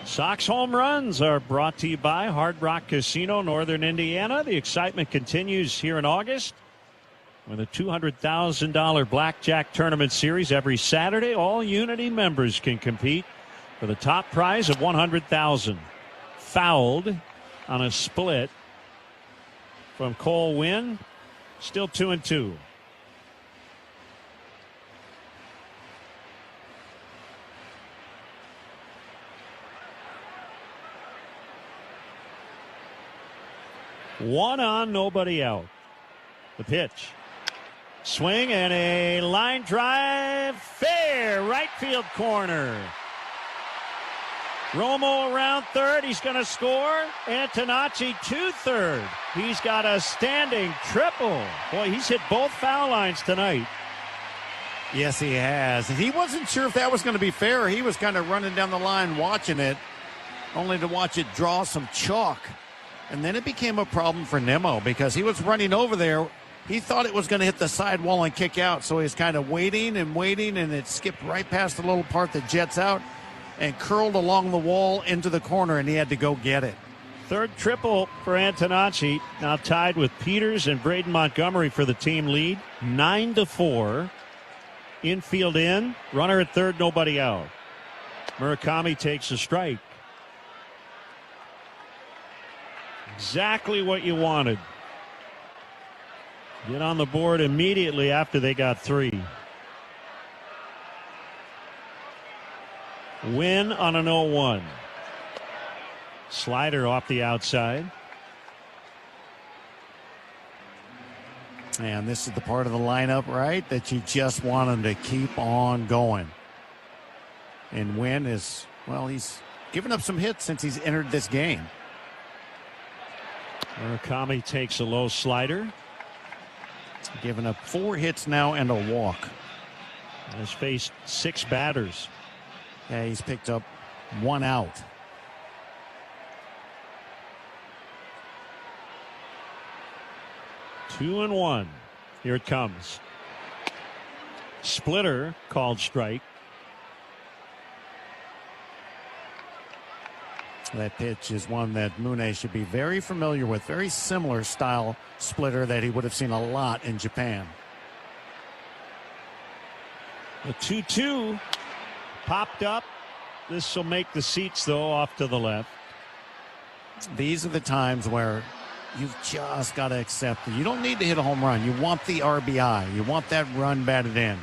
Sox home runs are brought to you by Hard Rock Casino, Northern Indiana. The excitement continues here in August with a $200,000 blackjack tournament series every Saturday. All Unity members can compete for the top prize of $100,000. Fouled on a split from Cole Winn. Still 2-2. One on, nobody out. The pitch. Swing and a line drive. Fair. Right field corner. Romo around third. He's going to score. Antonacci to third. He's got a standing triple. Boy, he's hit both foul lines tonight. Yes, he has. And he wasn't sure if that was going to be fair. He was kind of running down the line watching it, only to watch it draw some chalk. And then it became a problem for Nimmo because he was running over there. He thought it was going to hit the sidewall and kick out. So he's kind of waiting, and it skipped right past the little part that jets out and curled along the wall into the corner, and he had to go get it. Third triple for Antonacci. Now tied with Peters and Braden Montgomery for the team lead. 9-4. Infield in. Runner at third, nobody out. Murakami takes a strike. Exactly what you wanted. Get on the board immediately after they got 3. Win on an 0-1. Slider off the outside. And this is the part of the lineup, right, that you just want him to keep on going. And Wynn is, well, he's given up some hits since he's entered this game. Murakami takes a low slider. Giving up 4 hits now and a walk. Has faced 6 batters. Yeah, he's picked up 1 out. Two and 1. Here it comes. Splitter called strike. That pitch is one that Mune should be very familiar with. Very similar style splitter that he would have seen a lot in Japan. The 2-2 popped up. This will make the seats, though, off to the left. These are the times where you've just got to accept that you don't need to hit a home run. You want the RBI. You want that run batted in.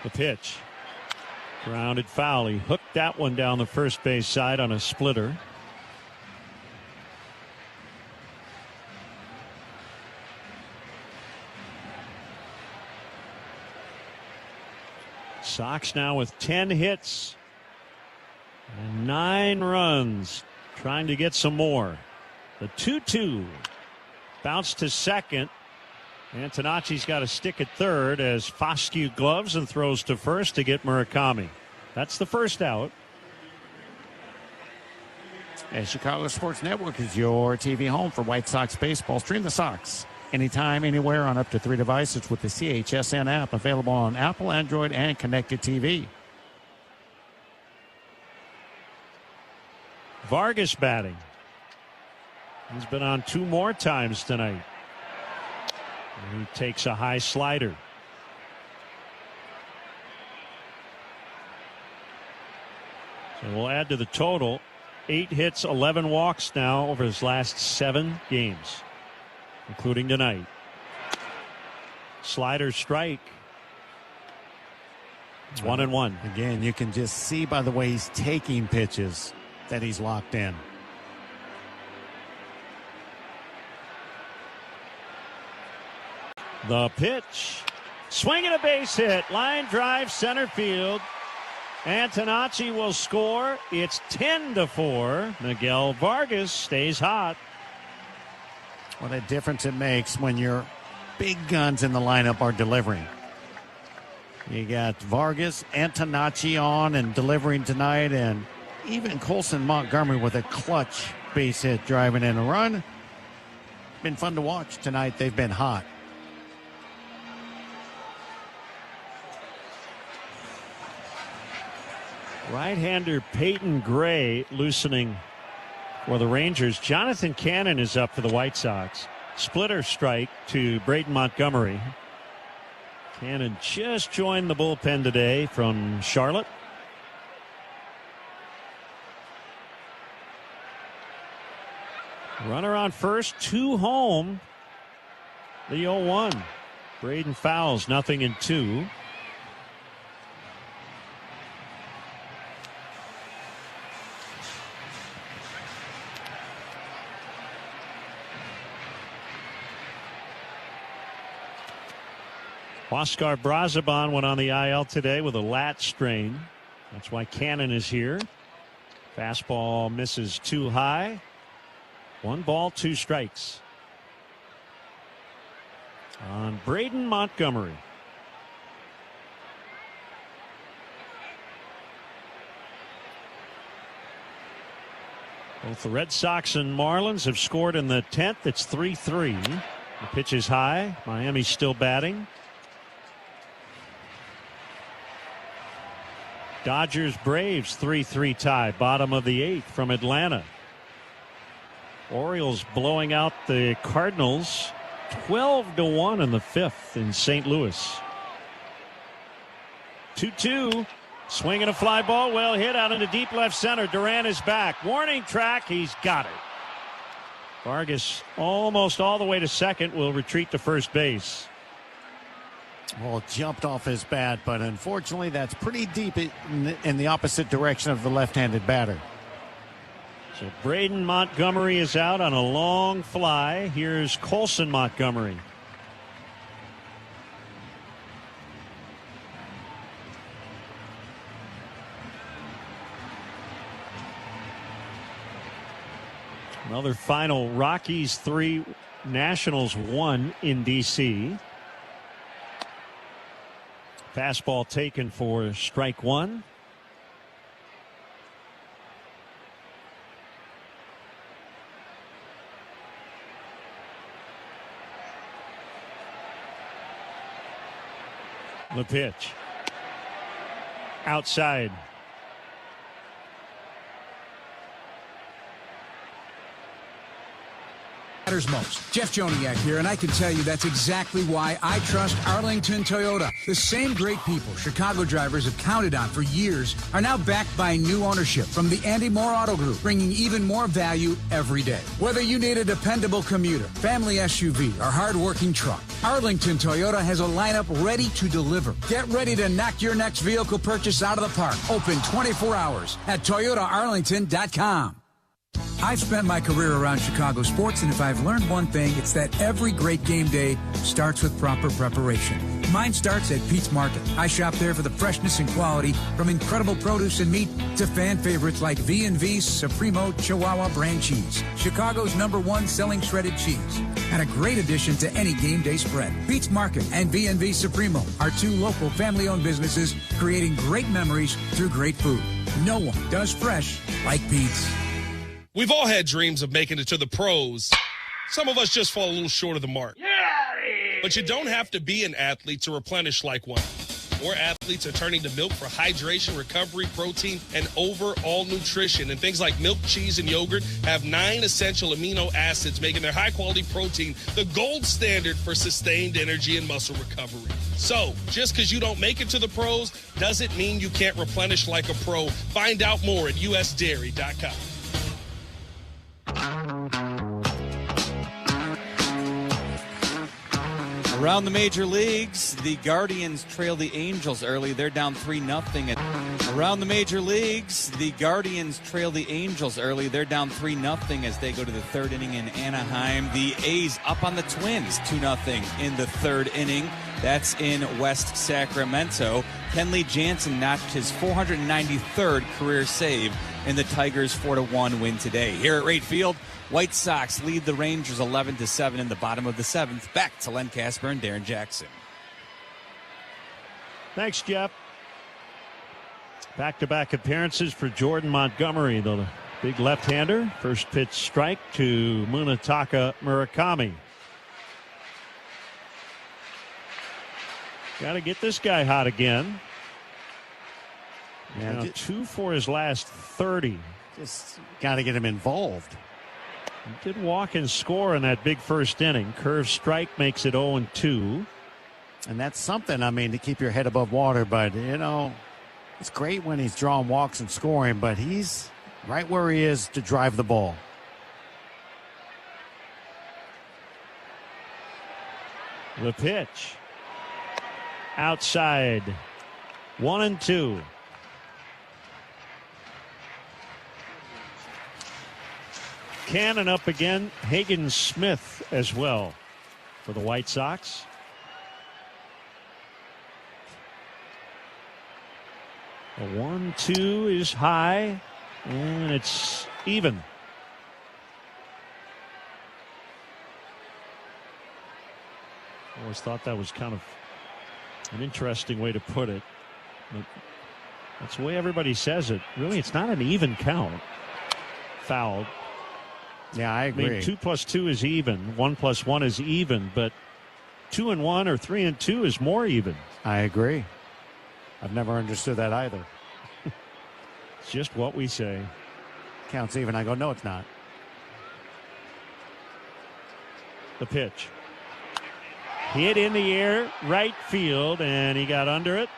The pitch. Grounded foul. He hooked that one down the first base side on a splitter. Sox now with 10 hits And 9 runs, trying to get some more. The 2-2. Bounce to second. Antonacci's got a stick at third as Foscue gloves and throws to first to get Murakami. That's the first out. And Chicago Sports Network is your TV home for White Sox baseball. Stream the Sox anytime, anywhere on up to 3 devices with the CHSN app, available on Apple, Android, and connected TV. Vargas batting. He's been on 2 more times tonight. And he takes a high slider. So we'll add to the total. 8 hits, 11 walks now over his last 7 games, including tonight. Slider strike. It's 1-1. Again, you can just see by the way he's taking pitches that he's locked in. The pitch. Swing and a base hit. Line drive center field. Antonacci will score. It's 10-4. Miguel Vargas stays hot. What a difference it makes when your big guns in the lineup are delivering. You got Vargas, Antonacci on and delivering tonight, and even Colson Montgomery with a clutch base hit driving in a run. Been fun to watch tonight. They've been hot. Right-hander Peyton Gray loosening for the Rangers. Jonathan Cannon is up for the White Sox. Splitter strike to Braden Montgomery. Cannon just joined the bullpen today from Charlotte. Runner on first, 2 home. The 0-1. Braden fouls, 0-2. Oscar Brazaban went on the IL today with a lat strain. That's why Cannon is here. Fastball misses too high. 1 ball, 2 strikes. On Braden Montgomery. Both the Red Sox and Marlins have scored in the 10th. It's 3-3. The pitch is high. Miami's still batting. Dodgers Braves 3-3 tie. Bottom of the 8th from Atlanta. Orioles blowing out the Cardinals 12-1 in the 5th in St. Louis. 2-2. Swing and a fly ball. Well hit out into deep left center. Duran is back. Warning track. He's got it. Vargas almost all the way to second. Will retreat to first base. Well, jumped off his bat, but unfortunately that's pretty deep in the opposite direction of the left-handed batter. So Braden Montgomery is out on a long fly. Here's Colson Montgomery. Another final. Rockies 3, Nationals 1 in D.C. Fastball taken for strike 1. The pitch. Outside. Matters most. Jeff Joniak here, and I can tell you that's exactly why I trust Arlington Toyota. The same great people Chicago drivers have counted on for years are now backed by new ownership from the Andy Moore Auto Group, bringing even more value every day. Whether you need a dependable commuter, family SUV, or hard-working truck, Arlington Toyota has a lineup ready to deliver. Get ready to knock your next vehicle purchase out of the park. Open 24 hours at ToyotaArlington.com. I've spent my career around Chicago sports, and if I've learned one thing, it's that every great game day starts with proper preparation. Mine starts at Pete's Market. I shop there for the freshness and quality, from incredible produce and meat to fan favorites like V&V Supremo Chihuahua brand cheese, Chicago's #1 selling shredded cheese, and a great addition to any game day spread. Pete's Market and V&V Supremo are 2 local family-owned businesses creating great memories through great food. No one does fresh like Pete's. We've all had dreams of making it to the pros. Some of us just fall a little short of the mark. But you don't have to be an athlete to replenish like one. More athletes are turning to milk for hydration, recovery, protein, and overall nutrition. And things like milk, cheese, and yogurt have 9 essential amino acids, making their high-quality protein the gold standard for sustained energy and muscle recovery. So, just because you don't make it to the pros doesn't mean you can't replenish like a pro. Find out more at usdairy.com. Around the major leagues, the Guardians trail the Angels early. They're down 3-0. Around the major leagues, the Guardians trail the Angels early. They're down 3-0 as they go to the 3rd inning in Anaheim. The A's up on the Twins 2-0 in the 3rd inning. That's in West Sacramento. Kenley Jansen notched his 493rd career save in the Tigers' 4-1 win today. Here at Wright Field, White Sox lead the Rangers 11-7 in the bottom of the 7th. Back to Len Casper and Darren Jackson. Thanks, Jeff. Back-to-back appearances for Jordan Montgomery, the big left-hander. First pitch strike to Munetaka Murakami. Got to get this guy hot again. Yeah, now 2 for his last 30. Just got to get him involved. He did walk and score in that big first inning. Curve strike makes it 0-2. And that's something, I mean, to keep your head above water. But, you know, it's great when he's drawing walks and scoring, but he's right where he is to drive the ball. The pitch. Outside. 1-2. Cannon up again. Hagen Smith as well for the White Sox. A 1-2 is high, and it's even. Always thought that was kind of an interesting way to put it. But that's the way everybody says it. Really, it's not an even count. Fouled. Yeah, I agree. I mean, 2 + 2 is even. 1 + 1 is even, but 2 and 1 or 3 and 2 is more even. I agree. I've never understood that either. It's just what we say. Counts even. I go, no, it's not. The pitch. Hit in the air, right field, and he got under it.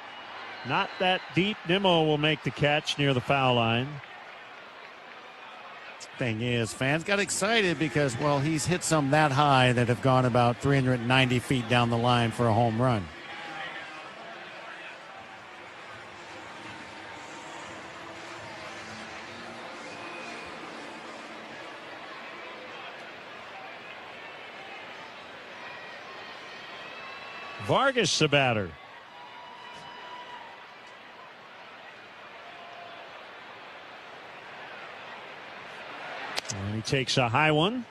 Not that deep. Nimmo will make the catch near the foul line. Thing is, fans got excited because, well, he's hit some that high that have gone about 390 feet down the line for a home run. Vargas, the batter. And he takes a high one.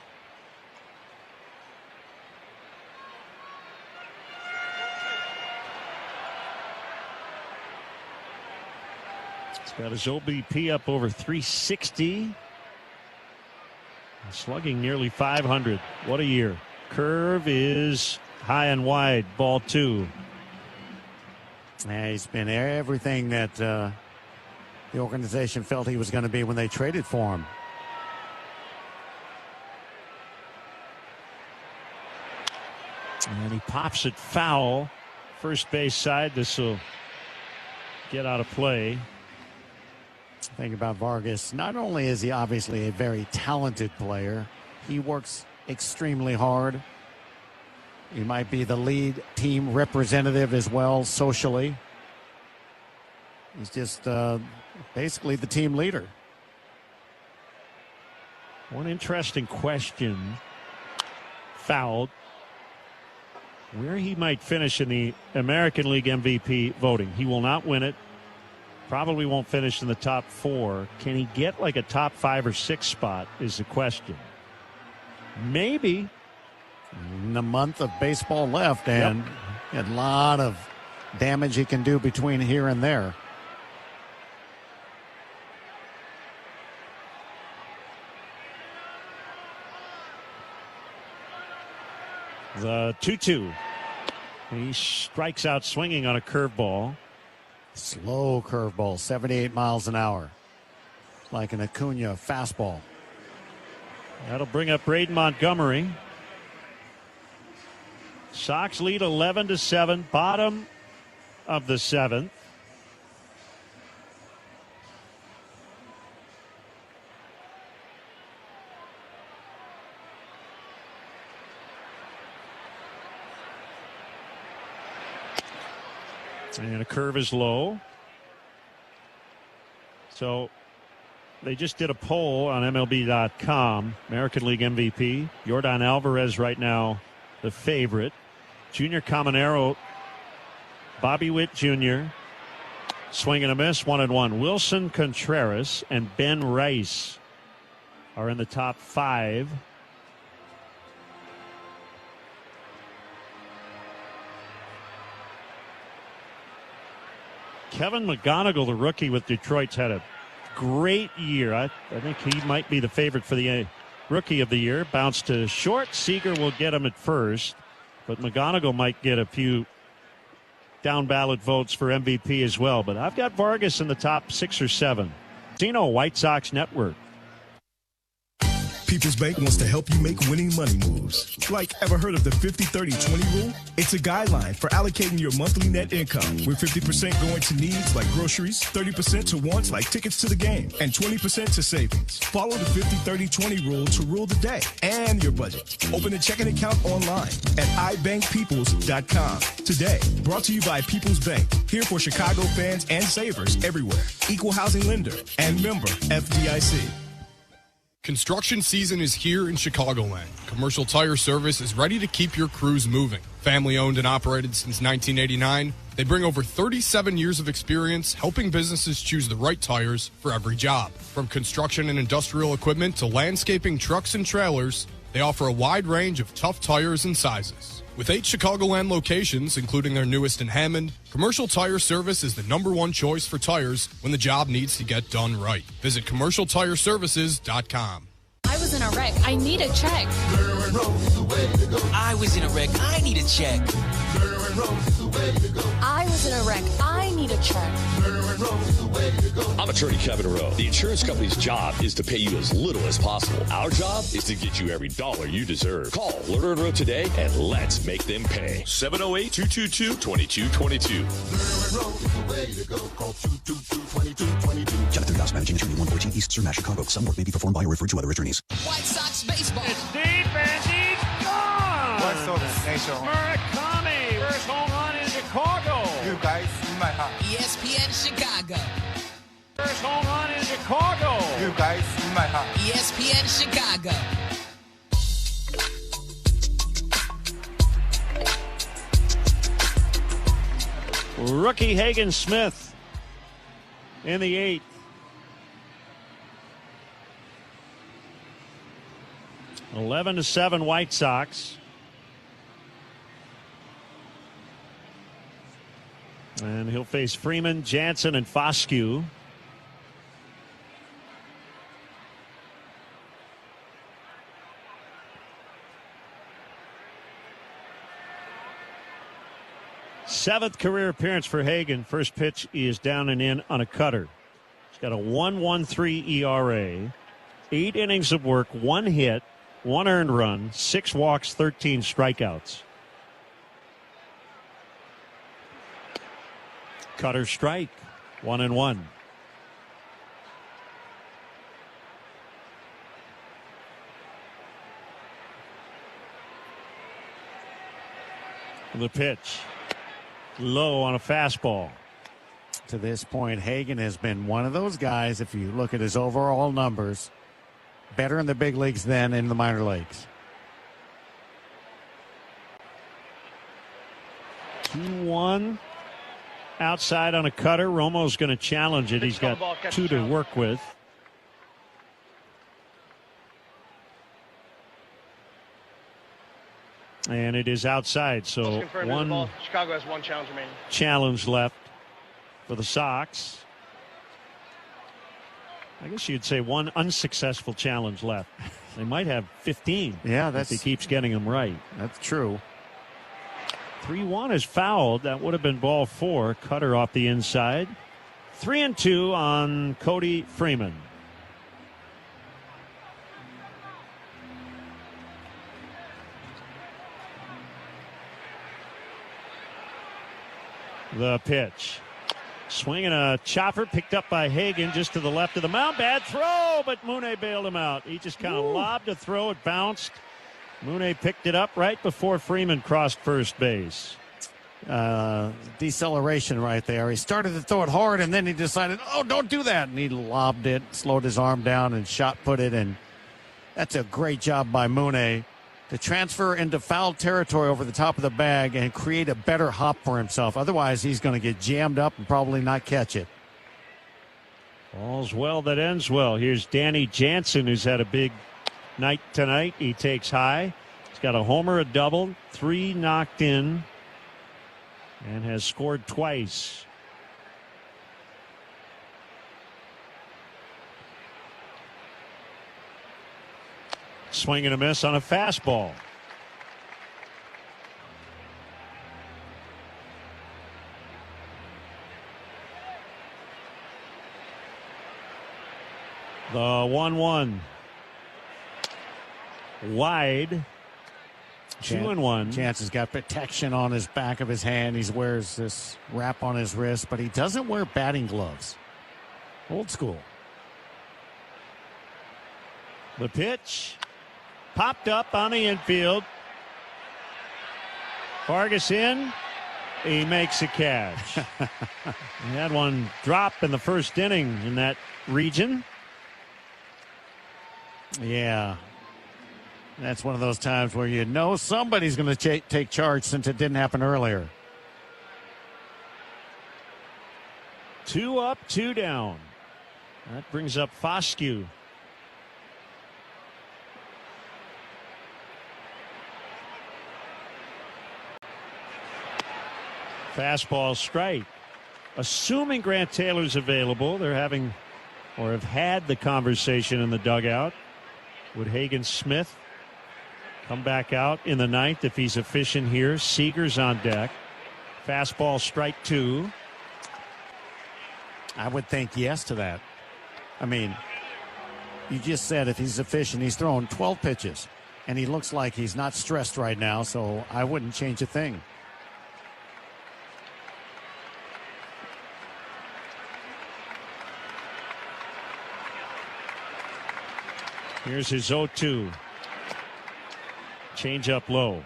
He's got his OBP up over 360. Slugging nearly 500. What a year. Curve is high and wide. Ball 2. Yeah, he's been everything that the organization felt he was going to be when they traded for him. And he pops it foul. First base side. This will get out of play. Think about Vargas. Not only is he obviously a very talented player, he works extremely hard. He might be the lead team representative as well socially. He's just basically the team leader. One interesting question. Fouled. where he might finish in the American League MVP voting. He will not win it. Probably won't finish in the top 4. Can he get like a top 5 or 6 spot is the question. Maybe. In a month of baseball left, and a lot of damage he can do between here and there. The 2-2. He strikes out swinging on a curveball. Slow curveball, 78 miles an hour. Like an Acuna fastball. That'll bring up Braden Montgomery. Sox lead 11-7, bottom of the 7th. And a curve is low. So they just did a poll on MLB.com. American League MVP. Yordan Alvarez right now the favorite. Junior Caminero, Bobby Witt Jr. Swing and a miss, 1-1. Wilson Contreras and Ben Rice are in the top 5. Kevin McGonigal, the rookie with Detroit's had a great year. I think he might be the favorite for the Rookie of the Year. Bounced to short. Seager will get him at first, but McGonigal might get a few down ballot votes for MVP as well. But I've got Vargas in the top 6 or 7. Casino White Sox Network. People's Bank wants to help you make winning money moves. Like, ever heard of the 50-30-20 rule? It's a guideline for allocating your monthly net income, with 50% going to needs like groceries, 30% to wants like tickets to the game, and 20% to savings. Follow the 50-30-20 rule to rule the day and your budget. Open a checking account online at ibankpeoples.com today. Brought to you by People's Bank, here for Chicago fans and savers everywhere. Equal housing lender and member FDIC. Construction season is here in Chicagoland. Commercial Tire Service is ready to keep your crews moving. Family owned and operated since 1989, they bring over 37 years of experience helping businesses choose the right tires for every job. From construction and industrial equipment to landscaping trucks and trailers, they offer a wide range of tough tires and sizes. With 8 Chicagoland locations, including their newest in Hammond, Commercial Tire Service is the #1 choice for tires when the job needs to get done right. Visit CommercialTireServices.com. I was in a wreck. I need a check. I was in a wreck. I need a check. I was in a wreck. I need a check. I'm attorney Kevin Rowe. The insurance company's job is to pay you as little as possible. Our job is to get you every dollar you deserve. Call Lerner & Rowe today and let's make them pay. 708-222-2222. Jonathan Goss, managing attorney, 114 East Sur, Chicago. Some work may be performed by or referred to other attorneys. White Sox baseball. It's deep and he's gone. White Sox nation. Murakami, first home run in Chicago. You guys in my heart. ESPN Chicago. First home run in Chicago. You guys in my heart. ESPN Chicago. Rookie Hagen Smith in the 8th. (11-7) White Sox. And he'll face Freeman, Jansen, and Foscue. Seventh career appearance for Hagen. First pitch is down and in on a cutter. He's got a 1.13 ERA, 8 innings of work, 1 hit, 1 earned run, 6 walks, 13 strikeouts. Cutter strike, 1-1. The pitch. Low on a fastball. To this point, Hagen has been one of those guys, if you look at his overall numbers, better in the big leagues than in the minor leagues. 2-1 outside on a cutter. Romo's going to challenge it. He's got 2 to work with. And it is outside, so one Chicago has 1 challenge remaining. Challenge left for the Sox. I guess you'd say 1 unsuccessful challenge left. They might have 15. Yeah, if he keeps getting them right. That's true. 3-1 is fouled. That would have been ball 4. Cutter off the inside. 3-2 on Cody Freeman. The pitch. Swinging a chopper picked up by Hagen just to the left of the mound. Bad throw, but Mooney bailed him out. He just kind of lobbed a throw. It bounced. Mooney picked it up right before Freeman crossed first base. Deceleration right there. He started to throw it hard, and then he decided, oh, don't do that. And he lobbed it, slowed his arm down, and shot put it. And that's a great job by Mooney to transfer into foul territory over the top of the bag and create a better hop for himself. Otherwise, he's going to get jammed up and probably not catch it. All's well that ends well. Here's Danny Jansen, who's had a big night tonight. He takes high. He's got a homer, a double, 3 knocked in, and has scored twice. Swing and a miss on a fastball. The 1-1. Wide. 2-1. Chance has got protection on his back of his hand. He wears this wrap on his wrist, but he doesn't wear batting gloves. Old school. The pitch. Popped up on the infield. Vargas in. He makes a catch. He had one drop in the first inning in that region. Yeah. That's one of those times where you know somebody's going to take charge since it didn't happen earlier. 2 up, 2 down. That brings up Foscue. Fastball strike. Assuming Grant Taylor's available, they're having or have had the conversation in the dugout. Would Hagen Smith come back out in the ninth if he's efficient here? Seager's on deck. Fastball strike 2. I would think yes to that. I mean, you just said if he's efficient, he's thrown 12 pitches, and he looks like he's not stressed right now, so I wouldn't change a thing. Here's his 0-2. Change up low.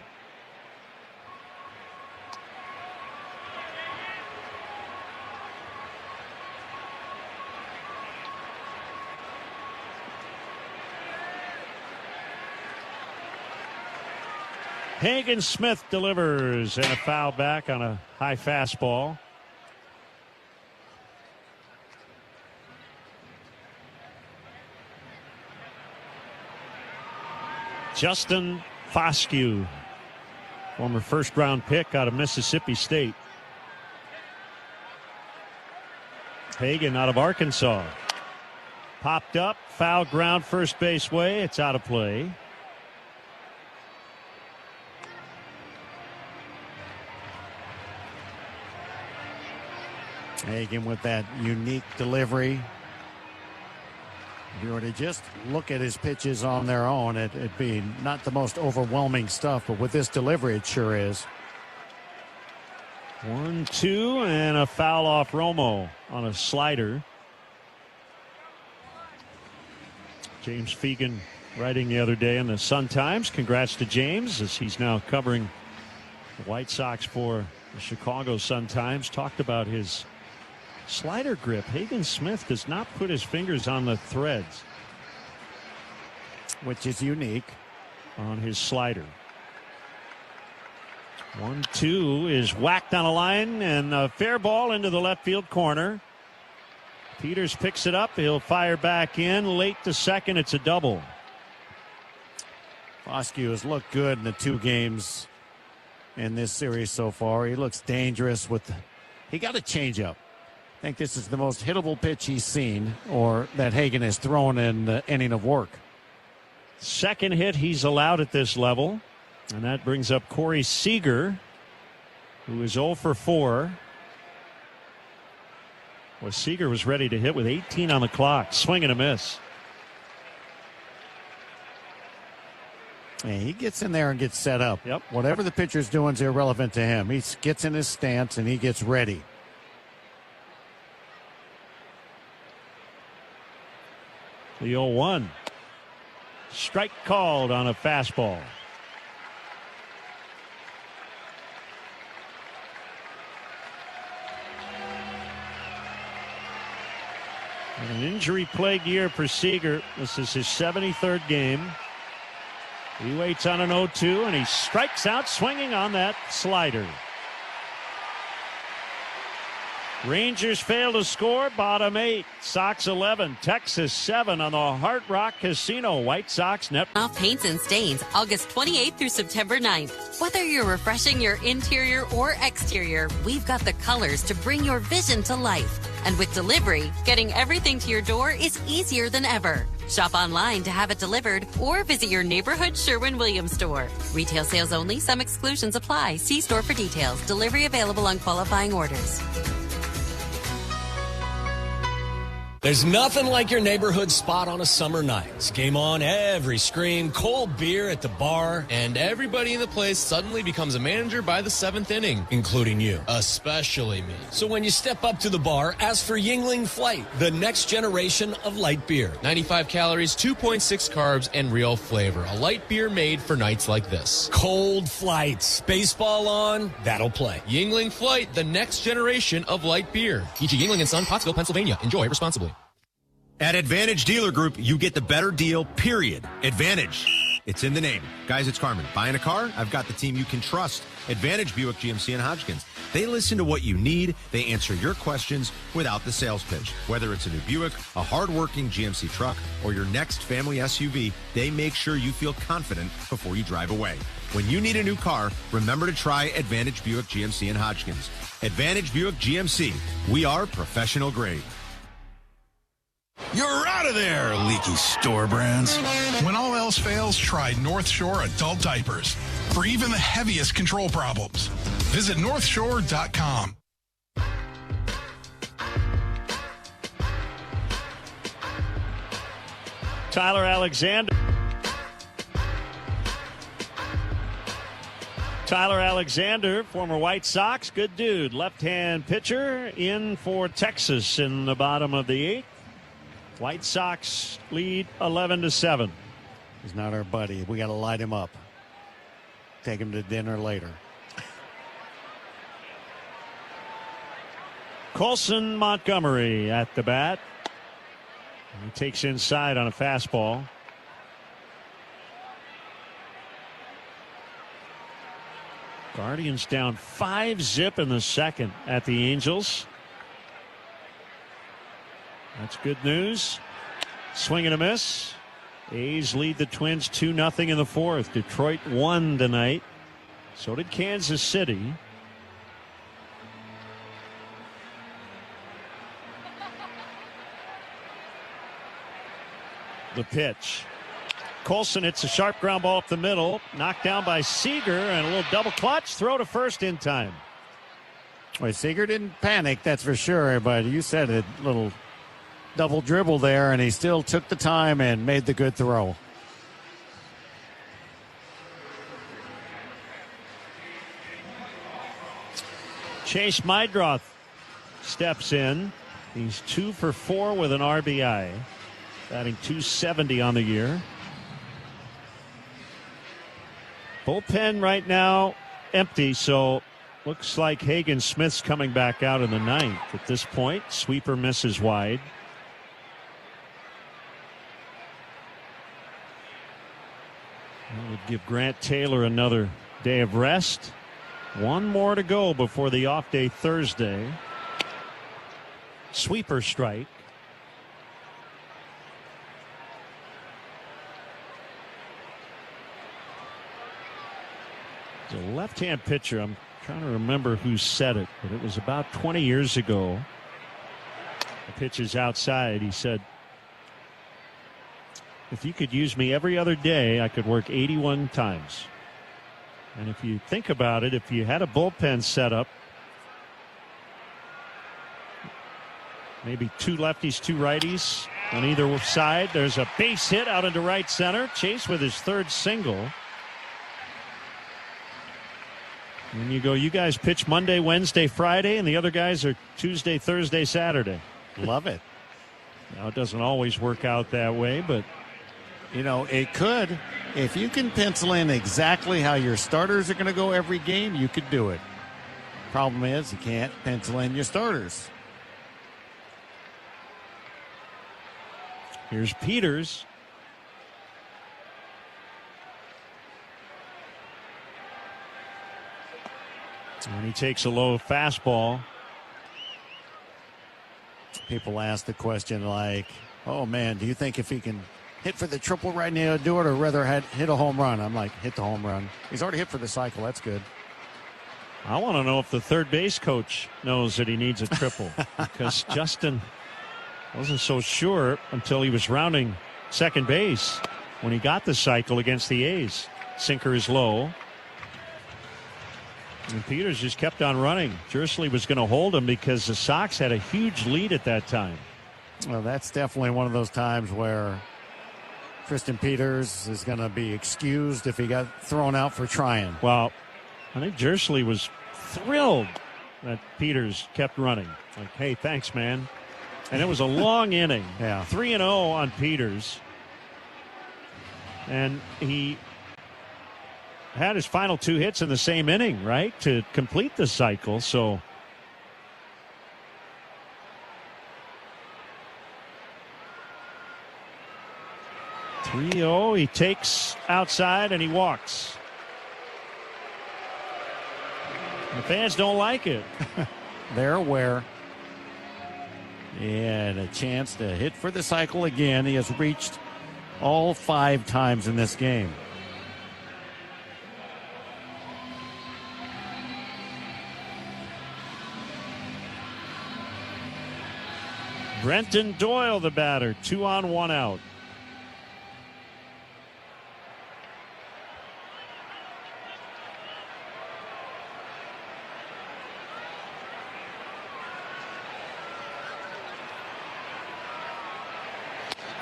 Hagen Smith delivers and a foul back on a high fastball. Justin Foscue, former first-round pick out of Mississippi State. Hagen out of Arkansas. Popped up, foul ground first base way. It's out of play. Hagen with that unique delivery. If you were to just look at his pitches on their own, it'd be not the most overwhelming stuff, but with this delivery, it sure is. 1-2 and a foul off Romo on a slider. James Fegan writing the other day in the Sun-Times. Congrats to James as he's now covering the White Sox for the Chicago Sun-Times. Talked about his slider grip. Hagen Smith does not put his fingers on the threads, which is unique on his slider. 1-2 is whacked on a line, and a fair ball into the left field corner. Peters picks it up. He'll fire back in. Late to second. It's a double. Foscue has looked good in the 2 games in this series so far. He looks dangerous he got a changeup. I think this is the most hittable pitch he's seen or that Hagen has thrown in the inning of work. Second hit he's allowed at this level. And that brings up Corey Seager, who is 0 for 4. Well, Seager was ready to hit with 18 on the clock. Swing and a miss. Yeah, he gets in there and gets set up. Yep. Whatever the pitcher's doing is irrelevant to him. He gets in his stance and he gets ready. The 0-1. Strike called on a fastball. An injury-plagued year for Seager. This is his 73rd game. He waits on an 0-2, and he strikes out swinging on that slider. Rangers fail to score. Bottom 8. Sox 11. Texas 7 on the Hard Rock Casino White Sox net. Off Paints and Stains, August 28th through September 9th. Whether you're refreshing your interior or exterior, we've got the colors to bring your vision to life. And with delivery, getting everything to your door is easier than ever. Shop online to have it delivered or visit your neighborhood Sherwin-Williams store. Retail sales only. Some exclusions apply. See store for details. Delivery available on qualifying orders. There's nothing like your neighborhood spot on a summer night. Game on, every screen, cold beer at the bar, and everybody in the place suddenly becomes a manager by the 7th inning, including you, especially me. So when you step up to the bar, ask for Yingling Flight, the next generation of light beer. 95 calories, 2.6 carbs, and real flavor. A light beer made for nights like this. Cold flights. Baseball on, that'll play. Yingling Flight, the next generation of light beer. E.G. Yingling & Son, Pottsville, Pennsylvania. Enjoy responsibly. At Advantage Dealer Group, you get the better deal, period. Advantage. It's in the name. Guys, it's Carmen. Buying a car? I've got the team you can trust. Advantage Buick GMC and Hodgkins. They listen to what you need. They answer your questions without the sales pitch. Whether it's a new Buick, a hard-working GMC truck, or your next family SUV, they make sure you feel confident before you drive away. When you need a new car, remember to try Advantage Buick GMC and Hodgkins. Advantage Buick GMC. We are professional grade. You're out of there, leaky store brands. When all else fails, try North Shore Adult Diapers for even the heaviest control problems. Visit northshore.com. Tyler Alexander, former White Sox, good dude. Left-hand pitcher in for Texas in the bottom of the 8th. White Sox lead 11-7. He's not our buddy. We got to light him up. Take him to dinner later. Colson Montgomery at the bat. He takes inside on a fastball. Guardians down 5-0 in the second at the Angels. That's good news. Swing and a miss. A's lead the Twins 2-0 in the 4th. Detroit won tonight. So did Kansas City. The pitch. Colson hits a sharp ground ball up the middle. Knocked down by Seager, and a little double clutch. Throw to first in time. Well, Seager didn't panic, that's for sure. But you said it, little double dribble there, and he still took the time and made the good throw. Chase Meidroth steps in. He's 2 for 4 with an RBI, batting .270 on the year. Bullpen right now empty, so looks like Hagen Smith's coming back out in the 9th at this point. Sweeper misses wide. That would give Grant Taylor another day of rest. One more to go before the off day Thursday. Sweeper strike. The left-hand pitcher, I'm trying to remember who said it, but it was about 20 years ago. The pitch is outside. He said, if you could use me every other day, I could work 81 times. And if you think about it, if you had a bullpen set up, maybe two lefties, two righties on either side, there's a base hit out into right center. Chase with his third single. And you go, you guys pitch Monday, Wednesday, Friday, and the other guys are Tuesday, Thursday, Saturday. Love it. Now, it doesn't always work out that way, but you know, it could. If you can pencil in exactly how your starters are going to go every game, you could do it. Problem is, you can't pencil in your starters. Here's Peters. And he takes a low fastball. People ask the question like, oh, man, do you think if he can hit for the triple right now, do it, or rather hit a home run? I'm like, hit the home run. He's already hit for the cycle. That's good. I want to know if the third base coach knows that he needs a triple because Justin wasn't so sure until he was rounding second base when he got the cycle against the A's. Sinker is low. And Peters just kept on running. Jersley was going to hold him because the Sox had a huge lead at that time. Well, that's definitely one of those times where Tristan Peters is going to be excused if he got thrown out for trying. Well, I think Jersley was thrilled that Peters kept running. Like, hey, thanks, man. And it was a long inning. Yeah. 3-0 on Peters. And he had his final two hits in the same inning, right, to complete the cycle. So he takes outside and he walks. The fans don't like it. They're aware. And a chance to hit for the cycle again. He has reached all 5 times in this game. Brenton Doyle, the batter, 2 on, 1 out.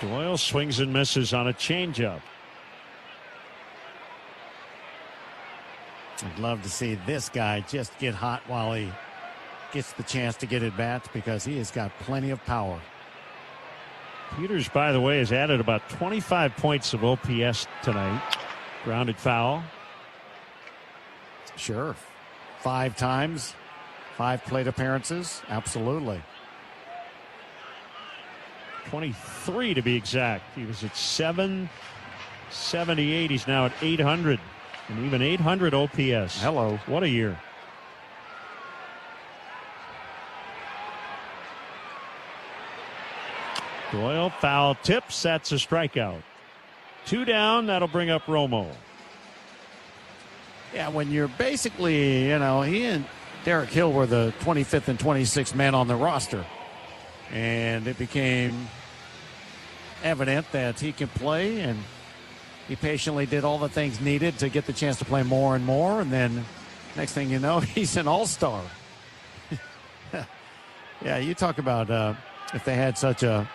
Doyle swings and misses on a changeup. I'd love to see this guy just get hot while he gets the chance to get at bats because he has got plenty of power. Peters, by the way, has added about 25 points of OPS tonight. Grounded foul. Sure. 5 times, 5 plate appearances. Absolutely. 23 to be exact. He was at 778. He's now at 800. And even 800 OPS. Hello. What a year. Doyle foul tips. That's a strikeout. 2 down. That'll bring up Romo. Yeah, when you're basically, he and Derek Hill were the 25th and 26th men on the roster. And it became evident that he can play, and he patiently did all the things needed to get the chance to play more and more. And then next thing you know, he's an all-star. Yeah, you talk about if they had such a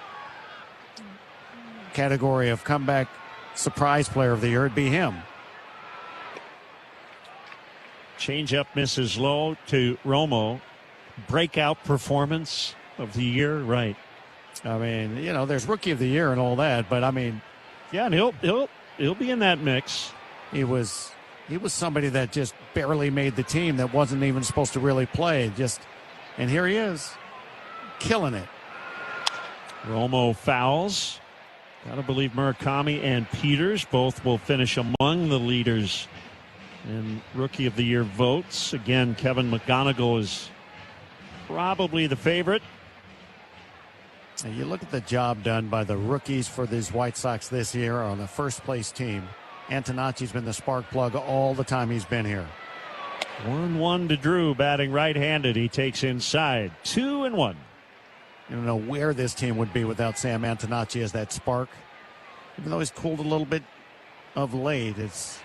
category of comeback surprise player of the year, it'd be him. Changeup misses low to Romo. Breakout performance of the year, right? I mean, there's rookie of the year and all that, but I mean, yeah, and he'll be in that mix. He was somebody that just barely made the team, that wasn't even supposed to really play. And here he is, killing it. Romo fouls. Gotta believe Murakami and Peters both will finish among the leaders in Rookie of the Year votes. Again, Kevin McGonigal is probably the favorite. Now you look at the job done by the rookies for these White Sox this year on the first-place team. Antonacci's been the spark plug all the time he's been here. 1-1 to Drew, batting right-handed. He takes inside. 2-1. I don't know where this team would be without Sam Antonacci as that spark. Even though he's cooled a little bit of late, it's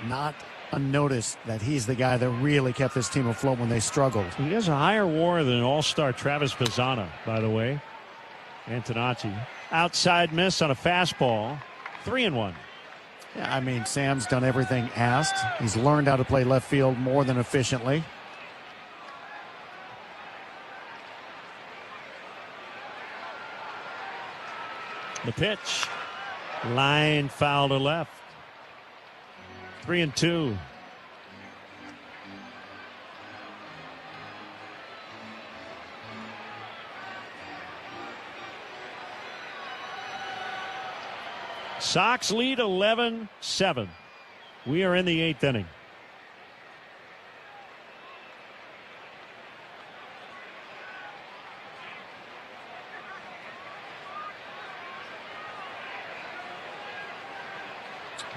not unnoticed that he's the guy that really kept this team afloat when they struggled. He has a higher WAR than all-star Travis Bazzana, by the way. Antonacci. Outside miss on a fastball. 3-1. Yeah, I mean, Sam's done everything asked. He's learned how to play left field more than efficiently. The pitch. Line foul to left. 3-2. Sox lead 11-7. We are in the 8th inning.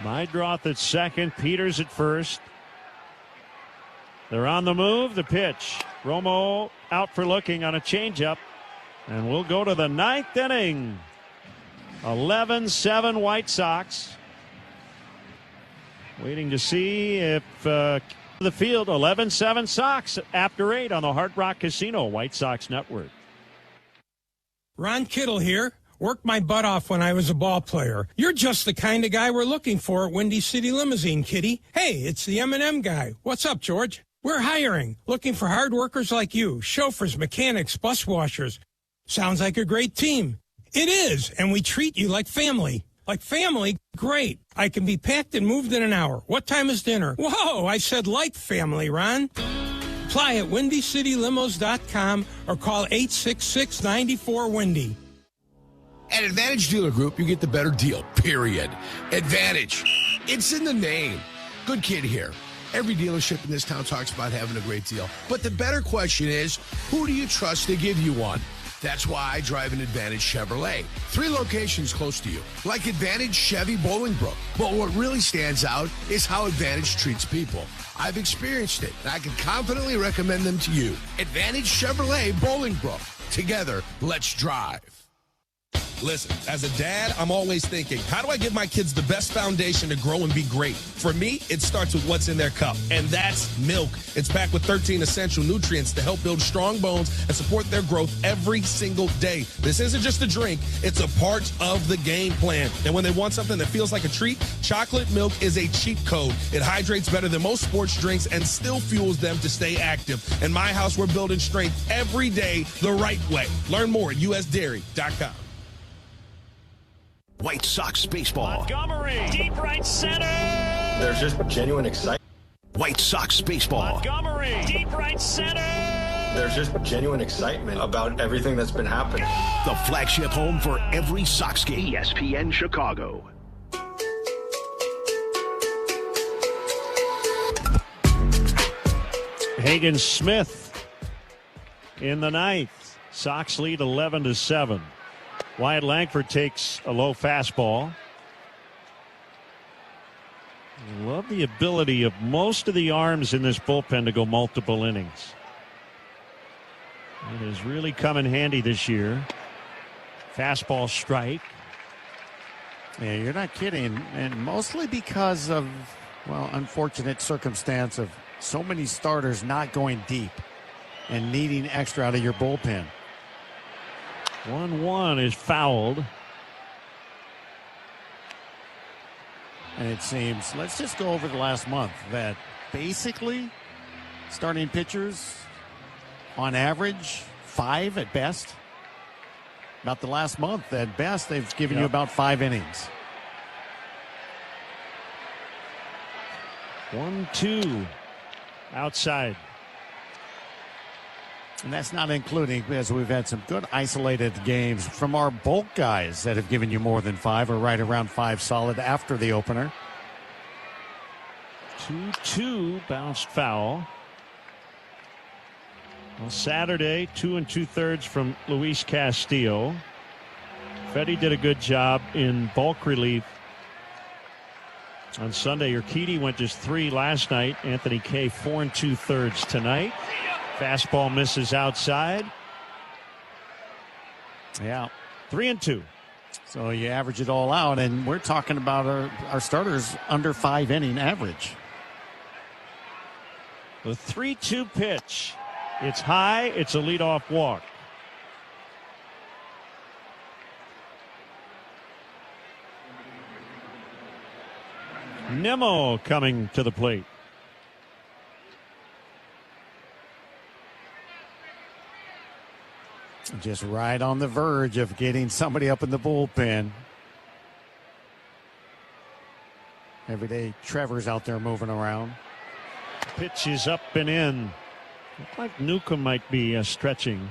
Meidroth at second, Peters at first. They're on the move. The pitch. Romo out for looking on a changeup. And we'll go to the 9th inning. 11-7 White Sox. Waiting to see if the field. 11-7 Sox after 8 on the Hard Rock Casino White Sox Network. Ron Kittle here. Worked my butt off when I was a ball player. You're just the kind of guy we're looking for at Windy City Limousine, Kitty. Hey, it's the M&M guy. What's up, George? We're hiring. Looking for hard workers like you. Chauffeurs, mechanics, bus washers. Sounds like a great team. It is, and we treat you like family. Like family? Great. I can be packed and moved in an hour. What time is dinner? Whoa, I said like family, Ron. Apply at WindyCityLimos.com or call 866-94-WINDY. At Advantage Dealer Group, you get the better deal, period. Advantage. It's in the name. Good kid here. Every dealership in this town talks about having a great deal. But the better question is, who do you trust to give you one? That's why I drive an Advantage Chevrolet. 3 locations close to you, like Advantage Chevy Bolingbrook. But what really stands out is how Advantage treats people. I've experienced it, and I can confidently recommend them to you. Advantage Chevrolet Bolingbrook. Together, let's drive. Listen, as a dad, I'm always thinking, how do I give my kids the best foundation to grow and be great? For me, it starts with what's in their cup, and that's milk. It's packed with 13 essential nutrients to help build strong bones and support their growth every single day. This isn't just a drink, it's a part of the game plan. And when they want something that feels like a treat, chocolate milk is a cheat code. It hydrates better than most sports drinks and still fuels them to stay active. In my house, we're building strength every day the right way. Learn more at usdairy.com. White Sox baseball. Montgomery, deep right center. There's just genuine excitement. White Sox baseball. Montgomery, deep right center. There's just genuine excitement about everything that's been happening. The flagship home for every Sox game. ESPN Chicago. Hagen Smith in the 9th. Sox lead 11-7. Wyatt Langford takes a low fastball. I love the ability of most of the arms in this bullpen to go multiple innings. It has really come in handy this year. Fastball strike. Yeah, you're not kidding. And mostly because of, well, unfortunate circumstance of so many starters not going deep and needing extra out of your bullpen. 1-1 is fouled. And it seems, let's just go over the last month, that basically starting pitchers on average 5 at best. About the last month at best, they've given you about 5 innings. 1-2 outside. And that's not including, because we've had some good isolated games from our bulk guys that have given you more than 5 or right around 5 solid after the opener. 2-2 bounced foul. Well, Saturday, 2 2/3 from Luis Castillo. Fetty did a good job in bulk relief on Sunday. Urquidy went just 3 last night. Anthony Kay 4 2/3 tonight. Fastball misses outside. Yeah. 3-2. So you average it all out, and we're talking about our starters under 5 inning average. The 3-2 pitch. It's high. It's a leadoff walk. Nimmo coming to the plate. Just right on the verge of getting somebody up in the bullpen. Every day, Trevor's out there moving around. Pitch is up and in. Looks like Newcomb might be stretching.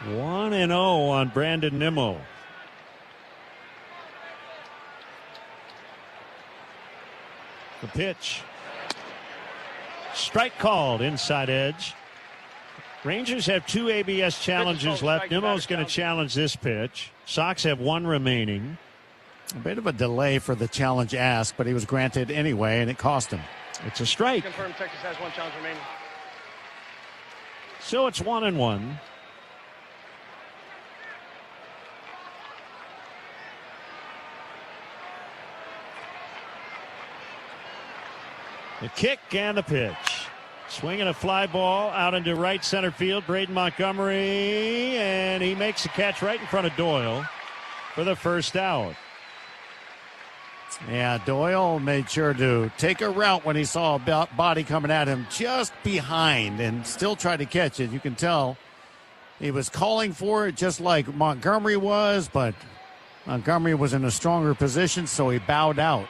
One 1-0 on Brandon Nimmo. The pitch. Strike called, inside edge. Rangers have 2 ABS challenges left. Nimmo's going to challenge this pitch. Sox have 1 remaining. A bit of a delay for the challenge ask, but he was granted anyway, and it cost him. It's a strike. Confirmed Texas has 1 challenge remaining. So it's 1-1. The kick and the pitch. Swinging a fly ball out into right center field. Braden Montgomery, and he makes a catch right in front of Doyle for the first out. Yeah, Doyle made sure to take a route when he saw a body coming at him just behind and still tried to catch it. You can tell he was calling for it just like Montgomery was, but Montgomery was in a stronger position, so he bowed out.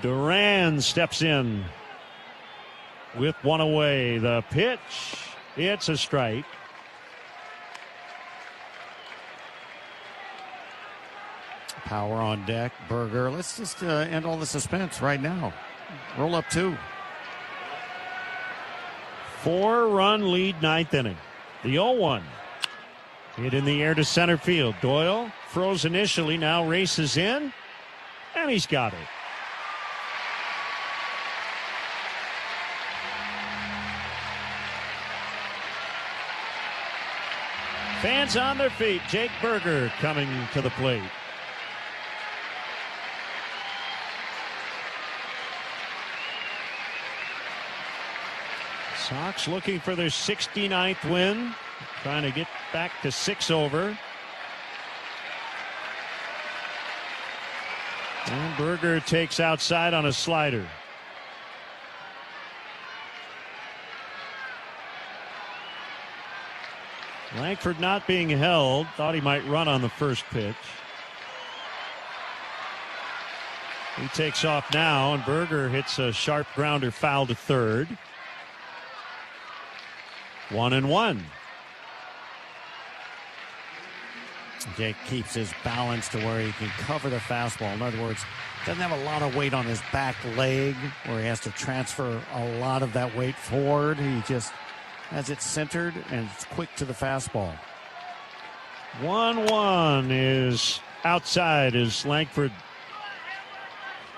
Duran steps in with 1 away. The pitch, it's a strike. Power on deck. Berger. Let's just end all the suspense right now. Roll up 2. 4-run lead, 9th inning. The 0-1. Hit in the air to center field. Doyle froze initially, now races in, and he's got it. Fans on their feet. Jake Berger coming to the plate. Sox looking for their 69th win. Trying to get back to 6 over. And Berger takes outside on a slider. Langford not being held. Thought he might run on the first pitch. He takes off now, and Berger hits a sharp grounder foul to third. 1-1. Jake keeps his balance to where he can cover the fastball. In other words, doesn't have a lot of weight on his back leg where he has to transfer a lot of that weight forward. He just has it centered and it's quick to the fastball. 1-1 is outside as Langford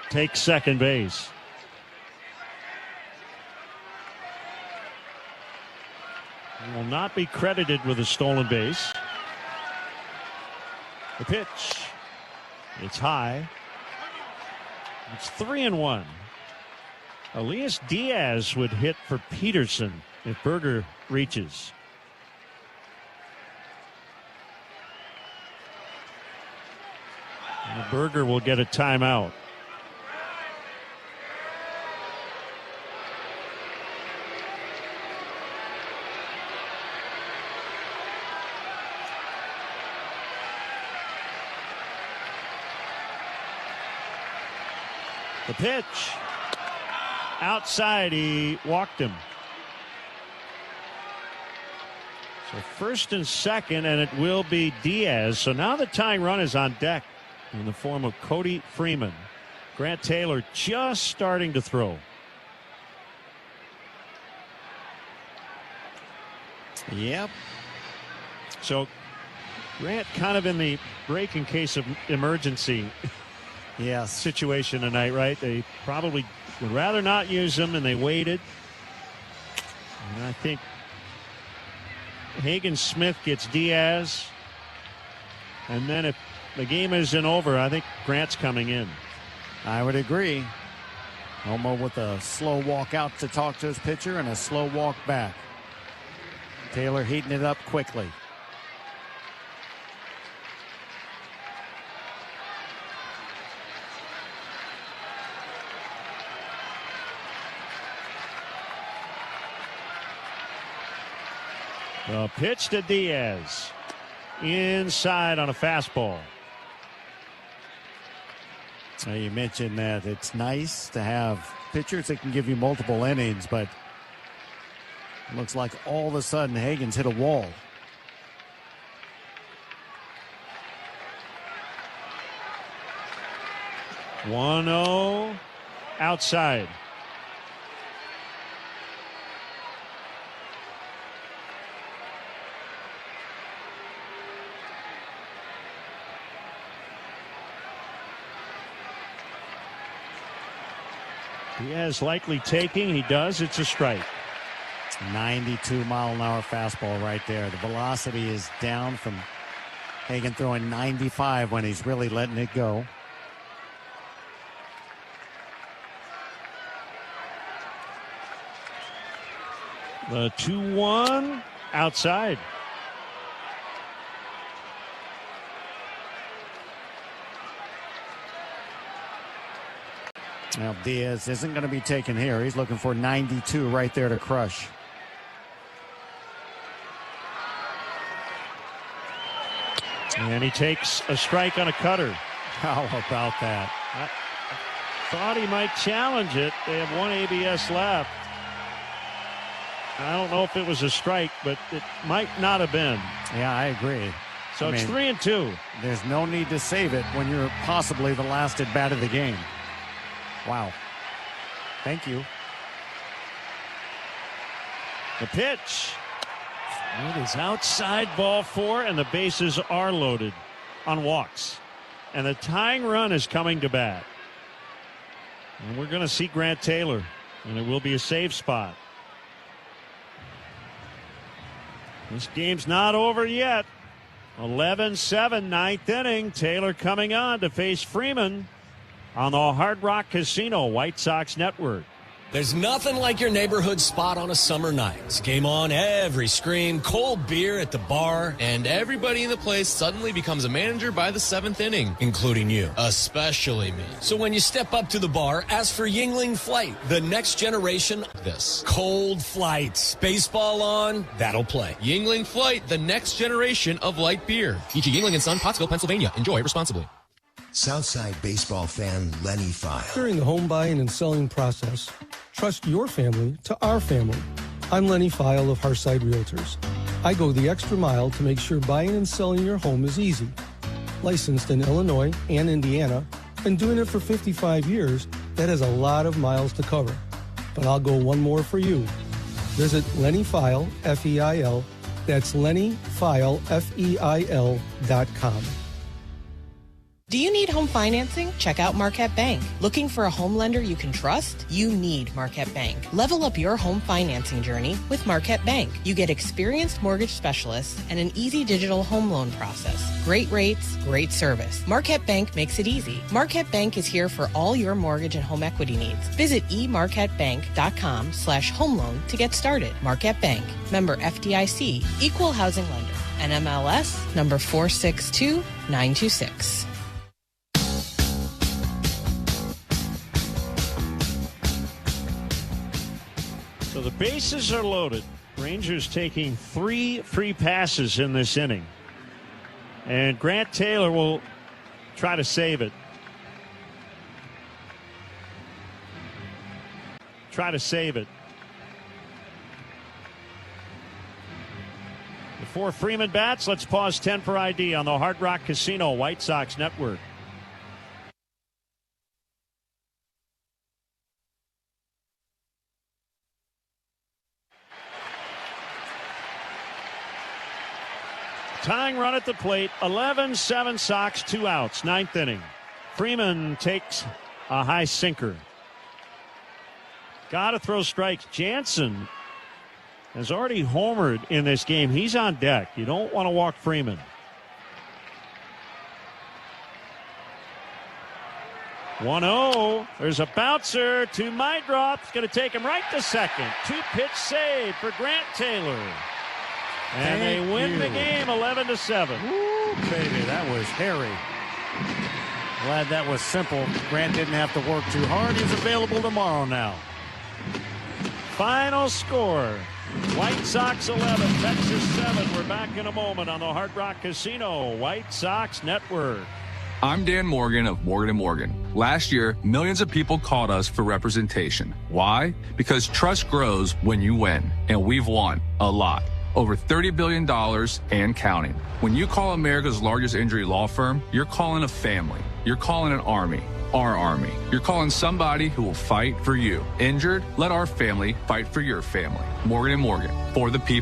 takes second base. He will not be credited with a stolen base. The pitch. It's high. It's 3-1. Elias Diaz would hit for Peterson if Berger reaches. And Berger will get a timeout. The pitch. Outside, he walked him. So first and second, and it will be Diaz. So now the tying run is on deck in the form of Cody Freeman. Grant Taylor just starting to throw. Yep. So Grant kind of in the break in case of emergency situation tonight, right? They probably would rather not use him, and they waited. And I think Hagen Smith gets Diaz. And then if the game isn't over, I think Grant's coming in. I would agree. Homo with a slow walk out to talk to his pitcher and a slow walk back. Taylor heating it up quickly. The pitch to Diaz. Inside on a fastball. You mentioned that it's nice to have pitchers that can give you multiple innings, but it looks like all of a sudden Hagen's hit a wall. One-0 outside. Diaz likely taking. He does. It's a strike. 92-mile-an-hour fastball right there. The velocity is down from Hagen throwing 95 when he's really letting it go. The 2-1 outside. Now Diaz isn't going to be taken here. He's looking for 92 right there to crush. And he takes a strike on a cutter. How about that? I thought he might challenge it. They have one ABS left. I don't know if it was a strike, but it might not have been. Yeah, I agree. So it's 3-2. There's no need to save it when you're possibly the last at bat of the game. Wow. Thank you. The pitch. It is outside ball 4, and the bases are loaded on walks. And the tying run is coming to bat. And we're going to see Grant Taylor, and it will be a save spot. This game's not over yet. 11-7, ninth inning. Taylor coming on to face Freeman on the Hard Rock Casino White Sox Network. There's nothing like your neighborhood spot on a summer night. It's game on, every screen, cold beer at the bar, and everybody in the place suddenly becomes a manager by the 7th inning, including you. Especially me. So when you step up to the bar, ask for Yingling Flight, the next generation. This. Cold flights. Baseball on, that'll play. Yingling Flight, the next generation of light beer. E.G. Yingling & Son, Pottsville, Pennsylvania. Enjoy responsibly. Southside baseball fan Lenny File. During the home buying and selling process, trust your family to our family. I'm Lenny File of Hearthside Realtors. I go the extra mile to make sure buying and selling your home is easy. Licensed in Illinois and Indiana, and doing it for 55 years, that is a lot of miles to cover. But I'll go one more for you. Visit Lenny File, F-E-I-L. That's LennyFile, F-E-I-L.com. Do you need home financing? Check out Marquette Bank. Looking for a home lender you can trust? You need Marquette Bank. Level up your home financing journey with Marquette Bank. You get experienced mortgage specialists and an easy digital home loan process. Great rates, great service. Marquette Bank makes it easy. Marquette Bank is here for all your mortgage and home equity needs. Visit emarquettebank.com/home loan to get started. Marquette Bank. Member FDIC. Equal housing lender. NMLS number 462926. So the bases are loaded. Rangers taking 3 free passes in this inning. And Grant Taylor will try to save it. The Before Freeman bats, let's pause 10 for ID on the Hard Rock Casino White Sox Network. Tying run at the plate, 11-7 Sox, 2 outs, ninth inning. Freeman takes a high sinker. Got to throw strikes. Jansen has already homered in this game. He's on deck. You don't want to walk Freeman. One-0. There's a bouncer to Meidroth. It's going to take him right to second. 2-pitch save for Grant Taylor. And they win the game 11-7. Woo, baby, that was hairy. Glad that was simple. Grant didn't have to work too hard. He's available tomorrow now. Final score, White Sox 11, Texas 7. We're back in a moment on the Hard Rock Casino White Sox Network. I'm Dan Morgan of Morgan & Morgan. Last year, millions of people called us for representation. Why? Because trust grows when you win, and we've won a lot. Over $30 billion and counting. When you call America's largest injury law firm, you're calling a family. You're calling an army. Our army. You're calling somebody who will fight for you. Injured? Let our family fight for your family. Morgan & Morgan. For the people.